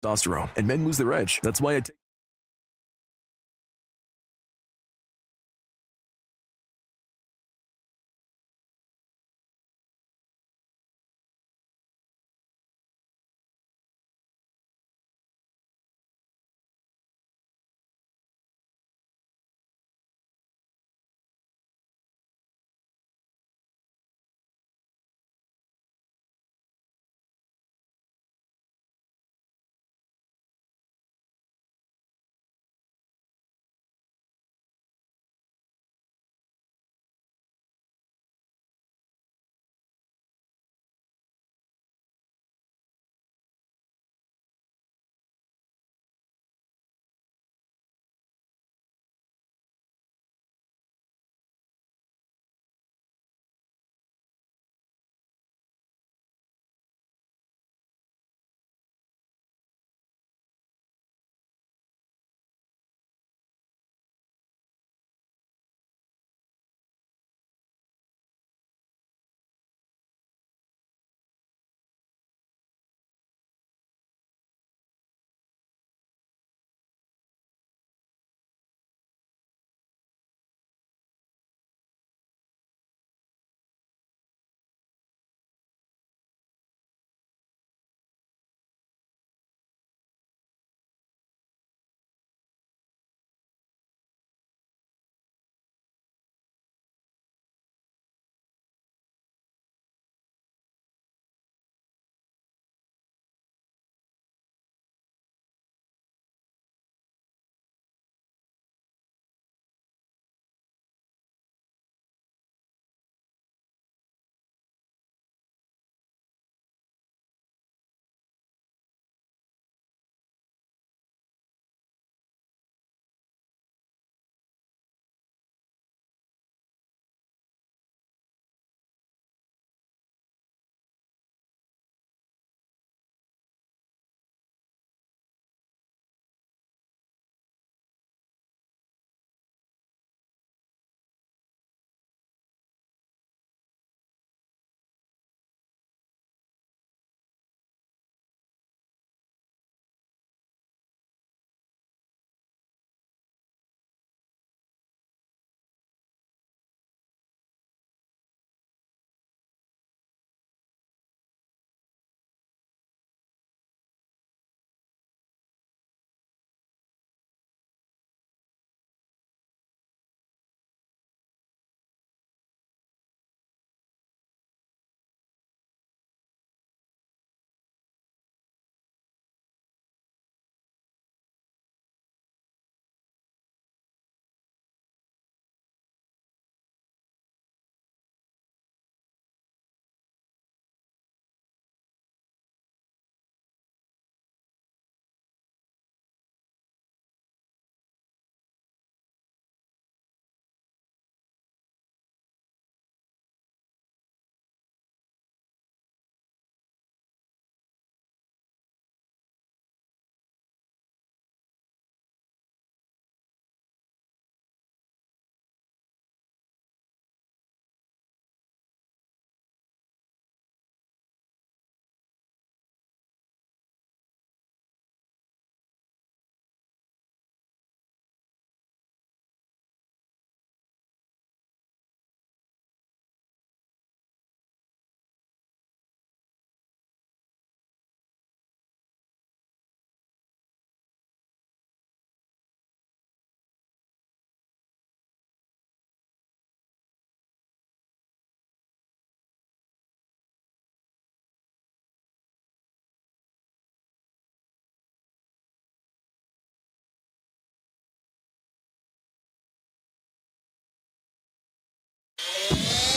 testosterone, and men lose their edge. That's why I take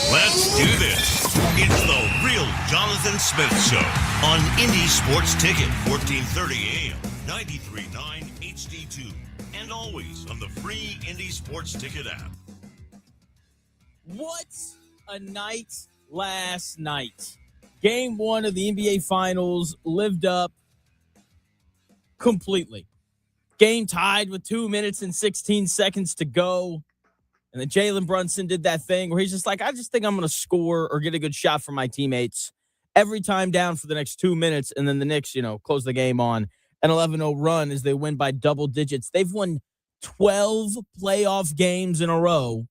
Let's do this. It's the Real Jonathan Smith Show on Indie Sports Ticket, 1430 AM, 93.9 HD2, and always on the free Indie Sports Ticket app. What a night last night. Game 1 of the NBA Finals lived up completely. Game tied with 2 minutes and 16 seconds to go. And then Jalen Brunson did that thing where he's just like, I just think I'm going to score or get a good shot from my teammates every time down for the next 2 minutes. And then the Knicks, close the game on an 11-0 run as they win by double digits. They've won 12 playoff games in a row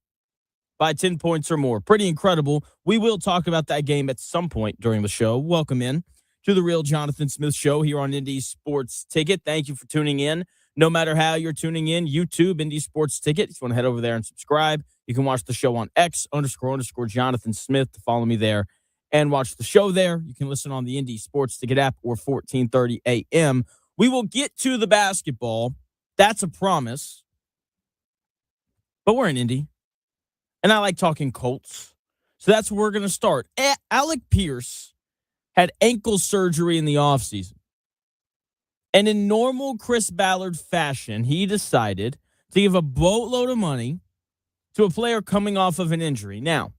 by 10 points or more. Pretty incredible. We will talk about that game at some point during the show. Welcome in to the Real Jonathan Smith Show here on Indy Sports Ticket. Thank you for tuning in. No matter how you're tuning in, YouTube, Indy Sports Ticket. If you want to head over there and subscribe, you can watch the show on X__Jonathan Smith to follow me there and watch the show there. You can listen on the Indy Sports Ticket app or 1430 a.m. We will get to the basketball. That's a promise. But we're in Indy, and I like talking Colts. So that's where we're going to start. Alec Pierce had ankle surgery in the offseason. And in normal Chris Ballard fashion, he decided to give a boatload of money to a player coming off of an injury. Now,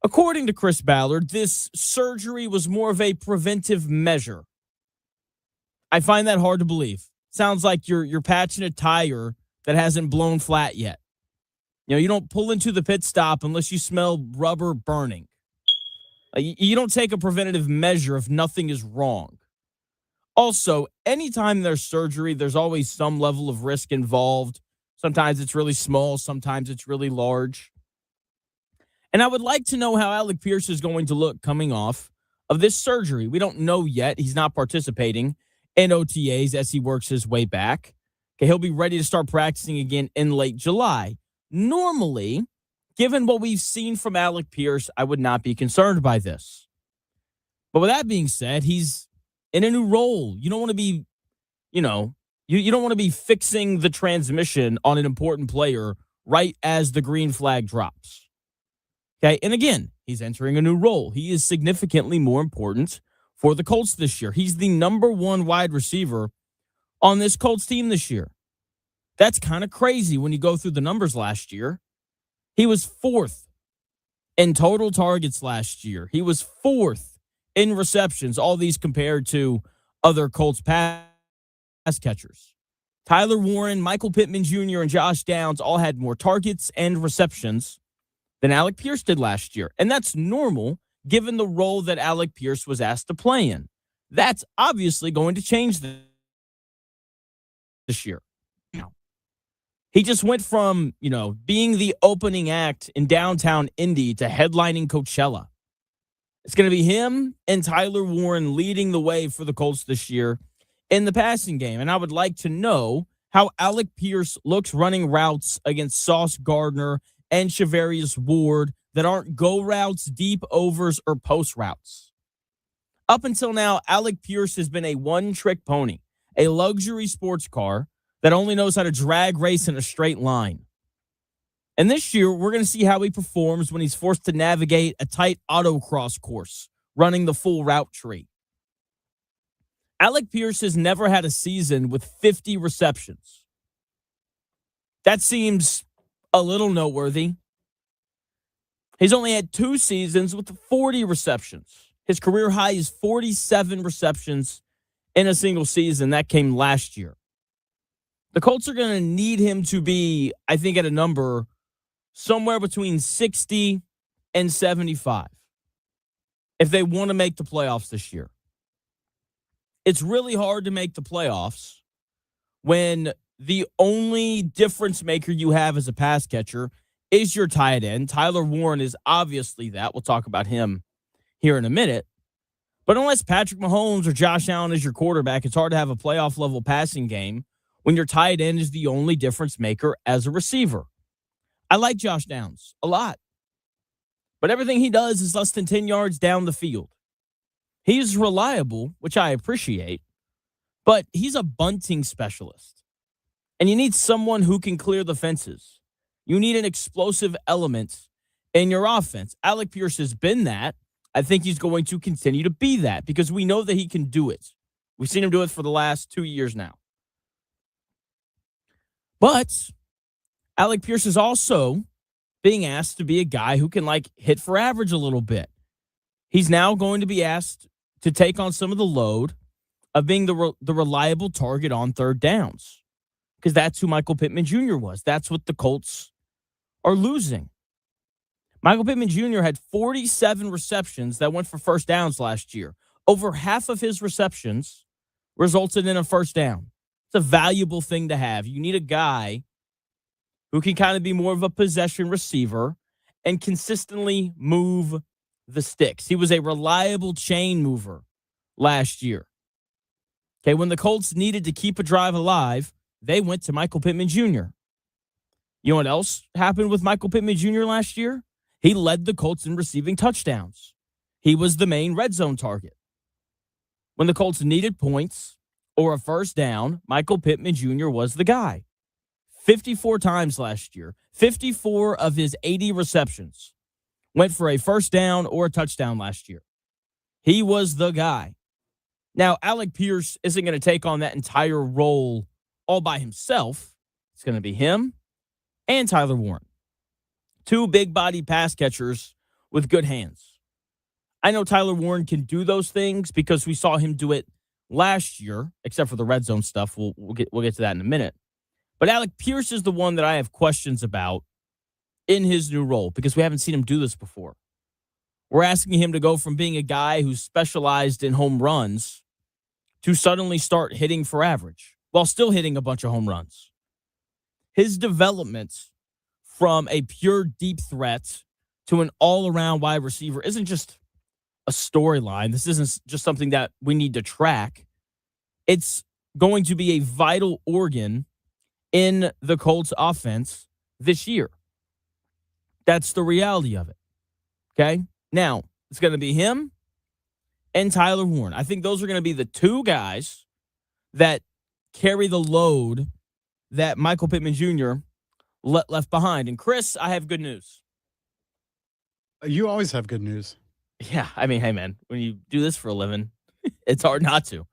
according to Chris Ballard, this surgery was more of a preventive measure. I find that hard to believe. Sounds like you're patching a tire that hasn't blown flat yet. You know, you don't pull into the pit stop unless you smell rubber burning. You don't take a preventative measure if nothing is wrong. Also, anytime there's surgery, there's always some level of risk involved. Sometimes it's really small, sometimes it's really large. And I would like to know how Alec Pierce is going to look coming off of this surgery. We don't know yet. He's not participating in OTAs as he works his way back. Okay, he'll be ready to start practicing again in late July. Normally, given what we've seen from Alec Pierce, I would not be concerned by this. But with that being said, he's in a new role. You don't want to be, you don't want to be fixing the transmission on an important player right as the green flag drops. Okay, and again, he's entering a new role. He is significantly more important for the Colts this year. He's the number one wide receiver on this Colts team this year. That's kind of crazy when you go through the numbers last year. He was fourth in total targets last year. He was fourth in receptions, all these compared to other Colts pass catchers. Tyler Warren, Michael Pittman Jr., and Josh Downs all had more targets and receptions than Alec Pierce did last year. And that's normal given the role that Alec Pierce was asked to play in. That's obviously going to change this year. He just went from, being the opening act in downtown Indy to headlining Coachella. It's going to be him and Tyler Warren leading the way for the Colts this year in the passing game. And I would like to know how Alec Pierce looks running routes against Sauce Gardner and Shavarius Ward that aren't go routes, deep overs, or post routes. Up until now, Alec Pierce has been a one-trick pony, a luxury sports car that only knows how to drag race in a straight line. And this year, we're going to see how he performs when he's forced to navigate a tight autocross course, running the full route tree. Alec Pierce has never had a season with 50 receptions. That seems a little noteworthy. He's only had 2 seasons with 40 receptions. His career high is 47 receptions in a single season. That came last year. The Colts are going to need him to be, I think, at a number somewhere between 60 and 75 if they want to make the playoffs this year. It's really hard to make the playoffs when the only difference maker you have as a pass catcher is your tight end. Tyler Warren is obviously that. We'll talk about him here in a minute. But unless Patrick Mahomes or Josh Allen is your quarterback, it's hard to have a playoff-level passing game when your tight end is the only difference maker as a receiver. I like Josh Downs a lot. But everything he does is less than 10 yards down the field. He's reliable, which I appreciate, but he's a bunting specialist. And you need someone who can clear the fences. You need an explosive element in your offense. Alec Pierce has been that. I think he's going to continue to be that because we know that he can do it. We've seen him do it for the last 2 years now. But Alec Pierce is also being asked to be a guy who can hit for average a little bit. He's now going to be asked to take on some of the load of being the reliable target on third downs because that's who Michael Pittman Jr. was. That's what the Colts are losing. Michael Pittman Jr. had 47 receptions that went for first downs last year. Over half of his receptions resulted in a first down. It's a valuable thing to have. You need a guy who can kind of be more of a possession receiver and consistently move the sticks. He was a reliable chain mover last year. Okay, when the Colts needed to keep a drive alive, they went to Michael Pittman Jr. You know what else happened with Michael Pittman Jr. last year? He led the Colts in receiving touchdowns. He was the main red zone target. When the Colts needed points or a first down, Michael Pittman Jr. was the guy. 54 times last year, 54 of his 80 receptions went for a first down or a touchdown last year. He was the guy. Now, Alec Pierce isn't going to take on that entire role all by himself. It's going to be him and Tyler Warren. Two big body pass catchers with good hands. I know Tyler Warren can do those things because we saw him do it last year, except for the red zone stuff. We'll get to that in a minute. But Alec Pierce is the one that I have questions about in his new role because we haven't seen him do this before. We're asking him to go from being a guy who's specialized in home runs to suddenly start hitting for average while still hitting a bunch of home runs. His development from a pure deep threat to an all-around wide receiver isn't just a storyline. This isn't just something that we need to track. It's going to be a vital organ in the Colts offense this year. That's the reality of it. Okay? Now, it's going to be him and Tyler Warren. I think those are going to be the two guys that carry the load that Michael Pittman Jr. left behind. And Chris, I have good news. You always have good news. Yeah, I mean, hey, man, when you do this for a living, it's hard not to.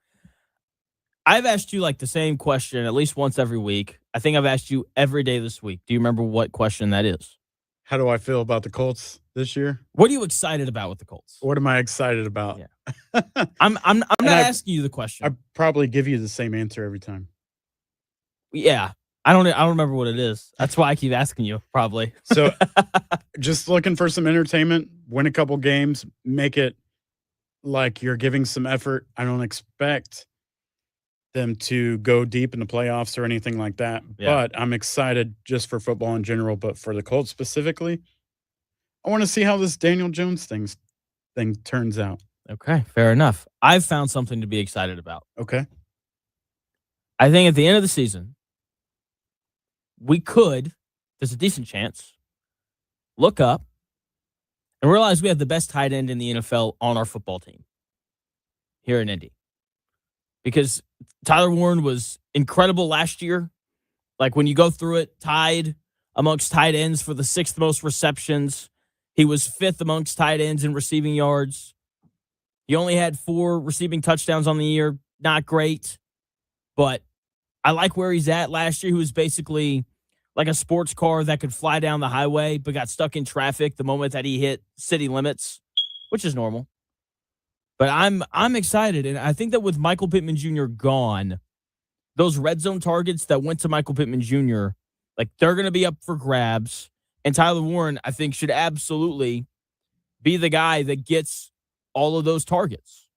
I've asked you like the same question at least once every week. I think I've asked you every day this week. Do you remember what question that is? How do I feel about the Colts this year? What are you excited about with the Colts? What am I excited about? Yeah. I'm not asking you the question. I probably give you the same answer every time. Yeah. I don't remember what it is. That's why I keep asking you, probably. So just looking for some entertainment, win a couple games, make it like you're giving some effort. I don't expect them to go deep in the playoffs or anything like that. Yeah. But I'm excited just for football in general, but for the Colts specifically, I want to see how this Daniel Jones thing turns out. Okay, fair enough. I've found something to be excited about. Okay. I think at the end of the season, there's a decent chance, look up and realize we have the best tight end in the NFL on our football team here in Indy. Because Tyler Warren was incredible last year. Like when you go through it, tied amongst tight ends for the 6th most receptions. He was 5th amongst tight ends in receiving yards. He only had 4 receiving touchdowns on the year. Not great, but I like where he's at. Last year, he was basically like a sports car that could fly down the highway, but got stuck in traffic the moment that he hit city limits, which is normal. But I'm excited, and I think that with Michael Pittman Jr. gone, those red zone targets that went to Michael Pittman Jr., like they're going to be up for grabs. And Tyler Warren, I think, should absolutely be the guy that gets all of those targets.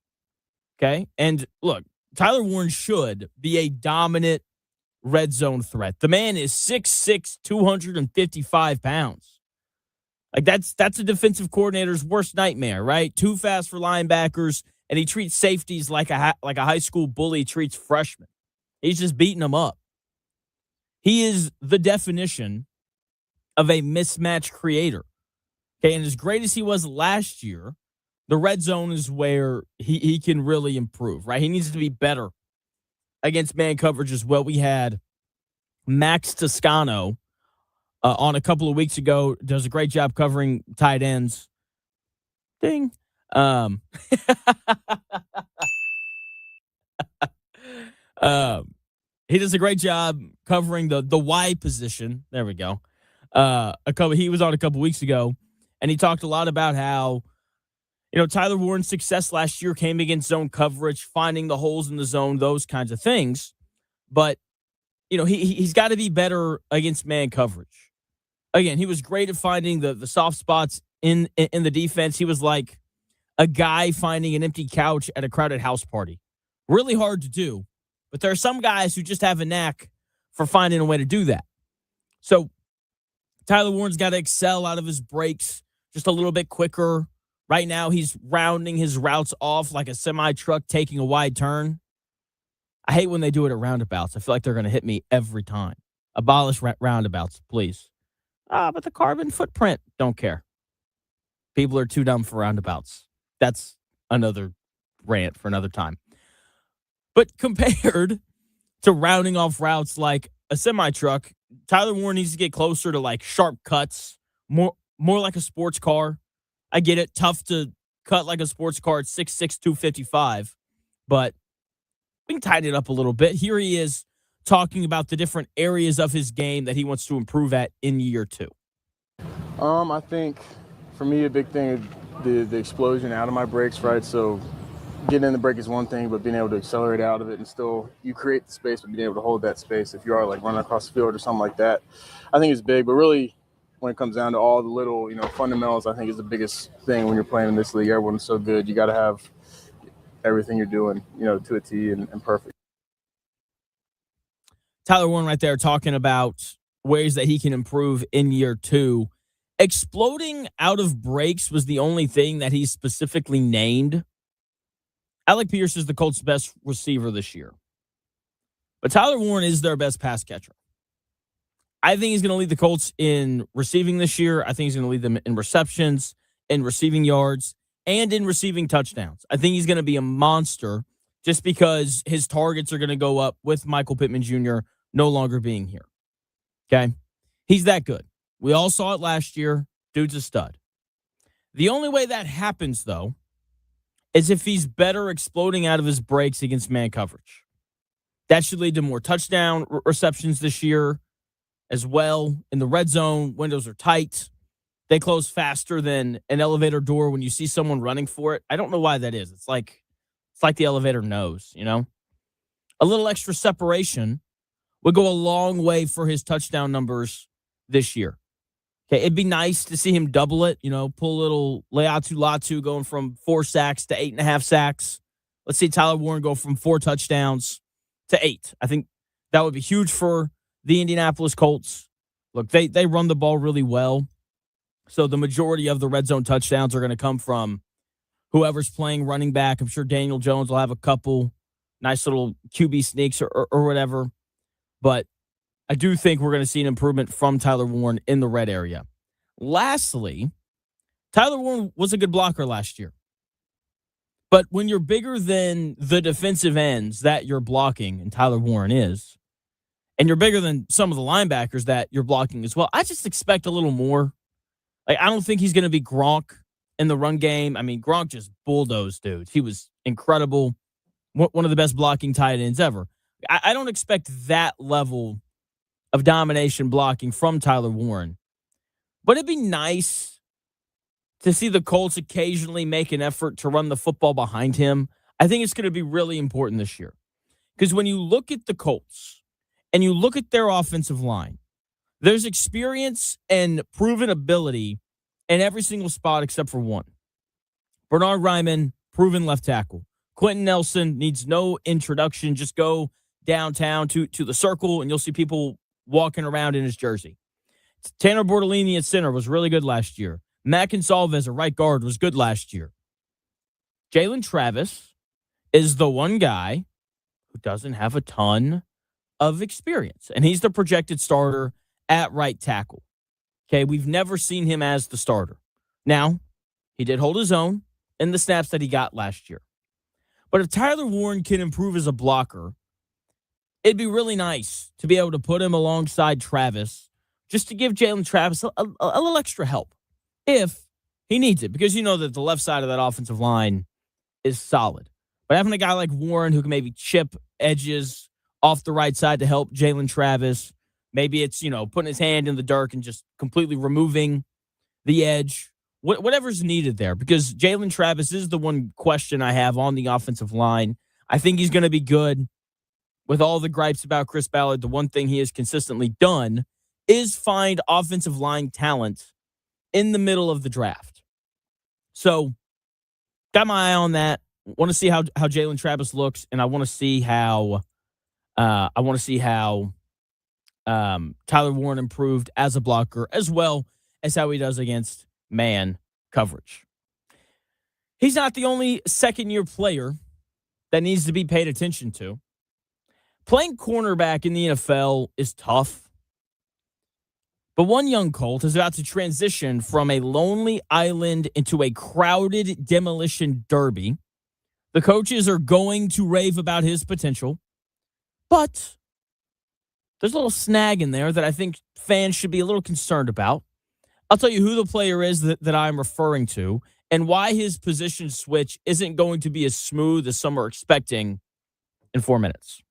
Okay? And look, Tyler Warren should be a dominant red zone threat. The man is 6'6", 255 pounds. Like that's a defensive coordinator's worst nightmare, right? Too fast for linebackers, and he treats safeties like a high school bully treats freshmen. He's just beating them up. He is the definition of a mismatch creator. Okay, and as great as he was last year, the red zone is where he can really improve, right? He needs to be better against man coverage as well. We had Max Toscano on a couple of weeks ago. Does a great job covering tight ends. Ding. He does a great job covering the Y position. There we go. He was on a couple weeks ago, and he talked a lot about how, Tyler Warren's success last year came against zone coverage, finding the holes in the zone, those kinds of things. But, he's got to be better against man coverage. Again, he was great at finding the soft spots in the defense. He was like a guy finding an empty couch at a crowded house party, Really hard to do. But there are some guys who just have a knack for finding a way to do that. So Tyler Warren's got to excel out of his breaks just a little bit quicker. Right now, he's rounding his routes off like a semi-truck taking a wide turn. I hate when they do it at roundabouts. I feel like they're going to hit me every time. Abolish roundabouts, please. But the carbon footprint, don't care. People are too dumb for roundabouts. That's another rant for another time. But compared to rounding off routes like a semi-truck, Tyler Warren needs to get closer to like sharp cuts, more like a sports car. I get it. Tough to cut like a sports car at 6'6", 255. But we can tighten it up a little bit. Here he is talking about the different areas of his game that he wants to improve at in year 2. I think for me, a big thing is the explosion out of my breaks, right? So getting in the break is one thing, but being able to accelerate out of it and still you create the space, but being able to hold that space if you are like running across the field or something like that, I think it's big. But really, when it comes down to all the little, fundamentals, I think is the biggest thing when you're playing in this league. Everyone's so good. You got to have everything you're doing, to a T and perfect. Tyler Warren right there talking about ways that he can improve in year 2. Exploding out of breaks was the only thing that he specifically named. Alec Pierce is the Colts' best receiver this year. But Tyler Warren is their best pass catcher. I think he's going to lead the Colts in receiving this year. I think he's going to lead them in receptions, in receiving yards, and in receiving touchdowns. I think he's going to be a monster just because his targets are going to go up with Michael Pittman Jr. no longer being here. Okay? He's that good. We all saw it last year. Dude's a stud. The only way that happens, though, is if he's better exploding out of his breaks against man coverage. That should lead to more touchdown receptions this year as well. In the red zone, windows are tight. They close faster than an elevator door when you see someone running for it. I don't know why that is. It's like the elevator knows, A little extra separation would go a long way for his touchdown numbers this year. Okay, it'd be nice to see him double it, pull a little Leatu Latu going from 4 sacks to 8.5 sacks. Let's see Tyler Warren go from 4 touchdowns to 8. I think that would be huge for the Indianapolis Colts. Look, they run the ball really well. So the majority of the red zone touchdowns are going to come from whoever's playing running back. I'm sure Daniel Jones will have a couple nice little QB sneaks or whatever. But I do think we're going to see an improvement from Tyler Warren in the red area. Lastly, Tyler Warren was a good blocker last year. But when you're bigger than the defensive ends that you're blocking, and Tyler Warren is, and you're bigger than some of the linebackers that you're blocking as well, I just expect a little more. Like, I don't think he's going to be Gronk in the run game. I mean, Gronk just bulldozed dudes. He was incredible. One of the best blocking tight ends ever. I don't expect that level of domination blocking from Tyler Warren. But it'd be nice to see the Colts occasionally make an effort to run the football behind him. I think it's going to be really important this year. Because when you look at the Colts and you look at their offensive line, there's experience and proven ability in every single spot except for one. Bernard Ryman, proven left tackle. Quentin Nelson needs no introduction. Just go downtown to the circle and you'll see people walking around in his jersey. Tanner Bortolini at center was really good last year. Matt Consalves, a right guard, was good last year. Jalen Travis is the one guy who doesn't have a ton of experience, and he's the projected starter at right tackle. Okay, we've never seen him as the starter. Now, he did hold his own in the snaps that he got last year. But if Tyler Warren can improve as a blocker, it'd be really nice to be able to put him alongside Travis just to give Jalen Travis a little extra help if he needs it. Because you know that the left side of that offensive line is solid. But having a guy like Warren who can maybe chip edges off the right side to help Jalen Travis, maybe it's, putting his hand in the dirt and just completely removing the edge, whatever's needed there. Because Jalen Travis is the one question I have on the offensive line. I think he's going to be good. With all the gripes about Chris Ballard, the one thing he has consistently done is find offensive line talent in the middle of the draft. So, got my eye on that. Want to see how Jalen Travis looks, and I want to see how Tyler Warren improved as a blocker, as well as how he does against man coverage. He's not the only second-year player that needs to be paid attention to. Playing cornerback in the NFL is tough, but one young Colt is about to transition from a lonely island into a crowded demolition derby. The coaches are going to rave about his potential, but there's a little snag in there that I think fans should be a little concerned about. I'll tell you who the player is that I'm referring to and why his position switch isn't going to be as smooth as some are expecting in 4 minutes.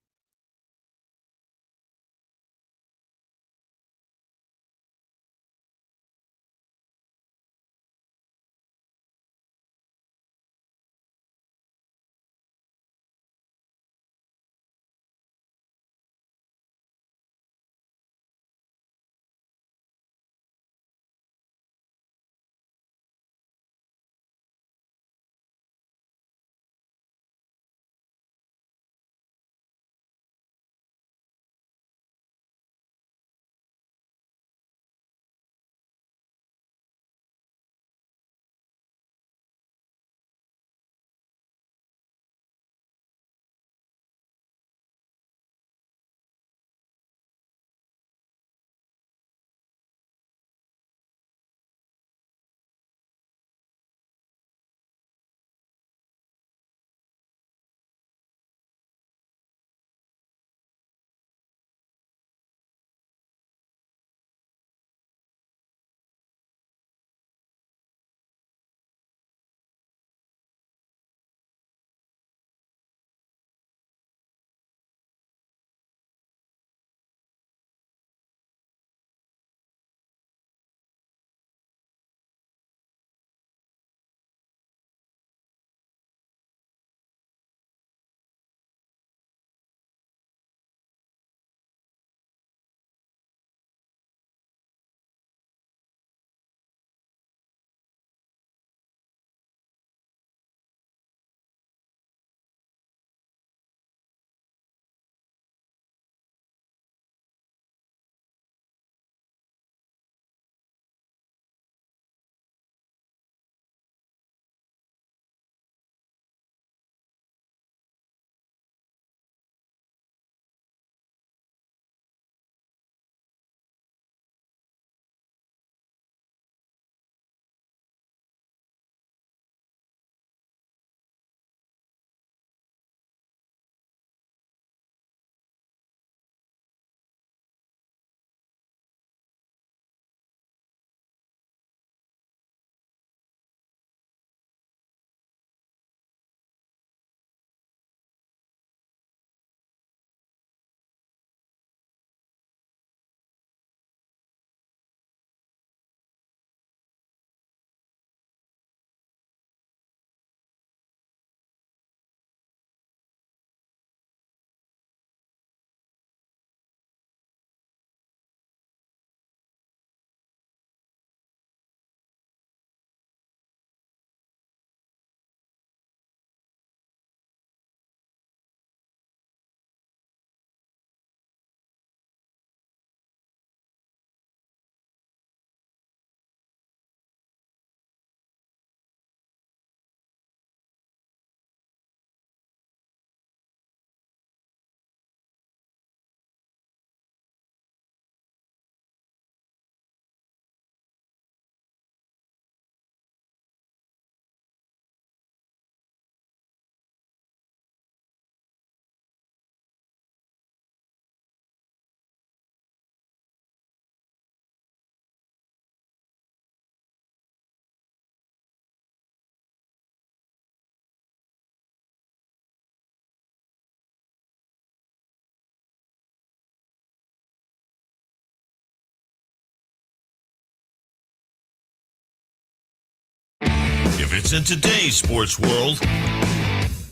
If it's in today's sports world,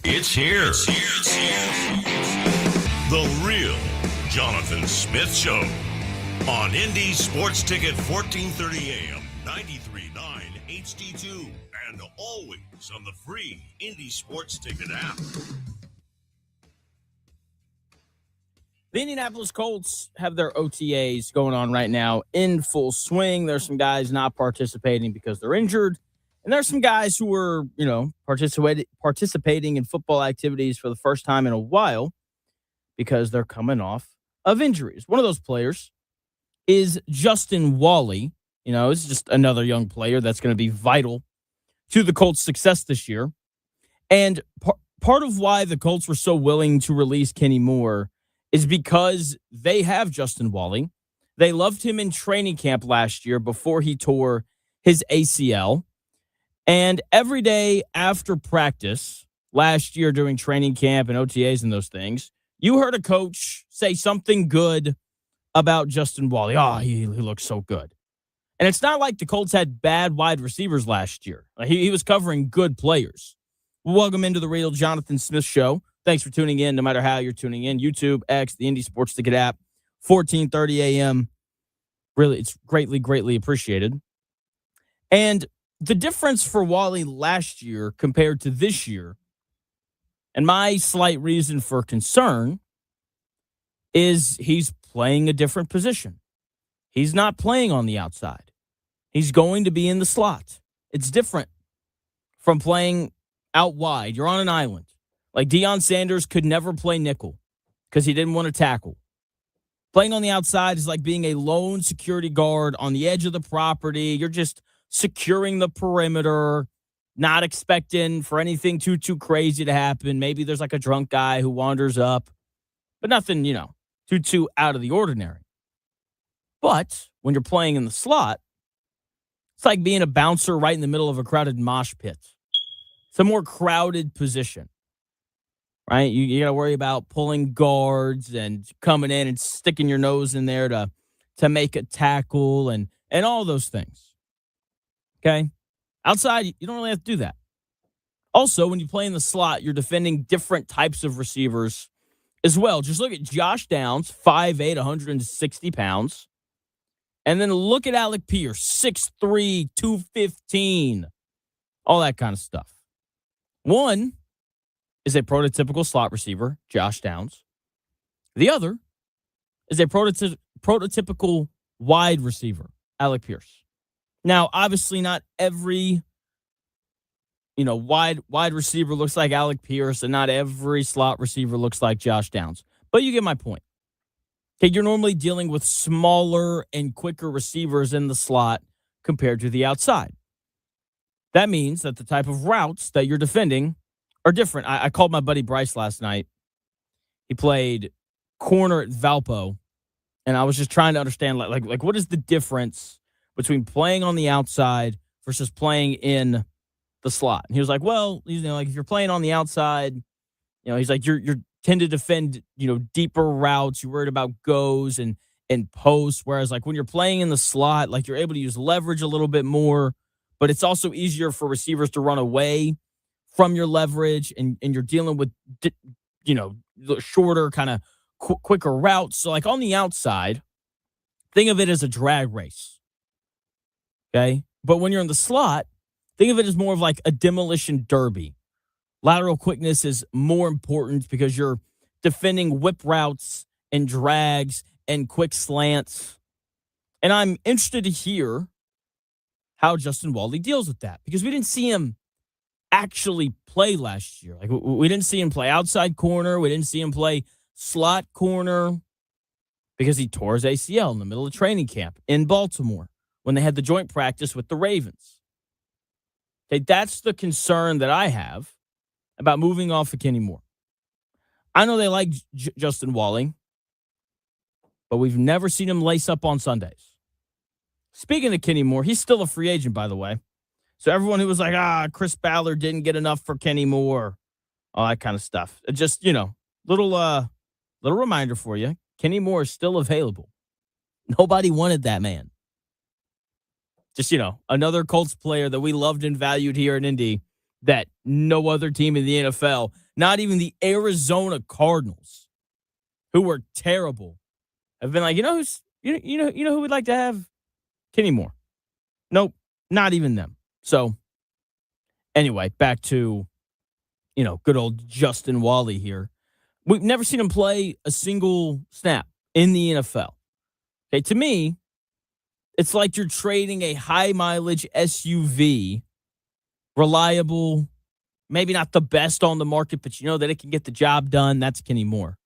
it's here. The real Jonathan Smith Show on Indy Sports Ticket 1430 AM, 93.9 HD2, and always on the free Indy Sports Ticket app. The Indianapolis Colts have their OTAs going on right now in full swing. There's some guys not participating because they're injured. And there's some guys who are, participating in football activities for the first time in a while because they're coming off of injuries. One of those players is Justin Wally. It's just another young player that's going to be vital to the Colts' success this year. And part of why the Colts were so willing to release Kenny Moore is because they have Justin Wally. They loved him in training camp last year before he tore his ACL. And every day after practice last year during training camp and OTAs and those things, you heard a coach say something good about Justin Wally. Oh, he looks so good. And it's not like the Colts had bad wide receivers last year. He was covering good players. Welcome into the Real Jonathan Smith Show. Thanks for tuning in, no matter how you're tuning in. YouTube, X, the Indy Sports Ticket app, 14:30 a.m. Really, it's greatly, greatly appreciated. And the difference for Wally last year compared to this year, and my slight reason for concern, is he's playing a different position. He's not playing on the outside. He's going to be in the slot. It's different from playing out wide. You're on an island. Like Deion Sanders could never play nickel because he didn't want to tackle. Playing on the outside is like being a lone security guard on the edge of the property. You're just securing the perimeter, not expecting for anything too crazy to happen. Maybe there's like a drunk guy who wanders up, but nothing, too out of the ordinary. But when you're playing in the slot, it's like being a bouncer right in the middle of a crowded mosh pit. It's a more crowded position, right? You got to worry about pulling guards and coming in and sticking your nose in there to make a tackle and all those things. Okay? Outside, you don't really have to do that. Also, when you play in the slot, you're defending different types of receivers as well. Just look at Josh Downs, 5'8", 160 pounds. And then look at Alec Pierce, 6'3", 215. All that kind of stuff. One is a prototypical slot receiver, Josh Downs. The other is a prototypical wide receiver, Alec Pierce. Now, obviously, not every wide receiver looks like Alec Pierce, and not every slot receiver looks like Josh Downs. But you get my point. Okay, you're normally dealing with smaller and quicker receivers in the slot compared to the outside. That means that the type of routes that you're defending are different. I called my buddy Bryce last night. He played corner at Valpo, and I was just trying to understand, like what is the difference between playing on the outside versus playing in the slot? And he was like, well, if you're playing on the outside, he's like, you're tend to defend, deeper routes. You're worried about goes and posts. Whereas like when you're playing in the slot, like you're able to use leverage a little bit more, but it's also easier for receivers to run away from your leverage, and you're dealing with, shorter kind of quicker routes. So like on the outside, think of it as a drag race. Okay. But when you're in the slot, think of it as more of like a demolition derby. Lateral quickness is more important because you're defending whip routes and drags and quick slants. And I'm interested to hear how Justin Wally deals with that, because we didn't see him actually play last year. Like we didn't see him play outside corner. We didn't see him play slot corner because he tore his ACL in the middle of training camp in Baltimore when they had the joint practice with the Ravens. Okay, that's the concern that I have about moving off of Kenny Moore. I know they like Justin Wally, but we've never seen him lace up on Sundays. Speaking of Kenny Moore, he's still a free agent, by the way. So everyone who was like, Chris Ballard didn't get enough for Kenny Moore, all that kind of stuff. Just, little reminder for you. Kenny Moore is still available. Nobody wanted that man. Just, another Colts player that we loved and valued here in Indy that no other team in the NFL, not even the Arizona Cardinals, who were terrible, have been like, who we'd like to have? Kenny Moore. Nope, not even them. So Anyway, back to, good old Justin Wally here. We've never seen him play a single snap in the NFL. Okay, to me, it's like you're trading a high mileage SUV, reliable, maybe not the best on the market, but you know that it can get the job done. That's Kenny Moore.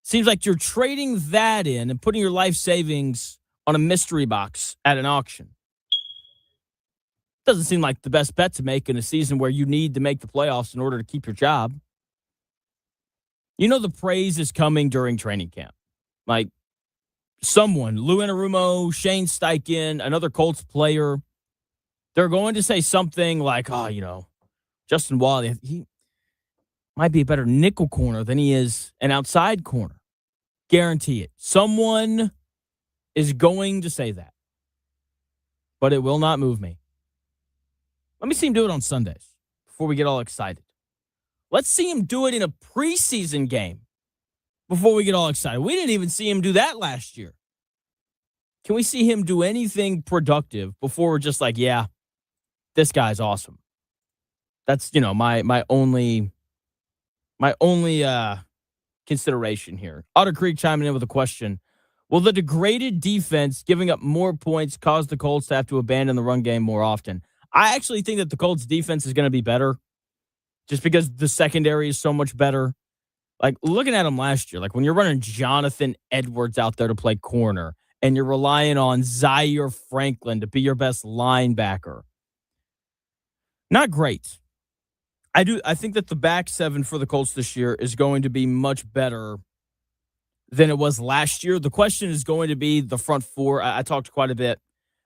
Seems like you're trading that in and putting your life savings on a mystery box at an auction. Doesn't seem like the best bet to make in a season where you need to make the playoffs in order to keep your job. You know the praise is coming during training camp. Like someone, Lou Anarumo, Shane Steichen, another Colts player, they're going to say something like, Justin Wally, he might be a better nickel corner than he is an outside corner. Guarantee it. Someone is going to say that. But it will not move me. Let me see him do it on Sundays before we get all excited. Let's see him do it in a preseason game before we get all excited. We didn't even see him do that last year. Can we see him do anything productive before we're just like, yeah, this guy's awesome? That's, my only consideration here. Otter Creek chiming in with a question. Will the degraded defense giving up more points cause the Colts to have to abandon the run game more often? I actually think that the Colts defense is going to be better just because the secondary is so much better. Like looking at them last year, like when you're running Jonathan Edwards out there to play corner and you're relying on Zaire Franklin to be your best linebacker. Not great. I think that the back seven for the Colts this year is going to be much better than it was last year. The question is going to be the front four. I talked quite a bit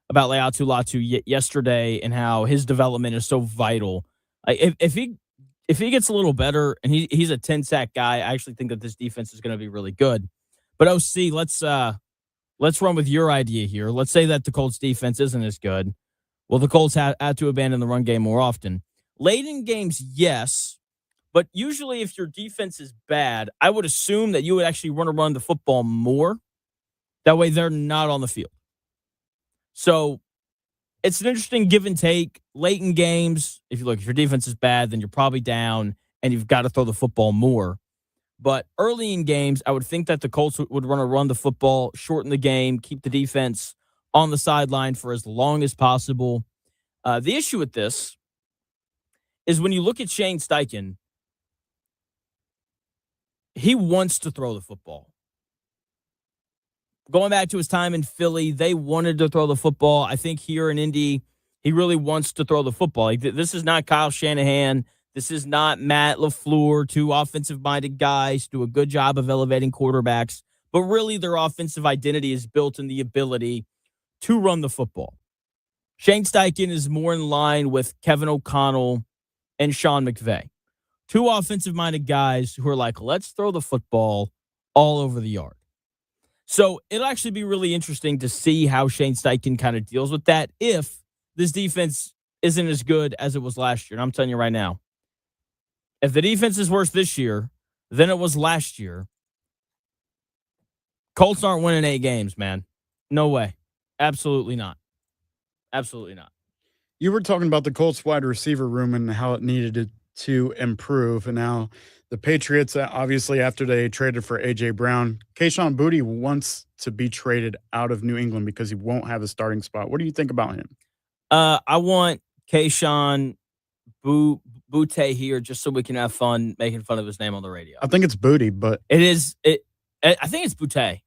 about Leatu Latu yesterday and how his development is so vital. If he gets a little better and he's a 10-sack guy, I actually think that this defense is going to be really good. But OC, let's run with your idea here. Let's say that the Colts defense isn't as good. Well, the Colts had to abandon the run game more often. Late in games, yes. But usually if your defense is bad, I would assume that you would actually run the football more. That way they're not on the field. So it's an interesting give and take. Late in games, if your defense is bad, then you're probably down and you've got to throw the football more. But early in games, I would think that the Colts would run the football, shorten the game, keep the defense on the sideline for as long as possible. The issue with this is when you look at Shane Steichen, he wants to throw the football. Going back to his time in Philly, they wanted to throw the football. I think here in Indy, he really wants to throw the football. Like, this is not Kyle Shanahan. This is not Matt LaFleur, two offensive-minded guys do a good job of elevating quarterbacks. But really, their offensive identity is built in the ability to run the football. Shane Steichen is more in line with Kevin O'Connell and Sean McVay. Two offensive-minded guys who are like, let's throw the football all over the yard. So it'll actually be really interesting to see how Shane Steichen kind of deals with that if this defense isn't as good as it was last year. And I'm telling you right now, if the defense is worse this year than it was last year, Colts aren't winning 8 games, man. No way. Absolutely not. Absolutely not. You were talking about the Colts wide receiver room and how it needed to improve. And now the Patriots, obviously, after they traded for A.J. Brown, Kayshon Boutte wants to be traded out of New England because he won't have a starting spot. What do you think about him? I want Kayshon Boutte here just so we can have fun making fun of his name on the radio. I think it's Boutte, but it is. I think it's Boutte.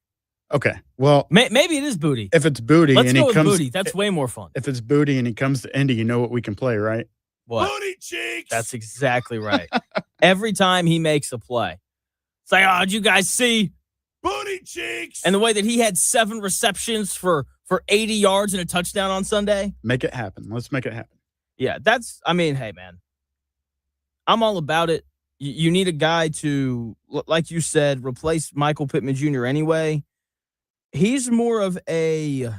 Okay, well, maybe it is Boutte. If it's Boutte, let's and go he with comes, Boutte. That's way more fun. If it's Boutte and he comes to Indy, you know what we can play, right? What? Booty cheeks. That's exactly right. Every time he makes a play, it's like, oh, did you guys see? Booty cheeks. And the way that he had 7 receptions for 80 yards and a touchdown on Sunday. Make it happen. Let's make it happen. Yeah, hey, man. I'm all about it. You need a guy to, like you said, replace Michael Pittman Jr. anyway. He's more of an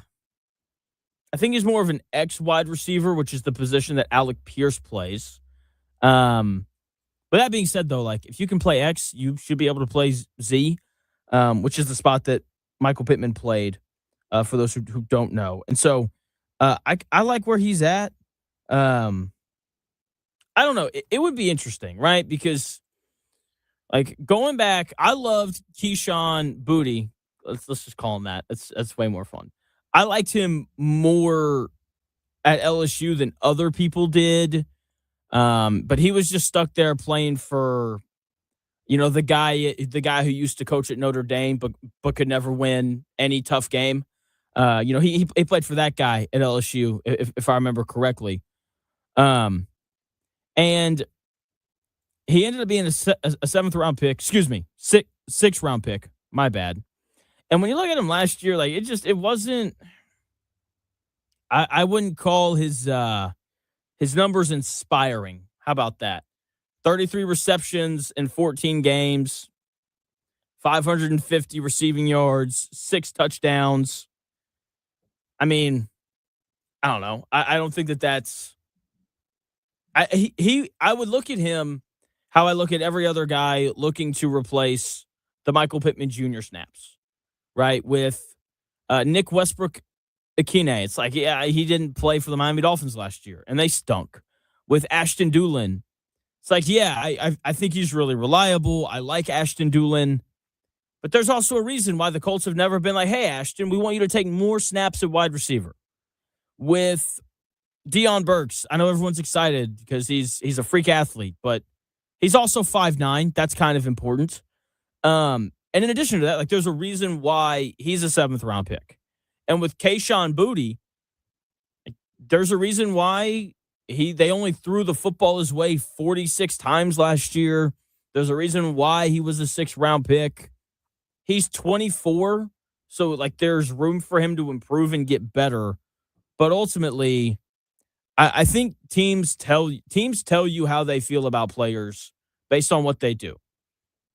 X wide receiver, which is the position that Alec Pierce plays. But that being said, though, like if you can play X, you should be able to play Z, which is the spot that Michael Pittman played, for those who don't know. And so I like where he's at. I don't know. It would be interesting, right? Because like going back, I loved Keyshawn Booty. Let's just call him that. That's way more fun. I liked him more at LSU than other people did. But he was just stuck there playing for, the guy who used to coach at Notre Dame, but could never win any tough game. He played for that guy at LSU, if I remember correctly. And he ended up being a seventh round pick. Excuse me, sixth round pick. My bad. And when you look at him last year, like it wasn't. I wouldn't call his numbers inspiring. How about that? 33 receptions in 14 games, 550 receiving yards, 6 touchdowns. I mean, I don't know. I don't think that's. I would look at him how I look at every other guy looking to replace the Michael Pittman Jr. snaps, right? With Nick Westbrook Akine. It's like, yeah, he didn't play for the Miami Dolphins last year, and they stunk. With Ashton Doolin, it's like, yeah, I think he's really reliable. I like Ashton Doolin. But there's also a reason why the Colts have never been like, hey, Ashton, we want you to take more snaps at wide receiver. With Deion Burks, I know everyone's excited because he's a freak athlete, but he's also 5'9". That's kind of important. And in addition to that, like there's a reason why he's a 7th round pick. And with Keyshawn Booty, there's a reason why they only threw the football his way 46 times last year. There's a reason why he was a 6th round pick. He's 24, so like there's room for him to improve and get better. But ultimately, I think teams tell you how they feel about players based on what they do.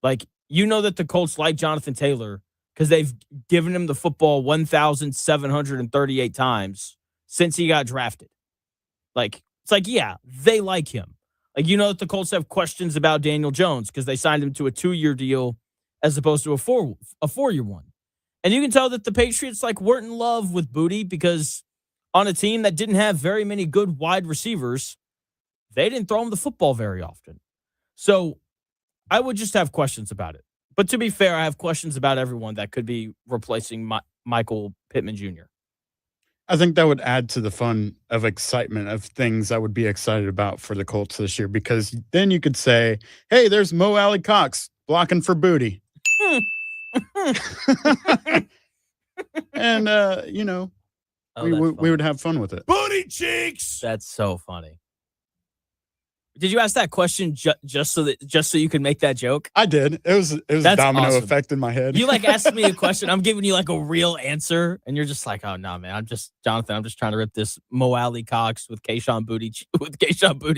Like, that the Colts like Jonathan Taylor because they've given him the football 1,738 times since he got drafted. Like, it's like, yeah, they like him. Like, that the Colts have questions about Daniel Jones because they signed him to a 2-year deal as opposed to a 4-year one. And you can tell that the Patriots weren't in love with Booty because on a team that didn't have very many good wide receivers, they didn't throw him the football very often. So I would just have questions about it. But to be fair, I have questions about everyone that could be replacing Michael Pittman Jr. I think that would add to the fun of excitement of things I would be excited about for the Colts this year, because then you could say, hey, there's Mo Alley Cox blocking for Booty. And, we would have fun with it. Booty cheeks! That's so funny. Did you ask that question just so you could make that joke? I did. It was That's domino awesome. effect in my head. You asked me a question. I'm giving you a real answer, and you're just like, oh no, man. Jonathan. I'm just trying to rip this Mo Alley Cox with Keyshawn Booty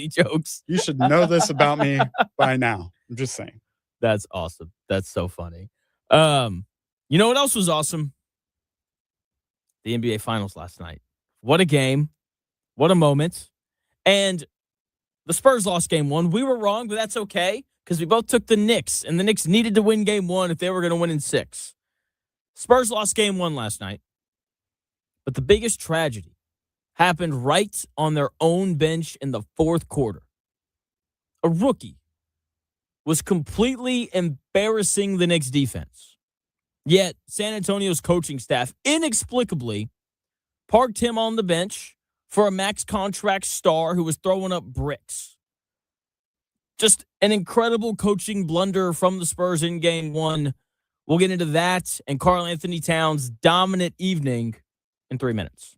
jokes. You should know this about me by now. I'm just saying. That's awesome. That's so funny. You know what else was awesome? The NBA Finals last night. What a game. What a moment. And the Spurs lost game 1. We were wrong, but that's okay because we both took the Knicks, and the Knicks needed to win game 1 if they were going to win in 6. Spurs lost game 1 last night. But the biggest tragedy happened right on their own bench in the 4th quarter. A rookie was completely embarrassing the Knicks defense. Yet San Antonio's coaching staff inexplicably parked him on the bench for a max contract star who was throwing up bricks. Just an incredible coaching blunder from the Spurs in game 1. We'll get into that and Karl Anthony Towns' dominant evening in 3 minutes.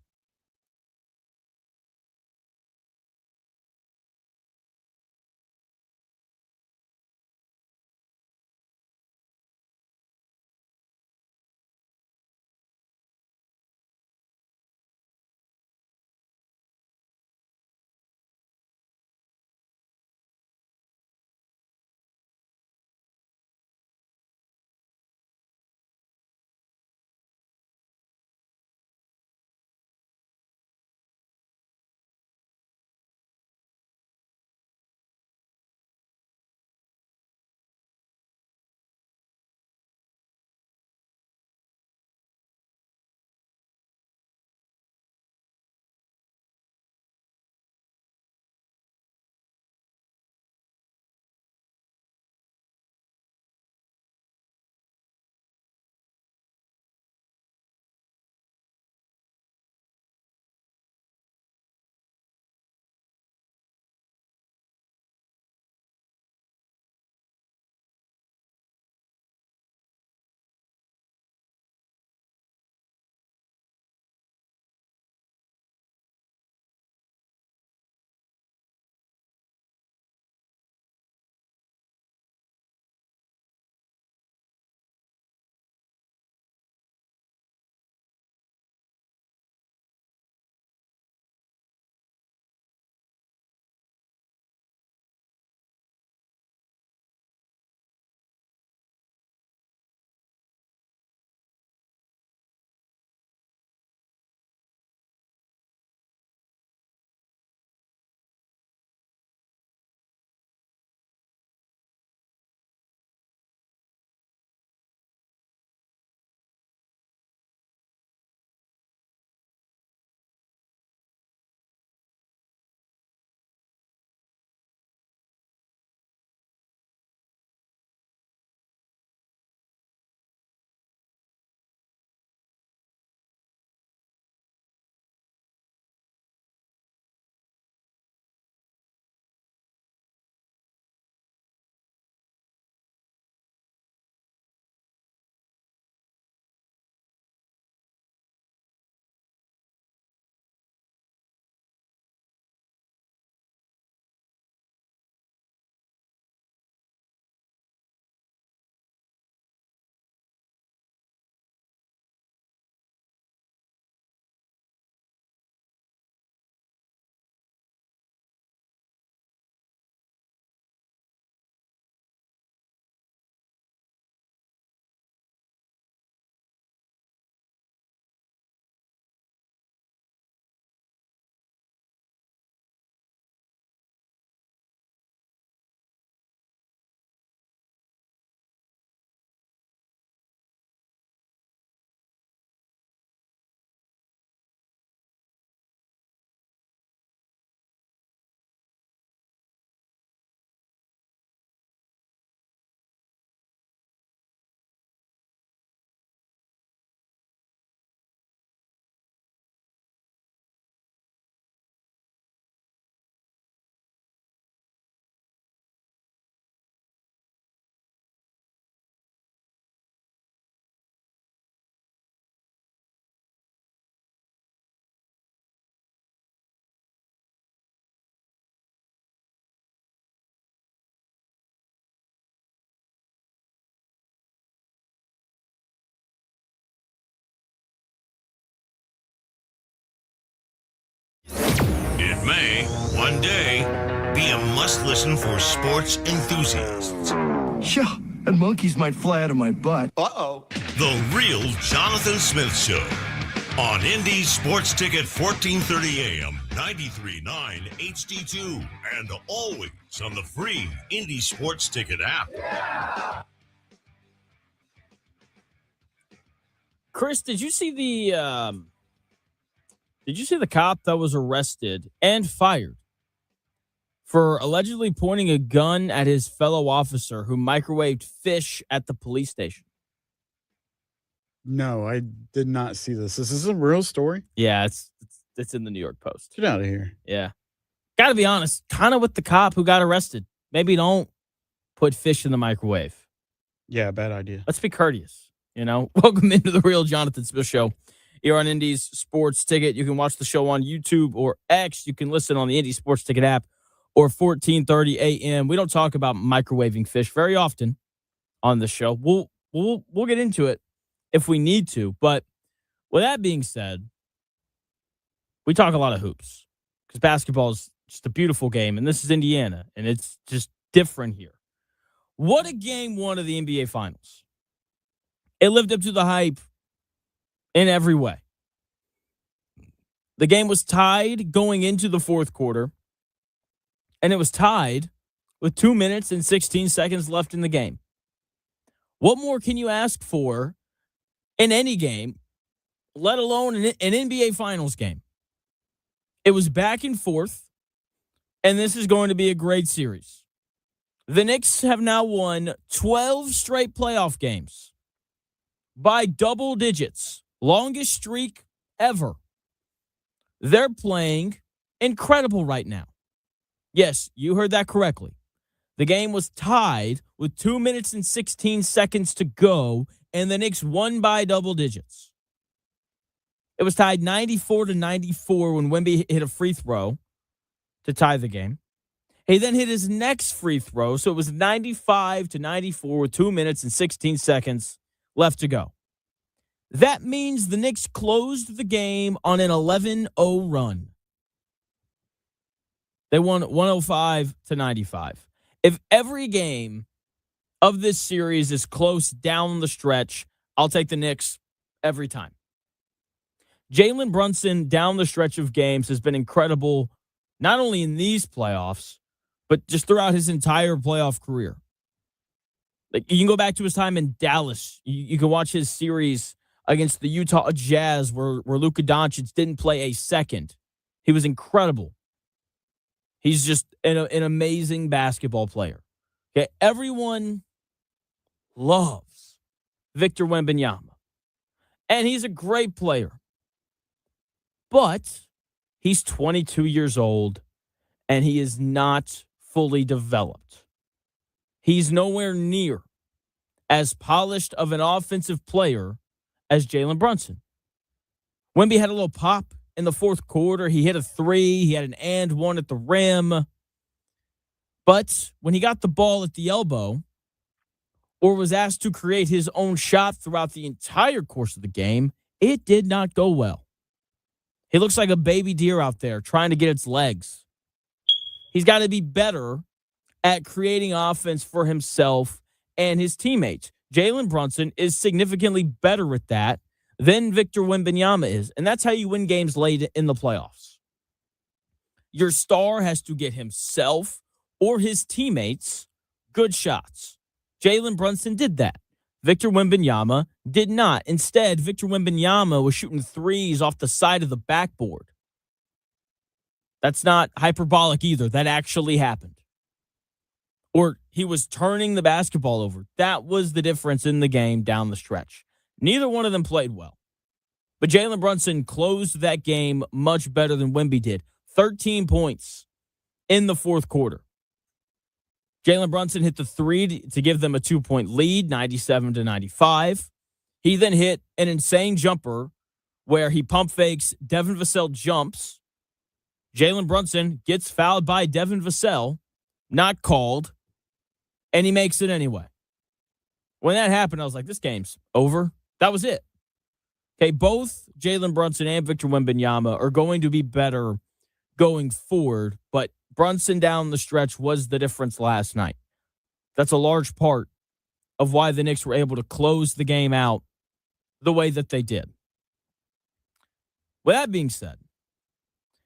It may, one day, be a must-listen for sports enthusiasts. Yeah, and monkeys might fly out of my butt. Uh-oh. The Real Jonathan Smith Show on Indy Sports Ticket 1430 AM, 93.9 HD2, and always on the free Indy Sports Ticket app. Chris, did you see the cop that was arrested and fired for allegedly pointing a gun at his fellow officer who microwaved fish at the police station? No, I did not see this. Is this a real story? Yeah, it's in the New York Post. Get out of here. Yeah. Got to be honest, kind of with the cop who got arrested. Maybe don't put fish in the microwave. Yeah, bad idea. Let's be courteous, Welcome into the Real Jonathan Smith Show here on Indy's Sports Ticket. You can watch the show on YouTube or X. You can listen on the Indy Sports Ticket app or 1430 AM. We don't talk about microwaving fish very often on the show. We'll get into it if we need to. But with that being said, we talk a lot of hoops because basketball is just a beautiful game, and this is Indiana, and it's just different here. What a game one of the NBA Finals. It lived up to the hype in every way. The game was tied going into the fourth quarter, and it was tied with 2 minutes and 16 seconds left in the game. What more can you ask for in any game, let alone an NBA Finals game? It was back and forth, and this is going to be a great series. The Knicks have now won 12 straight playoff games by double digits, longest streak ever. They're playing incredible right now. Yes, you heard that correctly. The game was tied with 2 minutes and 16 seconds to go, and the Knicks won by double digits. It was tied 94-94 when Wemby hit a free throw to tie the game. He then hit his next free throw, so it was 95-94 with 2 minutes and 16 seconds left to go. That means the Knicks closed the game on an 11-0 run. They won 105-95. If every game of this series is close down the stretch, I'll take the Knicks every time. Jalen Brunson down the stretch of games has been incredible, not only in these playoffs, but just throughout his entire playoff career. Like, you can go back to his time in Dallas. You can watch his series against the Utah Jazz where Luka Doncic didn't play a second. He was incredible. He's just an amazing basketball player. Okay, everyone loves Victor Wembanyama, and he's a great player. But he's 22 years old, and he is not fully developed. He's nowhere near as polished of an offensive player as Jalen Brunson. Wemby had a little pop in the fourth quarter. He hit a three. He had an and one at the rim. But when he got the ball at the elbow or was asked to create his own shot throughout the entire course of the game, it did not go well. He looks like a baby deer out there trying to get its legs. He's got to be better at creating offense for himself and his teammates. Jalen Brunson is significantly better at that than Victor Wembanyama is, and that's how you win games late in the playoffs. Your star has to get himself or his teammates good shots. Jalen Brunson did that. Victor Wembanyama did not. Instead, Victor Wembanyama was shooting threes off the side of the backboard. That's not hyperbolic either. That actually happened. Or he was turning the basketball over. That was the difference in the game down the stretch. Neither one of them played well. But Jalen Brunson closed that game much better than Wemby did. 13 points in the fourth quarter. Jalen Brunson hit the three to give them a 2-point lead, 97-95. He then hit an insane jumper where he pump fakes. Devin Vassell jumps. Jalen Brunson gets fouled by Devin Vassell, not called, and he makes it anyway. When that happened, I was like, this game's over. That was it. Okay, both Jalen Brunson and Victor Wembanyama are going to be better going forward, but Brunson down the stretch was the difference last night. That's a large part of why the Knicks were able to close the game out the way that they did. With that being said,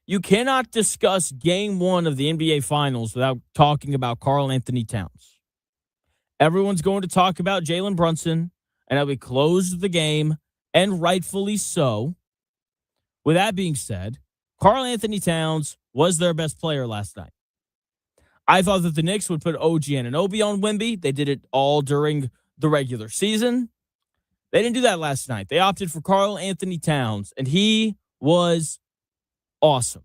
you cannot discuss game one of the NBA Finals without talking about Karl Anthony Towns. Everyone's going to talk about Jalen Brunson and how we closed the game, and rightfully so. With that being said, Karl Anthony Towns was their best player last night. I thought that the Knicks would put OG Anunoby on Wemby. They did it all during the regular season. They didn't do that last night. They opted for Karl Anthony Towns, and he was awesome.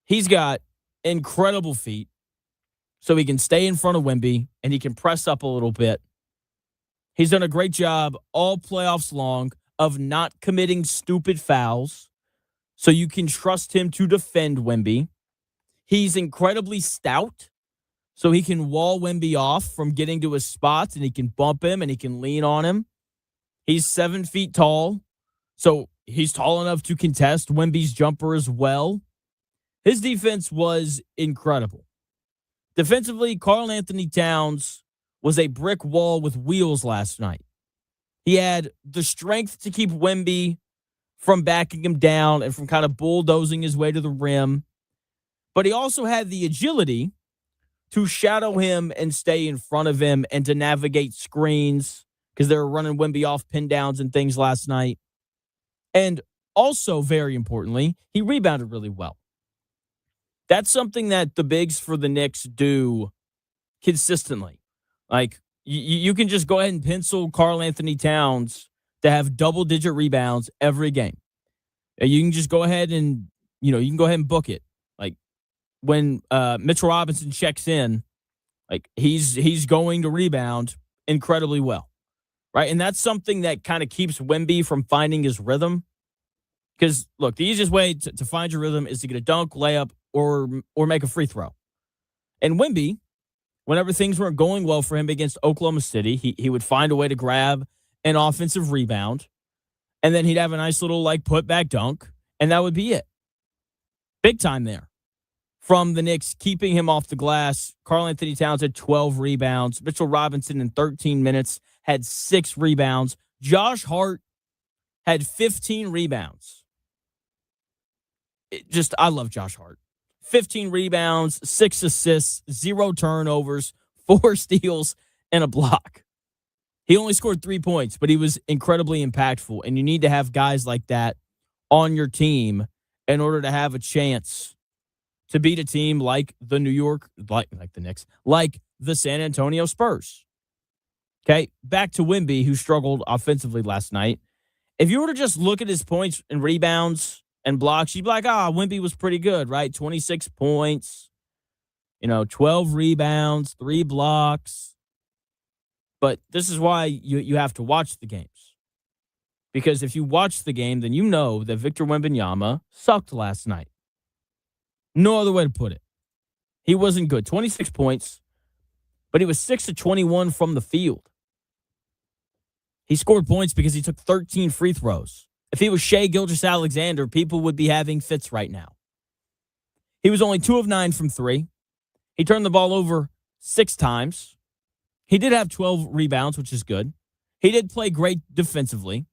He's got incredible feet, so he can stay in front of Wemby, and he can press up a little bit. He's done a great job all playoffs long of not committing stupid fouls, so you can trust him to defend Wemby. He's incredibly stout, so he can wall Wemby off from getting to his spots, and he can bump him, and he can lean on him. He's 7 feet tall, so he's tall enough to contest Wemby's jumper as well. His defense was incredible. Defensively, Karl Anthony Towns was a brick wall with wheels last night. He had the strength to keep Wemby from backing him down and from kind of bulldozing his way to the rim. But he also had the agility to shadow him and stay in front of him and to navigate screens because they were running Wemby off pin downs and things last night. And also, very importantly, he rebounded really well. That's something that the bigs for the Knicks do consistently. Like, you can just go ahead and pencil Karl Anthony Towns to have double-digit rebounds every game. You can just go ahead and, you can go ahead and book it. Like, when Mitchell Robinson checks in, like, he's going to rebound incredibly well, right? And that's something that kind of keeps Wemby from finding his rhythm. Because, look, the easiest way to find your rhythm is to get a dunk, layup, or make a free throw. And Wemby, whenever things weren't going well for him against Oklahoma City, he would find a way to grab an offensive rebound, and then he'd have a nice little, put-back dunk, and that would be it. Big time there. From the Knicks keeping him off the glass, Karl Anthony Towns had 12 rebounds. Mitchell Robinson in 13 minutes had 6 rebounds. Josh Hart had 15 rebounds. I love Josh Hart. 15 rebounds, 6 assists, 0 turnovers, 4 steals, and a block. He only scored 3 points, but he was incredibly impactful. And you need to have guys like that on your team in order to have a chance to beat a team like the the Knicks, like the San Antonio Spurs. Okay, back to Wemby, who struggled offensively last night. If you were to just look at his points and rebounds and blocks, you'd be like, Wemby was pretty good, right? 26 points, 12 rebounds, 3 blocks. But this is why you have to watch the games. Because if you watch the game, then you know that Victor Wembanyama sucked last night. No other way to put it. He wasn't good. 26 points, but he was 6 of 21 from the field. He scored points because he took 13 free throws. If he was Shai Gilgeous-Alexander, people would be having fits right now. He was only 2 of 9 from 3. He turned the ball over 6 times. He did have 12 rebounds, which is good. He did play great defensively,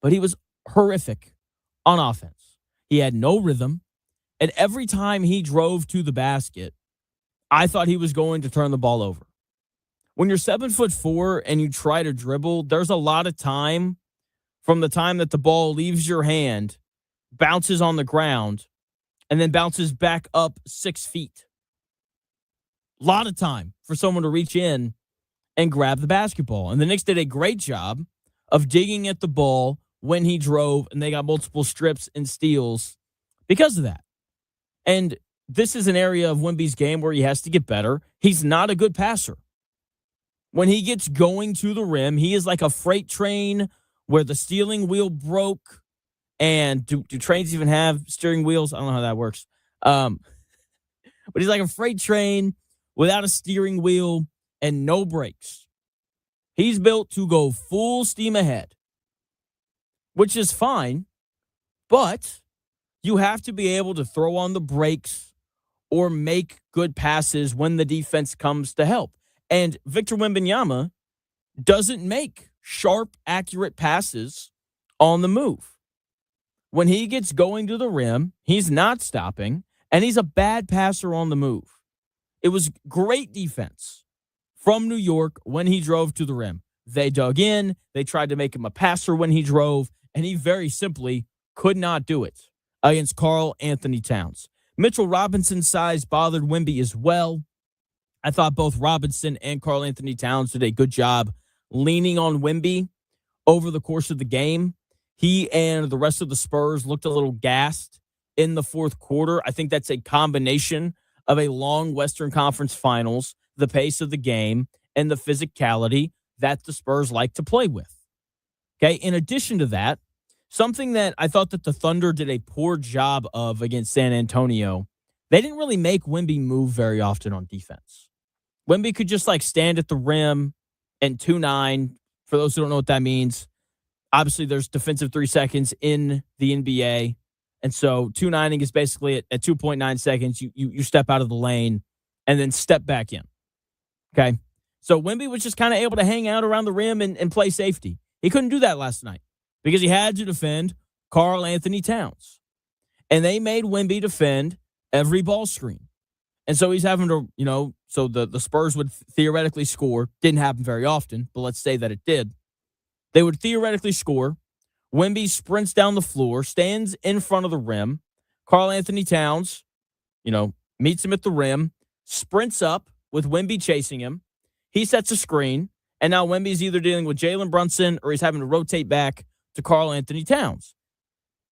but he was horrific on offense. He had no rhythm, and every time he drove to the basket, I thought he was going to turn the ball over. When you're 7'4" and you try to dribble, there's a lot of time from the time that the ball leaves your hand, bounces on the ground, and then bounces back up 6 feet. A lot of time for someone to reach in and grab the basketball. And the Knicks did a great job of digging at the ball when he drove, and they got multiple strips and steals because of that. And this is an area of Wemby's game where he has to get better. He's not a good passer. When he gets going to the rim, he is like a freight train where the steering wheel broke. And do trains even have steering wheels? I don't know how that works. But he's like a freight train without a steering wheel and no brakes. He's built to go full steam ahead, which is fine. But You have to be able to throw on the brakes or make good passes when the defense comes to help. And Victor Wembanyama doesn't make sharp, accurate passes on the move. When he gets going to the rim, he's not stopping, and he's a bad passer on the move. It was great defense from New York when he drove to the rim. They dug in, they tried to make him a passer when he drove, and he very simply could not do it against Karl Anthony Towns. Mitchell Robinson's size bothered Wemby as well. I thought both Robinson and Karl Anthony Towns did a good job leaning on Wemby over the course of the game. He and the rest of the Spurs looked a little gassed in the fourth quarter. I think that's a combination of a long Western Conference Finals, the pace of the game, and the physicality that the Spurs like to play with. Okay, in addition to that, something that I thought that the Thunder did a poor job of against San Antonio, they didn't really make Wemby move very often on defense. Wemby could just stand at the rim and 2-9. For those who don't know what that means, obviously there's defensive 3 seconds in the NBA. And so 2-9ing is basically at 2.9 seconds, you step out of the lane and then step back in. Okay. So Wemby was just kind of able to hang out around the rim and play safety. He couldn't do that last night because he had to defend Karl Anthony Towns. And they made Wemby defend every ball screen. And so he's having to, so the Spurs would theoretically score. Didn't happen very often, but let's say that it did. They would theoretically score. Wemby sprints down the floor, stands in front of the rim. Karl Anthony Towns, meets him at the rim, sprints up with Wemby chasing him. He sets a screen, and now Wemby's either dealing with Jalen Brunson or he's having to rotate back to Karl Anthony Towns.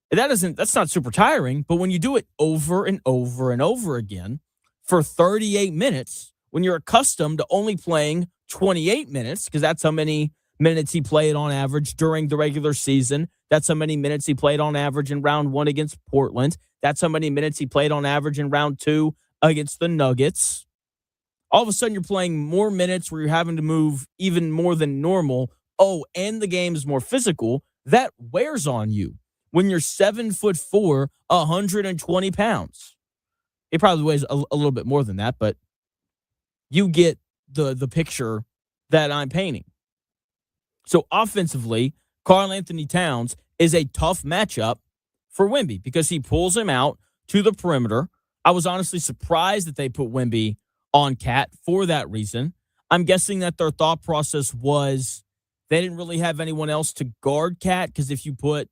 That's not super tiring, but when you do it over and over and over again for 38 minutes, when you're accustomed to only playing 28 minutes, because that's how many minutes he played on average during the regular season. That's how many minutes he played on average in round 1 against Portland. That's how many minutes he played on average in round 2 against the Nuggets. All of a sudden, you're playing more minutes where you're having to move even more than normal. Oh, and the game is more physical. That wears on you when you're 7'4", 120 pounds. He probably weighs a little bit more than that, but you get the picture that I'm painting. So offensively, Karl Anthony Towns is a tough matchup for Wemby because he pulls him out to the perimeter. I was honestly surprised that they put Wemby on Cat for that reason. I'm guessing that their thought process was they didn't really have anyone else to guard Cat, because if you put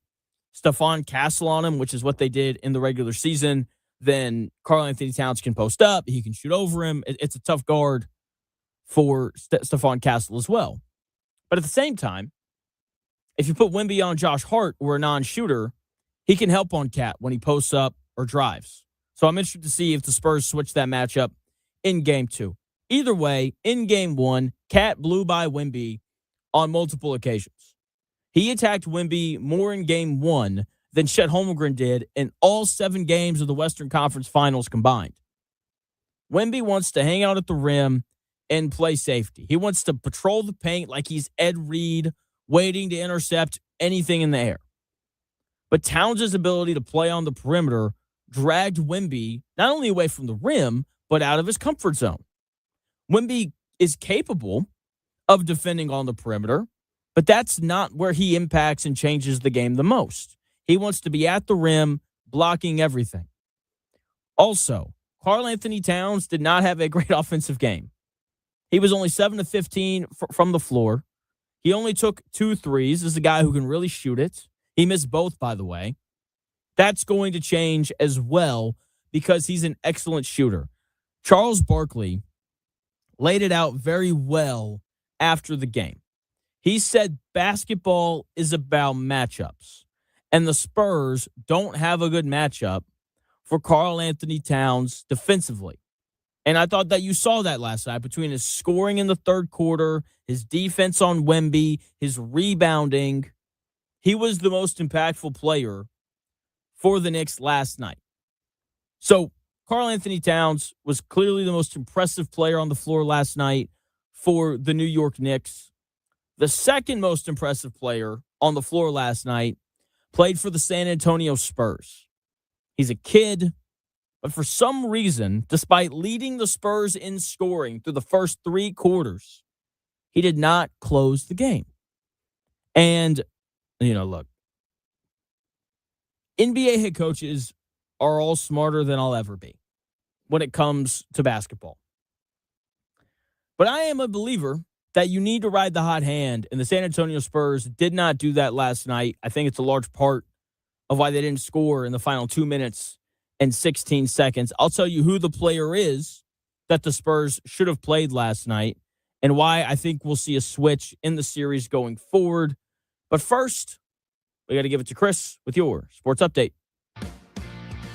Stephon Castle on him, which is what they did in the regular season, then Karl Anthony Towns can post up. He can shoot over him. It's a tough guard for Stephon Castle as well. But at the same time, if you put Wemby on Josh Hart or a non-shooter, he can help on Cat when he posts up or drives. So I'm interested to see if the Spurs switch that matchup in Game 2. Either way, in Game 1, Cat blew by Wemby on multiple occasions. He attacked Wemby more in Game 1 than Chet Holmgren did in all 7 games of the Western Conference Finals combined. Wemby wants to hang out at the rim and play safety. He wants to patrol the paint like he's Ed Reed, waiting to intercept anything in the air. But Towns' ability to play on the perimeter dragged Wemby not only away from the rim, but out of his comfort zone. Wemby is capable of defending on the perimeter, but that's not where he impacts and changes the game the most. He wants to be at the rim, blocking everything. Also, Karl Anthony Towns did not have a great offensive game. He was only 7 of 15 from the floor. He only took 2 threes. This is a guy who can really shoot it. He missed both, by the way. That's going to change as well because he's an excellent shooter. Charles Barkley laid it out very well after the game. He said basketball is about matchups, and the Spurs don't have a good matchup for Karl Anthony Towns defensively. And I thought that you saw that last night between his scoring in the third quarter, his defense on Wemby, his rebounding. He was the most impactful player for the Knicks last night. So Karl Anthony Towns was clearly the most impressive player on the floor last night for the New York Knicks. The second most impressive player on the floor last night played for the San Antonio Spurs. He's a kid. But for some reason, despite leading the Spurs in scoring through the first 3 quarters, he did not close the game. And, look, NBA head coaches are all smarter than I'll ever be when it comes to basketball. But I am a believer that you need to ride the hot hand, and the San Antonio Spurs did not do that last night. I think it's a large part of why they didn't score in the final 2 minutes and 16 seconds. I'll tell you who the player is that the Spurs should have played last night and why I think we'll see a switch in the series going forward. But first, we got to give it to Chris with your sports update.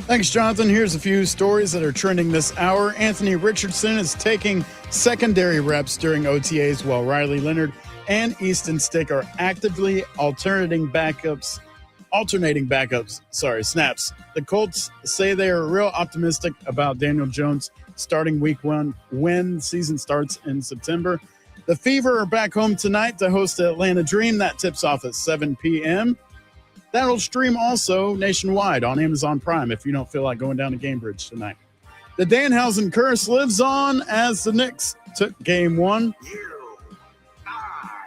Thanks, Jonathan. Here's a few stories that are trending this hour. Anthony Richardson is taking secondary reps during OTAs while Riley Leonard and Easton Stick are actively alternating backups. Snaps. The Colts say they are real optimistic about Daniel Jones starting week 1 when season starts in September. The Fever are back home tonight to host the Atlanta Dream. That tips off at 7 p.m. That'll stream also nationwide on Amazon Prime if you don't feel like going down to Cambridge tonight. The Danhausen curse lives on as the Knicks took game 1. You are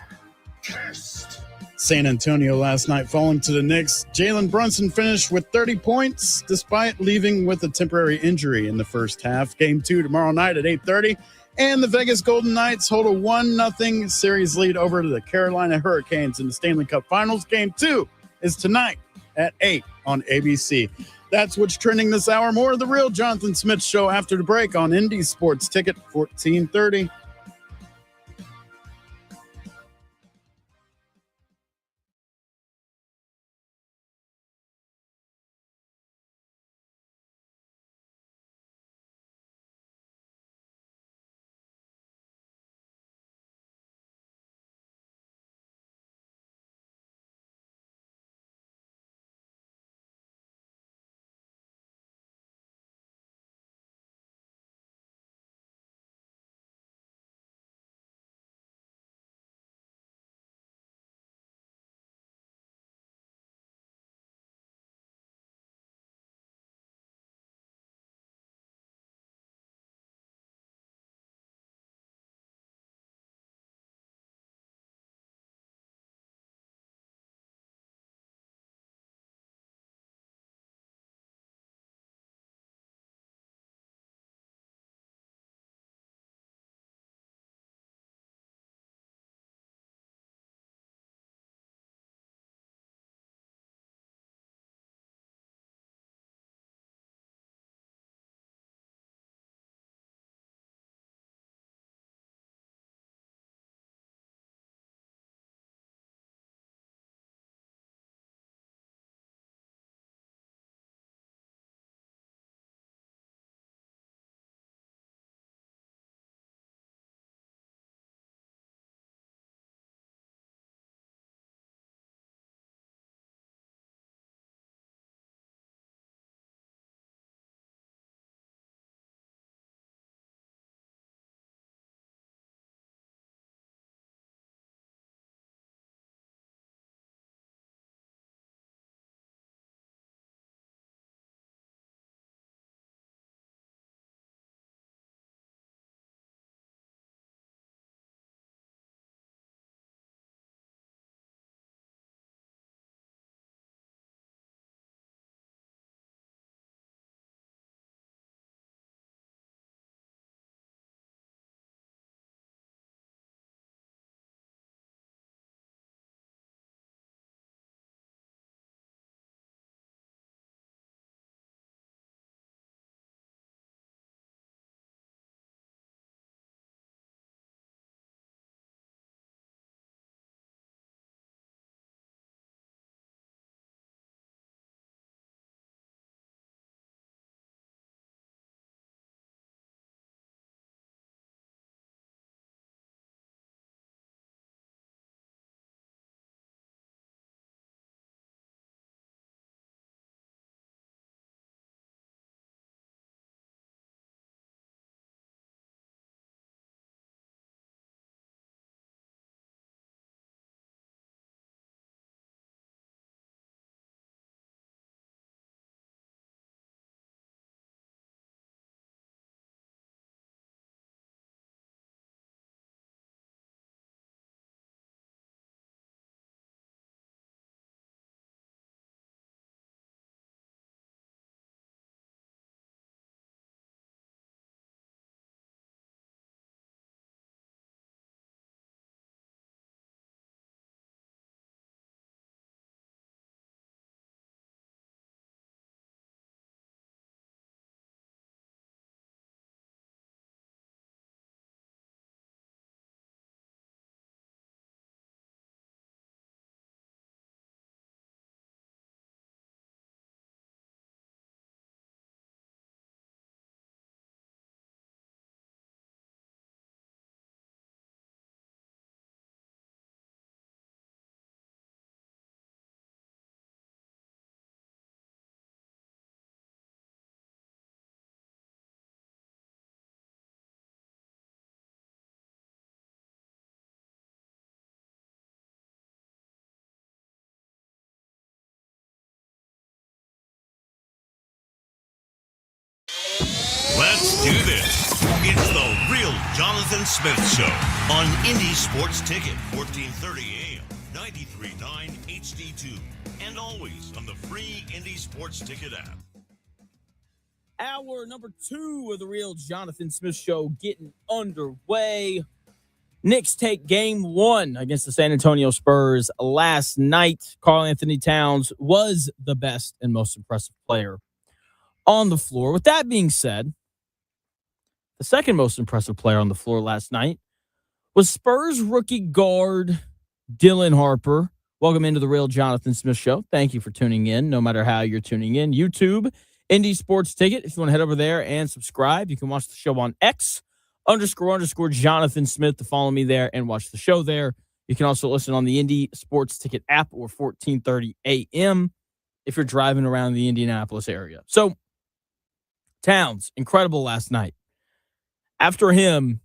cursed. San Antonio last night falling to the Knicks. Jalen Brunson finished with 30 points despite leaving with a temporary injury in the first half. Game 2 tomorrow night at 8:30. And the Vegas Golden Knights hold a 1-0 series lead over to the Carolina Hurricanes in the Stanley Cup Finals. Game 2 is tonight at 8 on ABC. That's what's trending this hour. More of The Real Jonathan Smith Show after the break on Indy Sports Ticket 1430. this. It's the real Jonathan Smith Show on Indy Sports Ticket, 1430 AM, 93.9 HD2, and always on the free Indy Sports Ticket app. Hour number 2 of the real Jonathan Smith Show getting underway. Knicks take game 1 against the San Antonio Spurs last night. Karl Anthony Towns was the best and most impressive player on the floor. With that being said, the second most impressive player on the floor last night was Spurs rookie guard Dylan Harper. Welcome into the real Jonathan Smith Show. Thank you for tuning in, no matter how you're tuning in. YouTube, Indy Sports Ticket. If you want to head over there and subscribe, you can watch the show on X __ Jonathan Smith to follow me there and watch the show there. You can also listen on the Indy Sports Ticket app or 1430 AM if you're driving around the Indianapolis area. So, Towns, incredible last night. After him,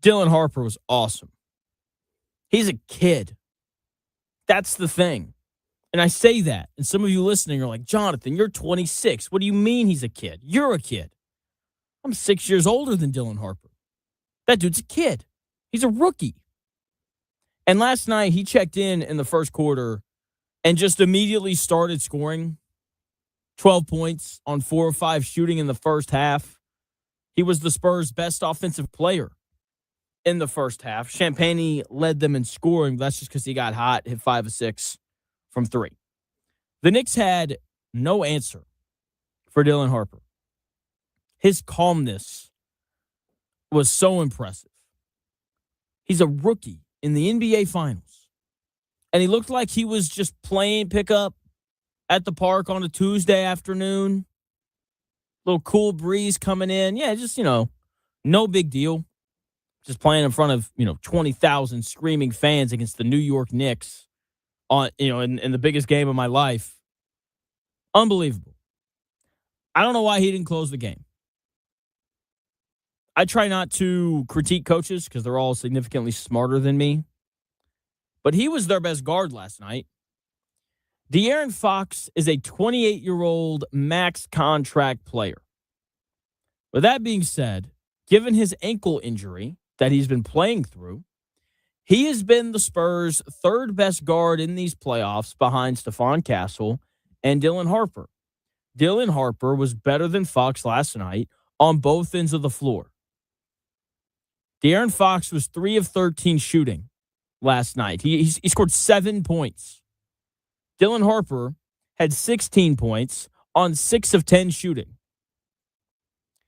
Dylan Harper was awesome. He's a kid. That's the thing. And I say that, and some of you listening are like, Jonathan, you're 26. What do you mean he's a kid? You're a kid. I'm 6 years older than Dylan Harper. That dude's a kid. He's a rookie. And last night, he checked in the first quarter and just immediately started scoring 12 points on 4 or 5 shooting in the first half. He was the Spurs' best offensive player in the first half. Champagny led them in scoring. But that's just because he got hot, hit 5 of 6 from 3. The Knicks had no answer for Dylan Harper. His calmness was so impressive. He's a rookie in the NBA Finals. And he looked like he was just playing pickup at the park on a Tuesday afternoon. Little cool breeze coming in. Yeah, just, no big deal. Just playing in front of, 20,000 screaming fans against the New York Knicks on, in the biggest game of my life. Unbelievable. I don't know why he didn't close the game. I try not to critique coaches because they're all significantly smarter than me. But he was their best guard last night. De'Aaron Fox is a 28-year-old max contract player. With that being said, given his ankle injury that he's been playing through, he has been the Spurs' third best guard in these playoffs behind Stephon Castle and Dylan Harper. Dylan Harper was better than Fox last night on both ends of the floor. De'Aaron Fox was 3 of 13 shooting last night. He scored 7 points. Dylan Harper had 16 points on 6 of 10 shooting.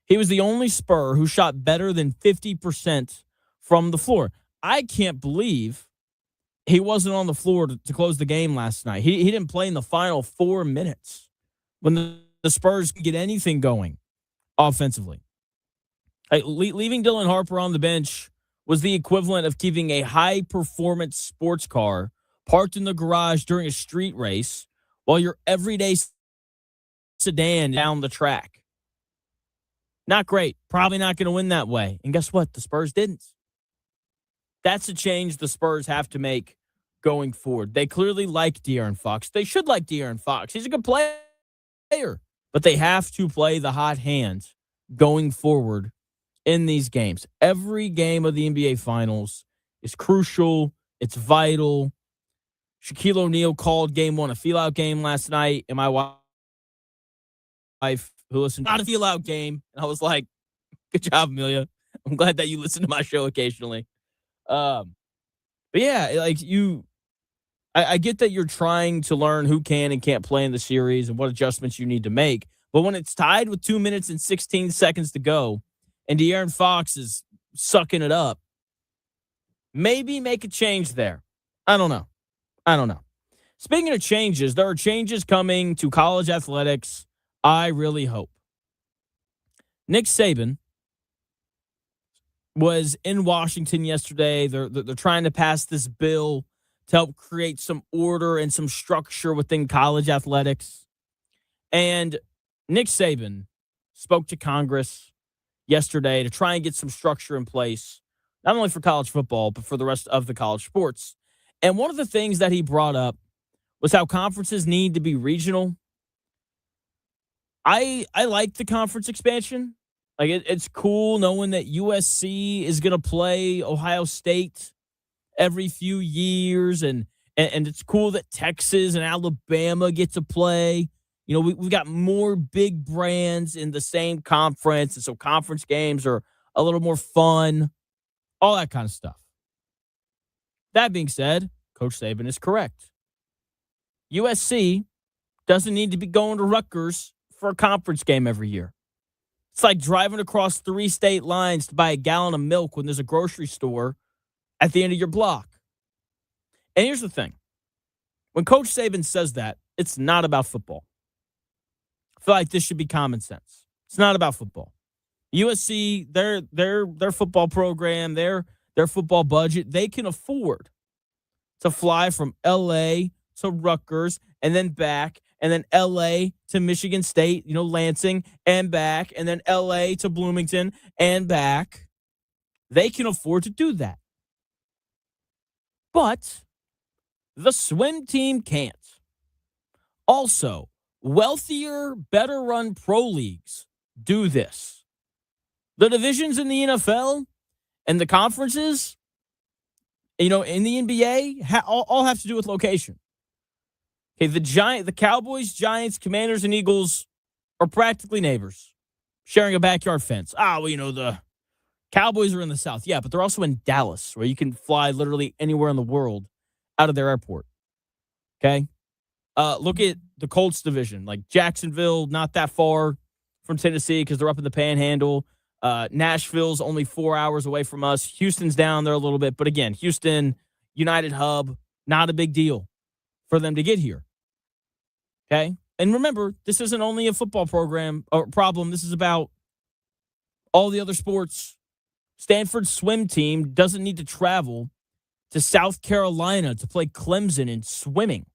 He was the only Spur who shot better than 50% from the floor. I can't believe he wasn't on the floor to close the game last night. He didn't play in the final 4 minutes when the Spurs could get anything going offensively. Leaving Dylan Harper on the bench was the equivalent of keeping a high-performance sports car parked in the garage during a street race while your everyday sedan down the track. Not great. Probably not going to win that way. And guess what? The Spurs didn't. That's a change the Spurs have to make going forward. They clearly like De'Aaron Fox. They should like De'Aaron Fox. He's a good player. But they have to play the hot hand going forward in these games. Every game of the NBA Finals is crucial. It's vital. Shaquille O'Neal called game 1 a feel-out game last night, and my wife, who listened, not a feel-out game. And I was like, good job, Amelia. I'm glad that you listen to my show occasionally. But yeah, I get that you're trying to learn who can and can't play in the series and what adjustments you need to make. But when it's tied with 2 minutes and 16 seconds to go and De'Aaron Fox is sucking it up, maybe make a change there. I don't know. Speaking of changes, there are changes coming to college athletics. I really hope. Nick Saban was in Washington yesterday. They're trying to pass this bill to help create some order and some structure within college athletics. And Nick Saban spoke to Congress yesterday to try and get some structure in place, not only for college football, but for the rest of the college sports. And one of the things that he brought up was how conferences need to be regional. I like the conference expansion. Like it's cool knowing that USC is going to play Ohio State every few years, and it's cool that Texas and Alabama get to play. You know, we've got more big brands in the same conference, and so conference games are a little more fun, all that kind of stuff. That being said, Coach Saban is correct. USC doesn't need to be going to Rutgers for a conference game every year. It's like driving across 3 state lines to buy a gallon of milk when there's a grocery store at the end of your block. And here's the thing. When Coach Saban says that, it's not about football. I feel like this should be common sense. It's not about football. USC, their football program, their football budget, they can afford to fly from LA to Rutgers and then back, and then LA to Michigan State, Lansing, and back, and then LA to Bloomington and back. They can afford to do that. But the swim team can't. Also, wealthier, better run pro leagues do this. The divisions in the NFL and the conferences, in the NBA, all have to do with location. Okay, the Cowboys, Giants, Commanders, and Eagles are practically neighbors, sharing a backyard fence. The Cowboys are in the South. Yeah, but they're also in Dallas, where you can fly literally anywhere in the world out of their airport. Okay? Look at the Colts division. Like Jacksonville, not that far from Tennessee because they're up in the Panhandle. Nashville's only 4 hours away from us. Houston's down there a little bit. But again, Houston, United Hub, not a big deal for them to get here. Okay? And remember, this isn't only a football program or problem. This is about all the other sports. Stanford's swim team doesn't need to travel to South Carolina to play Clemson in swimming.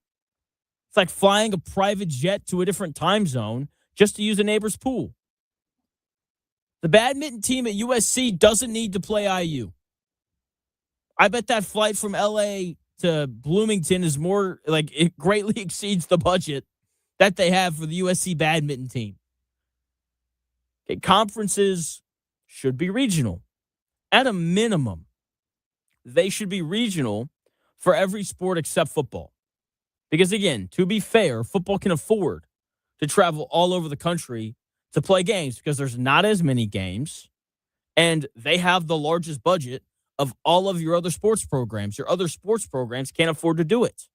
It's like flying a private jet to a different time zone just to use a neighbor's pool. The badminton team at USC doesn't need to play IU. I bet that flight from LA to Bloomington is more, it greatly exceeds the budget that they have for the USC badminton team. Okay, conferences should be regional. At a minimum, they should be regional for every sport except football. Because again, to be fair, football can afford to travel all over the country to play games because there's not as many games, and they have the largest budget of all of your other sports programs. Your other sports programs can't afford to do it.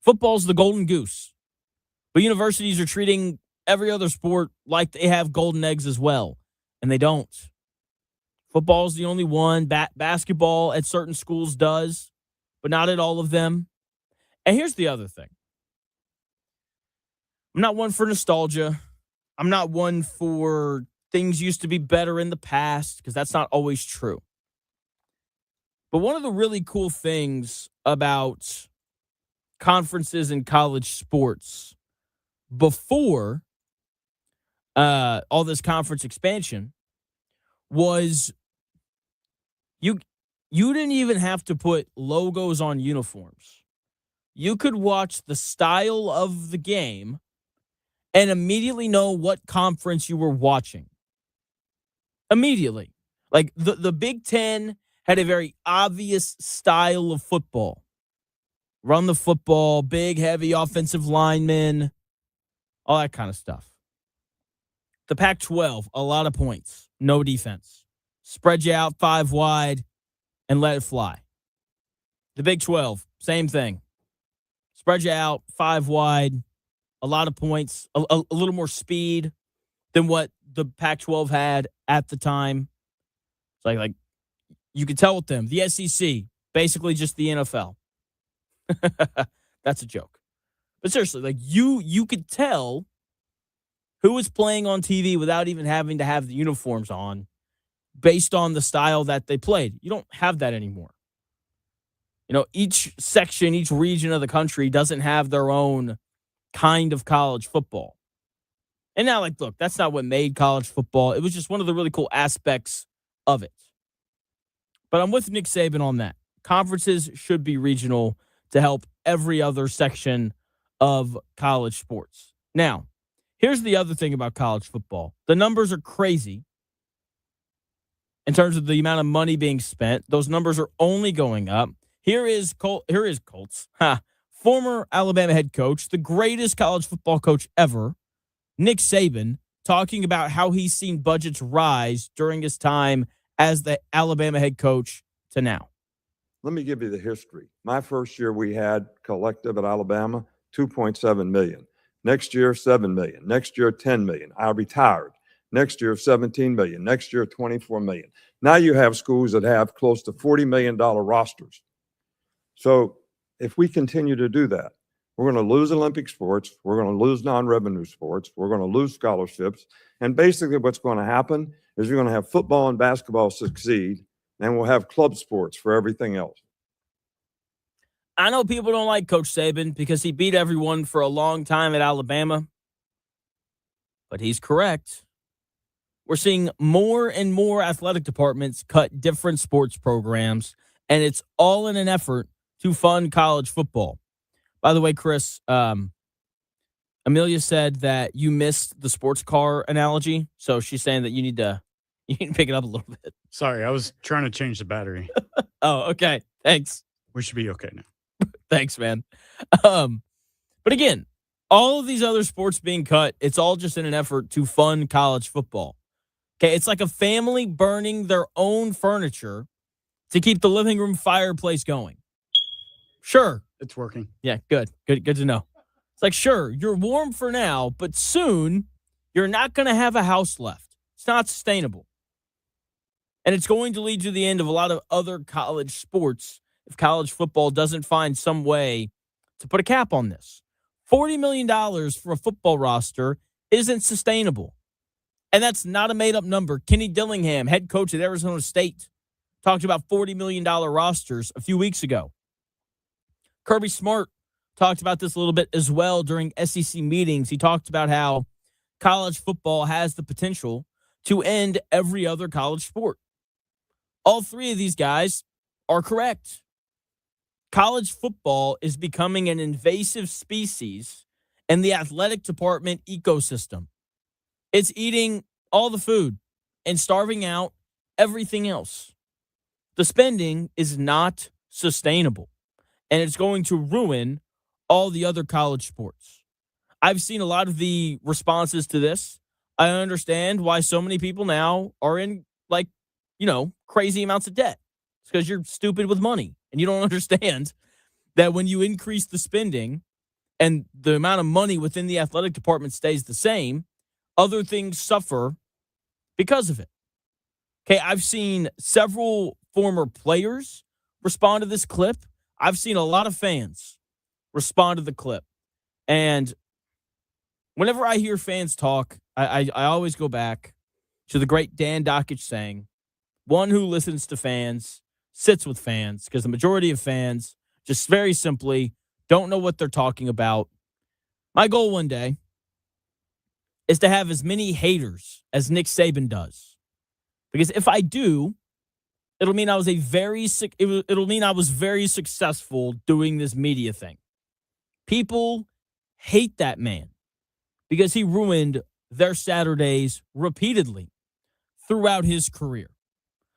Football's the golden goose. But universities are treating every other sport like they have golden eggs as well, and they don't. Football's the only one. Basketball at certain schools does, but not at all of them. And here's the other thing. I'm not one for nostalgia. I'm not one for things used to be better in the past, because that's not always true. But one of the really cool things about conferences and college sports before all this conference expansion was you didn't even have to put logos on uniforms. You could watch the style of the game and immediately know what conference you were watching. Immediately. Like the Big Ten had a very obvious style of football. Run the football, big, heavy offensive linemen, all that kind of stuff. The Pac-12, a lot of points, no defense. Spread you out 5 wide and let it fly. The Big 12, same thing. Spread you out 5 wide, a lot of points, a little more speed than what the Pac-12 had at the time. It's like you could tell with them. The SEC, basically just the NFL. That's a joke. But seriously, you could tell who was playing on TV without even having to have the uniforms on based on the style that they played. You don't have that anymore. Each section, each region of the country doesn't have their own kind of college football. And now, look, that's not what made college football. It was just one of the really cool aspects of it. But I'm with Nick Saban on that. Conferences should be regional to help every other section of college sports. Now, here's the other thing about college football. The numbers are crazy, in terms of the amount of money being spent. Those numbers are only going up. Here is Colts. Former Alabama head coach, the greatest college football coach ever, Nick Saban, talking about how he's seen budgets rise during his time as the Alabama head coach to now. Let me give you the history. My first year we had collective at Alabama, 2.7 million. Next year, 7 million. Next year, 10 million. I retired. Next year, 17 million. Next year, 24 million. Now you have schools that have close to $40 million rosters. So if we continue to do that, we're going to lose Olympic sports. We're going to lose non-revenue sports. We're going to lose scholarships. And basically what's going to happen is you're going to have football and basketball succeed, and we'll have club sports for everything else. I know people don't like Coach Saban because he beat everyone for a long time at Alabama, but he's correct. We're seeing more and more athletic departments cut different sports programs, and it's all in an effort to fund college football. By the way, Chris, Amelia said that you missed the sports car analogy, so she's saying that you need to pick it up a little bit. Sorry, I was trying to change the battery. Oh, okay. Thanks. We should be okay now. Thanks, man. But again, all of these other sports being cut, it's all just in an effort to fund college football. Okay, it's like a family burning their own furniture to keep the living room fireplace going. Sure. It's working. Yeah, good to know. It's like, sure, you're warm for now, but soon you're not going to have a house left. It's not sustainable. And it's going to lead to the end of a lot of other college sports if college football doesn't find some way to put a cap on this. $40 million for a football roster isn't sustainable. And that's not a made-up number. Kenny Dillingham, head coach at Arizona State, talked about $40 million rosters a few weeks ago. Kirby Smart talked about this a little bit as well during SEC meetings. He talked about how college football has the potential to end every other college sport. All three of these guys are correct. College football is becoming an invasive species in the athletic department ecosystem. It's eating all the food and starving out everything else. The spending is not sustainable, and it's going to ruin all the other college sports. I've seen a lot of the responses to this. I understand why so many people now are in, crazy amounts of debt. It's because you're stupid with money, and you don't understand that when you increase the spending and the amount of money within the athletic department stays the same, other things suffer because of it. Okay, I've seen several former players respond to this clip. I've seen a lot of fans respond to the clip. And whenever I hear fans talk, I always go back to the great Dan Dockich saying, one who listens to fans sits with fans, because the majority of fans just very simply don't know what they're talking about. My goal one day is to have as many haters as Nick Saban does. Because if I do, it'll mean I was very successful doing this media thing. People hate that man because he ruined their Saturdays repeatedly throughout his career.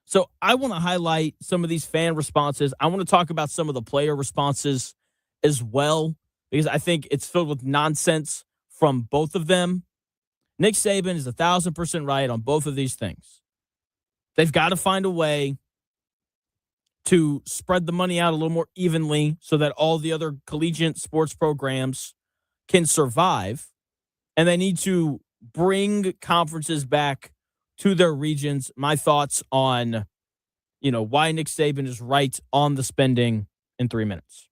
So I want to highlight some of these fan responses. I want to talk about some of the player responses as well, because I think it's filled with nonsense from both of them. Nick Saban is 1,000% right on both of these things. They've got to find a way to spread the money out a little more evenly so that all the other collegiate sports programs can survive. And they need to bring conferences back to their regions. My thoughts on, why Nick Saban is right on the spending in 3 minutes.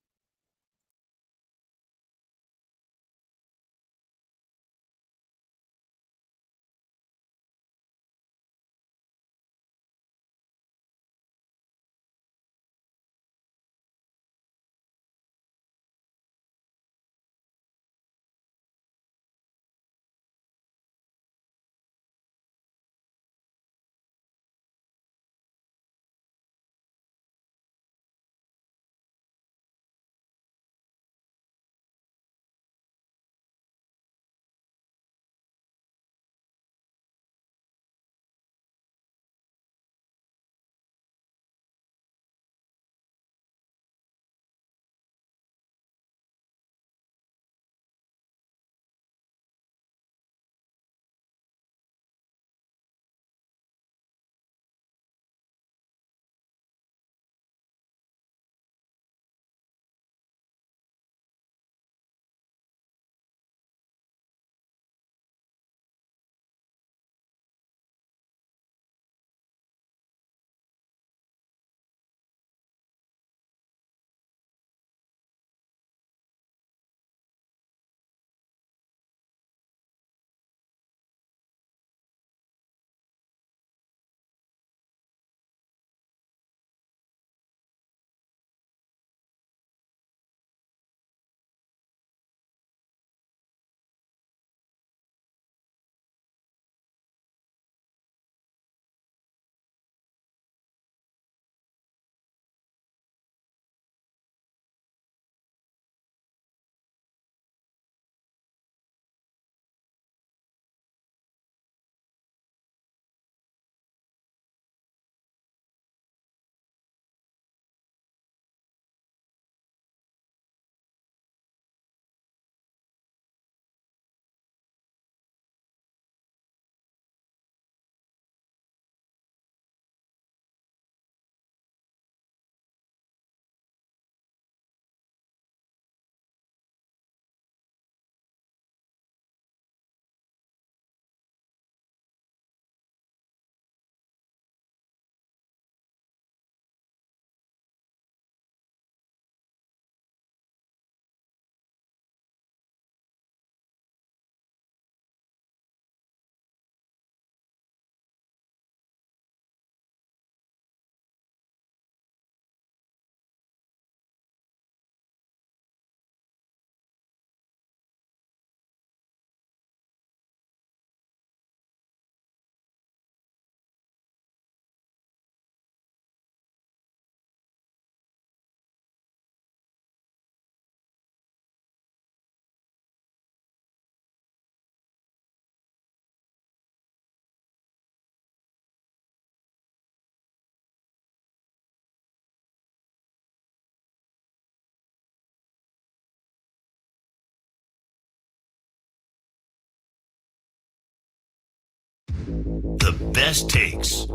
The best takes.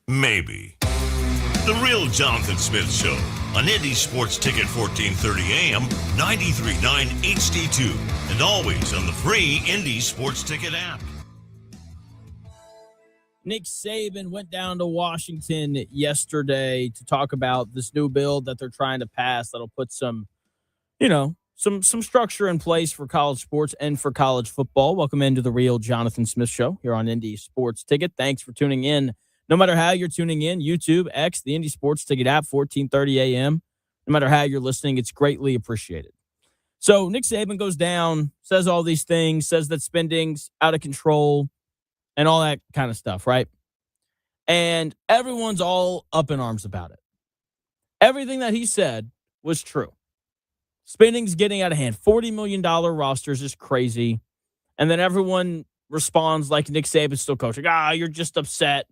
Maybe. The Real Jonathan Smith Show on Indy Sports Ticket 1430 AM, 93.9 HD2, and always on the free Indy Sports Ticket app. Nick Saban went down to Washington yesterday to talk about this new bill that they're trying to pass that'll put some structure in place for college sports and for college football. Welcome into the Real Jonathan Smith Show here on Indy Sports Ticket. Thanks for tuning in. No matter how you're tuning in, YouTube, X, the Indy Sports Ticket app, 1430 AM. No matter how you're listening, it's greatly appreciated. So Nick Saban goes down, says all these things, says that spending's out of control and all that kind of stuff, right? And everyone's all up in arms about it. Everything that he said was true. Spending's getting out of hand. $40 million rosters is crazy. And then everyone responds like Nick Saban's still coaching. You're just upset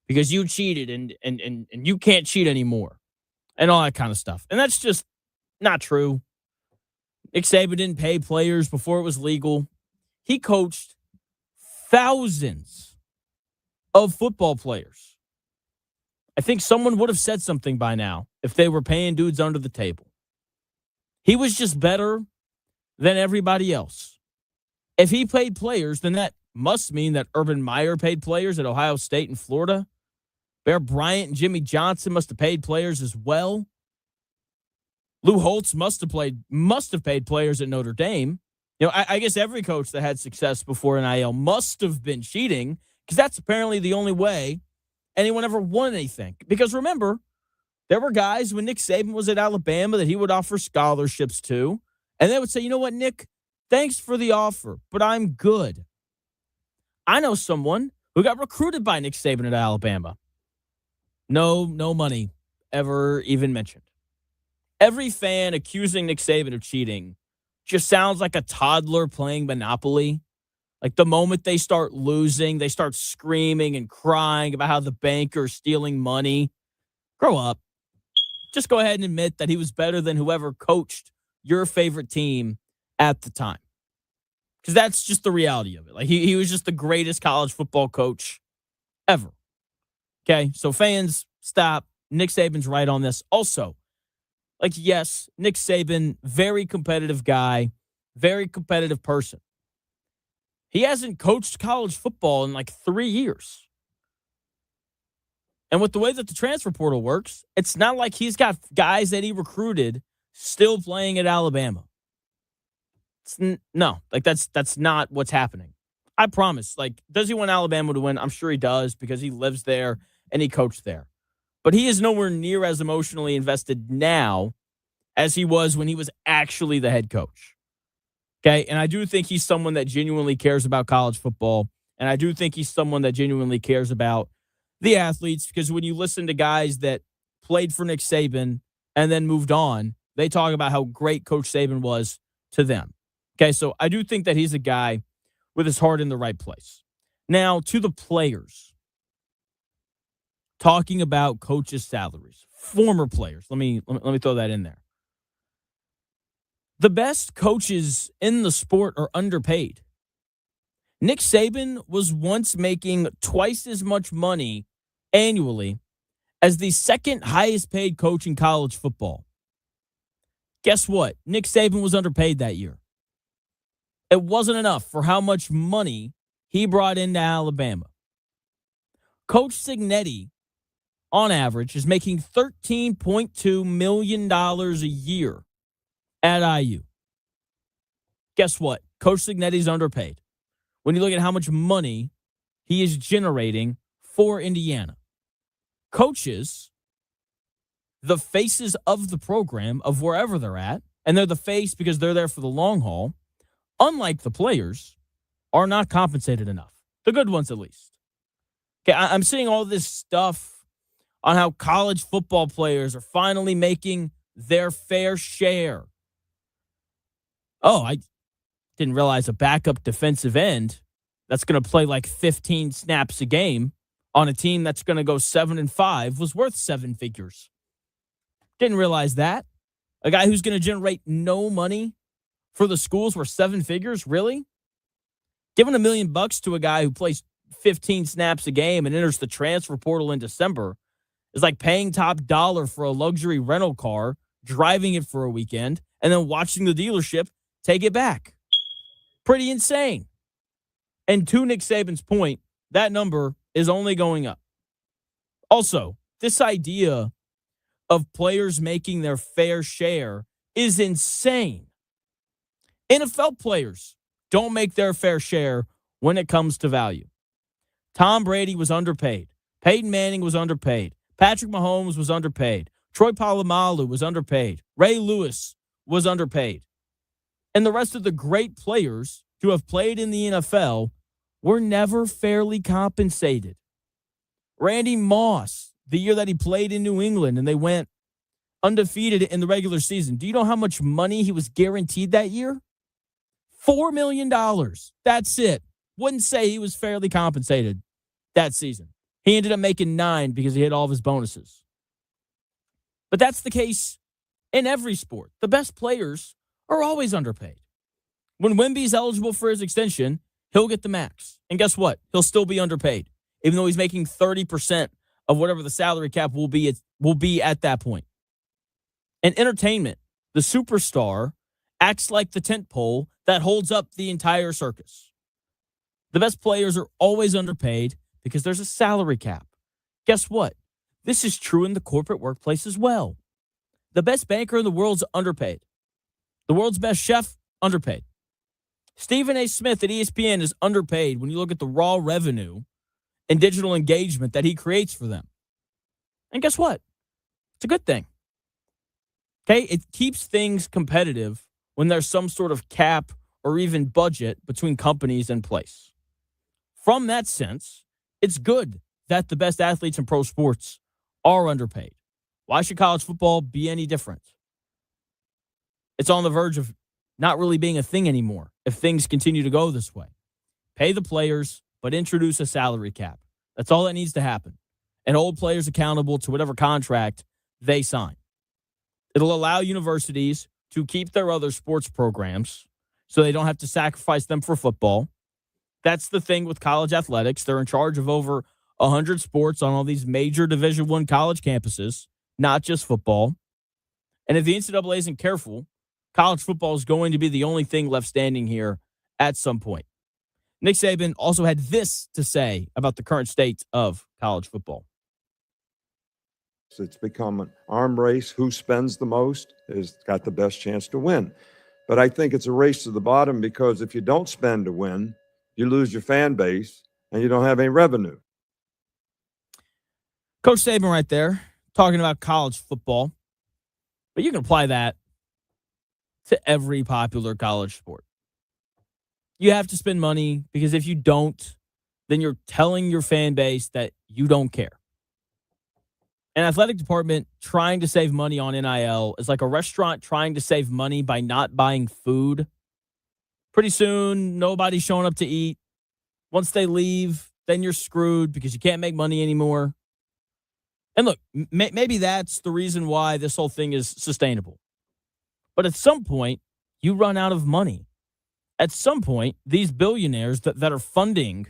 because you cheated and you can't cheat anymore. And all that kind of stuff. And that's just not true. Nick Saban didn't pay players before it was legal. He coached thousands of football players. I think someone would have said something by now if they were paying dudes under the table. He was just better than everybody else. If he paid players, then that must mean that Urban Meyer paid players at Ohio State and Florida. Bear Bryant and Jimmy Johnson must have paid players as well. Lou Holtz must have paid players at Notre Dame. I guess every coach that had success before NIL must have been cheating because that's apparently the only way anyone ever won anything. Because remember, there were guys when Nick Saban was at Alabama that he would offer scholarships to, and they would say, you know what, Nick, thanks for the offer, but I'm good. I know someone who got recruited by Nick Saban at Alabama. No money ever even mentioned. Every fan accusing Nick Saban of cheating just sounds like a toddler playing Monopoly. Like the moment they start losing, they start screaming and crying about how the banker's stealing money. Grow up. Just go ahead and admit that he was better than whoever coached your favorite team at the time. Because that's just the reality of it. Like he was just the greatest college football coach ever. Okay, so fans, stop. Nick Saban's right on this. Also, yes, Nick Saban, very competitive guy, very competitive person. He hasn't coached college football in 3 years. And with the way that the transfer portal works, it's not like he's got guys that he recruited still playing at Alabama. That's not what's happening. I promise. Does he want Alabama to win? I'm sure he does because he lives there and he coached there. But he is nowhere near as emotionally invested now as he was when he was actually the head coach. Okay? And I do think he's someone that genuinely cares about college football. And I do think he's someone that genuinely cares about the athletes, because when you listen to guys that played for Nick Saban and then moved on, they talk about how great Coach Saban was to them. Okay, so I do think that he's a guy with his heart in the right place. Now, to the players, talking about coaches' salaries, former players. Let me throw that in there. The best coaches in the sport are underpaid. Nick Saban was once making twice as much money annually as the second highest paid coach in college football. Guess what? Nick Saban was underpaid that year. It wasn't enough for how much money he brought into Alabama. Coach Cignetti, on average, is making $13.2 million a year at IU. Guess what? Coach Cignetti's underpaid when you look at how much money he is generating for Indiana. Coaches, the faces of the program of wherever they're at, and they're the face because they're there for the long haul, unlike the players, are not compensated enough. The good ones, at least. Okay, I'm seeing all this stuff on how college football players are finally making their fair share. Oh, I didn't realize a backup defensive end that's going to play 15 snaps a game on a team that's going to go 7-5 was worth seven figures. Didn't realize that. A guy who's going to generate no money for the schools worth seven figures? Really? Giving $1 million to a guy who plays 15 snaps a game and enters the transfer portal in December is like paying top dollar for a luxury rental car, driving it for a weekend, and then watching the dealership take it back. Pretty insane. And to Nick Saban's point, that number is only going up. Also, this idea of players making their fair share is insane. NFL players don't make their fair share when it comes to value. Tom Brady was underpaid. Peyton Manning was underpaid. Patrick Mahomes was underpaid. Troy Polamalu was underpaid. Ray Lewis was underpaid. And the rest of the great players who have played in the NFL were never fairly compensated. Randy Moss, the year that he played in New England and they went undefeated in the regular season. Do you know how much money he was guaranteed that year? $4 million. That's it. Wouldn't say he was fairly compensated that season. He ended up making $9 million because he hit all of his bonuses. But that's the case in every sport. The best players are always underpaid. When Wemby's eligible for his extension, he'll get the max. And guess what? He'll still be underpaid, even though he's making 30% of whatever the salary cap will be at that point. In entertainment, the superstar acts like the tent pole that holds up the entire circus. The best players are always underpaid because there's a salary cap. Guess what? This is true in the corporate workplace as well. The best banker in the world's underpaid. The world's best chef, underpaid. Stephen A. Smith at ESPN is underpaid when you look at the raw revenue and digital engagement that he creates for them. And guess what? It's a good thing. Okay? It keeps things competitive when there's some sort of cap or even budget between companies in place. From that sense, it's good that the best athletes in pro sports are underpaid. Why should college football be any different? It's on the verge of not really being a thing anymore if things continue to go this way. Pay the players, but introduce a salary cap. That's all that needs to happen. And hold players accountable to whatever contract they sign. It'll allow universities to keep their other sports programs so they don't have to sacrifice them for football. That's the thing with college athletics. They're in charge of over 100 sports on all these major Division I college campuses, not just football. And if the NCAA isn't careful, college football is going to be the only thing left standing here at some point. Nick Saban also had this to say about the current state of college football. It's become an arm race. Who spends the most has got the best chance to win. But I think it's a race to the bottom because if you don't spend to win, you lose your fan base and you don't have any revenue. Coach Saban right there talking about college football. But you can apply that to every popular college sport. You have to spend money because if you don't, then you're telling your fan base that you don't care. An athletic department trying to save money on NIL is like a restaurant trying to save money by not buying food. Pretty soon, nobody's showing up to eat. Once they leave, then you're screwed because you can't make money anymore. And look, maybe that's the reason why this whole thing is sustainable. But at some point, you run out of money. At some point, these billionaires that are funding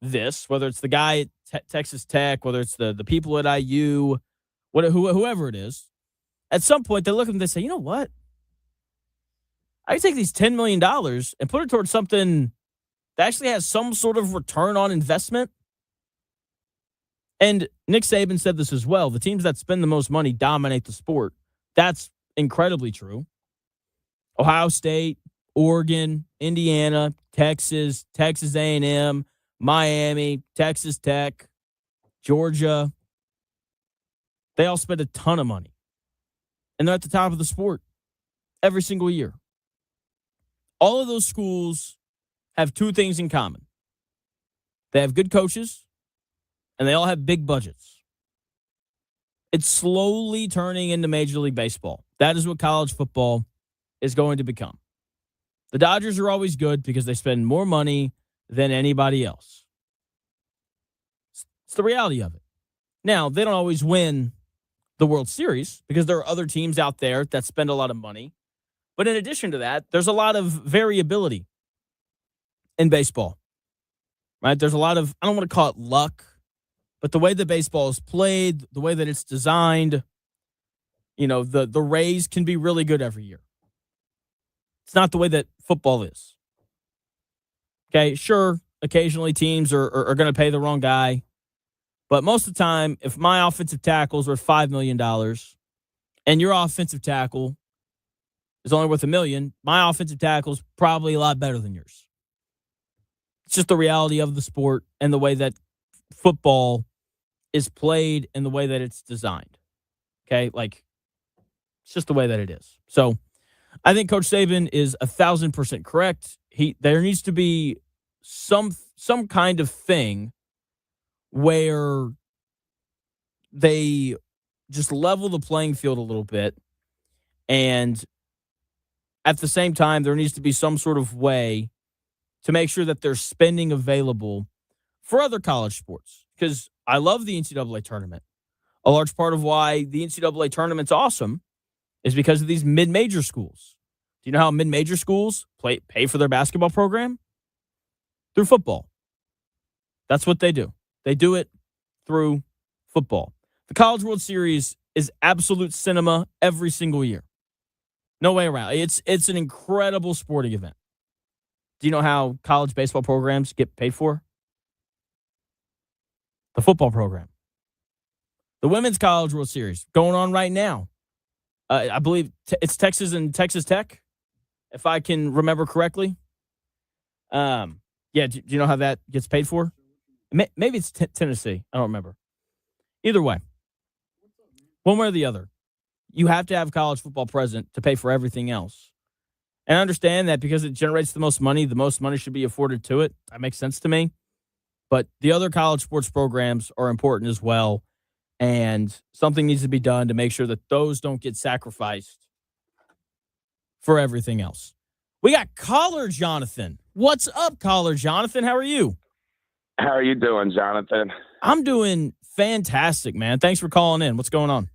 this, whether it's the guy at Texas Tech, whether it's the people at IU, whoever it is, at some point they look at them and they say, you know what? I can take these $10 million and put it towards something that actually has some sort of return on investment. And Nick Saban said this as well. The teams that spend the most money dominate the sport. That's incredibly true. Ohio State, Oregon, Indiana, Texas, Texas A&M, Miami, Texas Tech, Georgia. They all spend a ton of money. And they're at the top of the sport every single year. All of those schools have two things in common. They have good coaches, and they all have big budgets. It's slowly turning into Major League Baseball. That is what college football is going to become. The Dodgers are always good because they spend more money than anybody else. It's the reality of it. Now, they don't always win the World Series because there are other teams out there that spend a lot of money. But in addition to that, there's a lot of variability in baseball. right? There's a lot of, I don't want to call it luck, but the way that baseball is played, the way that it's designed, the Rays can be really good every year. It's not the way that football is. Okay, sure, occasionally teams are going to pay the wrong guy. But most of the time, if my offensive tackle's worth $5 million and your offensive tackle is only worth $1 million, my offensive tackle is probably a lot better than yours. It's just the reality of the sport and the way that football is played and the way that it's designed. Okay, it's just the way that it is. So I think Coach Saban is 1,000% correct. There needs to be some kind of thing where they just level the playing field a little bit, and at the same time, there needs to be some sort of way to make sure that there's spending available for other college sports. Because I love the NCAA tournament. A large part of why the NCAA tournament's awesome is because of these mid-major schools. Do you know how mid-major schools pay for their basketball program? Through football. That's what they do. They do it through football. The College World Series is absolute cinema every single year. No way around. It's an incredible sporting event. Do you know how college baseball programs get paid for? The football program. The Women's College World Series going on right now. I believe it's Texas and Texas Tech, if I can remember correctly. Do you know how that gets paid for? Maybe it's Tennessee. I don't remember. Either way, one way or the other, you have to have college football present to pay for everything else. And I understand that because it generates the most money should be afforded to it. That makes sense to me. But the other college sports programs are important as well. And something needs to be done to make sure that those don't get sacrificed for everything else. We got Caller Jonathan. What's up, Caller Jonathan? How are you? How are you doing, Jonathan? I'm doing fantastic, man. Thanks for calling in. What's going on?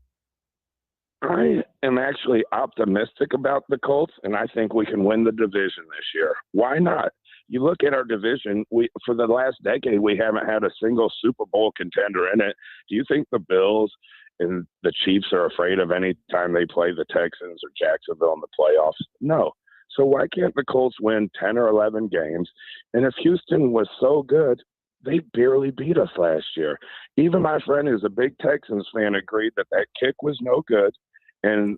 I am actually optimistic about the Colts, and I think we can win the division this year. Why not? You look at our division, for the last decade, we haven't had a single Super Bowl contender in it. Do you think the Bills and the Chiefs are afraid of any time they play the Texans or Jacksonville in the playoffs? No. So why can't the Colts win 10 or 11 games? And if Houston was so good, they barely beat us last year. Even my friend who's a big Texans fan agreed that kick was no good. And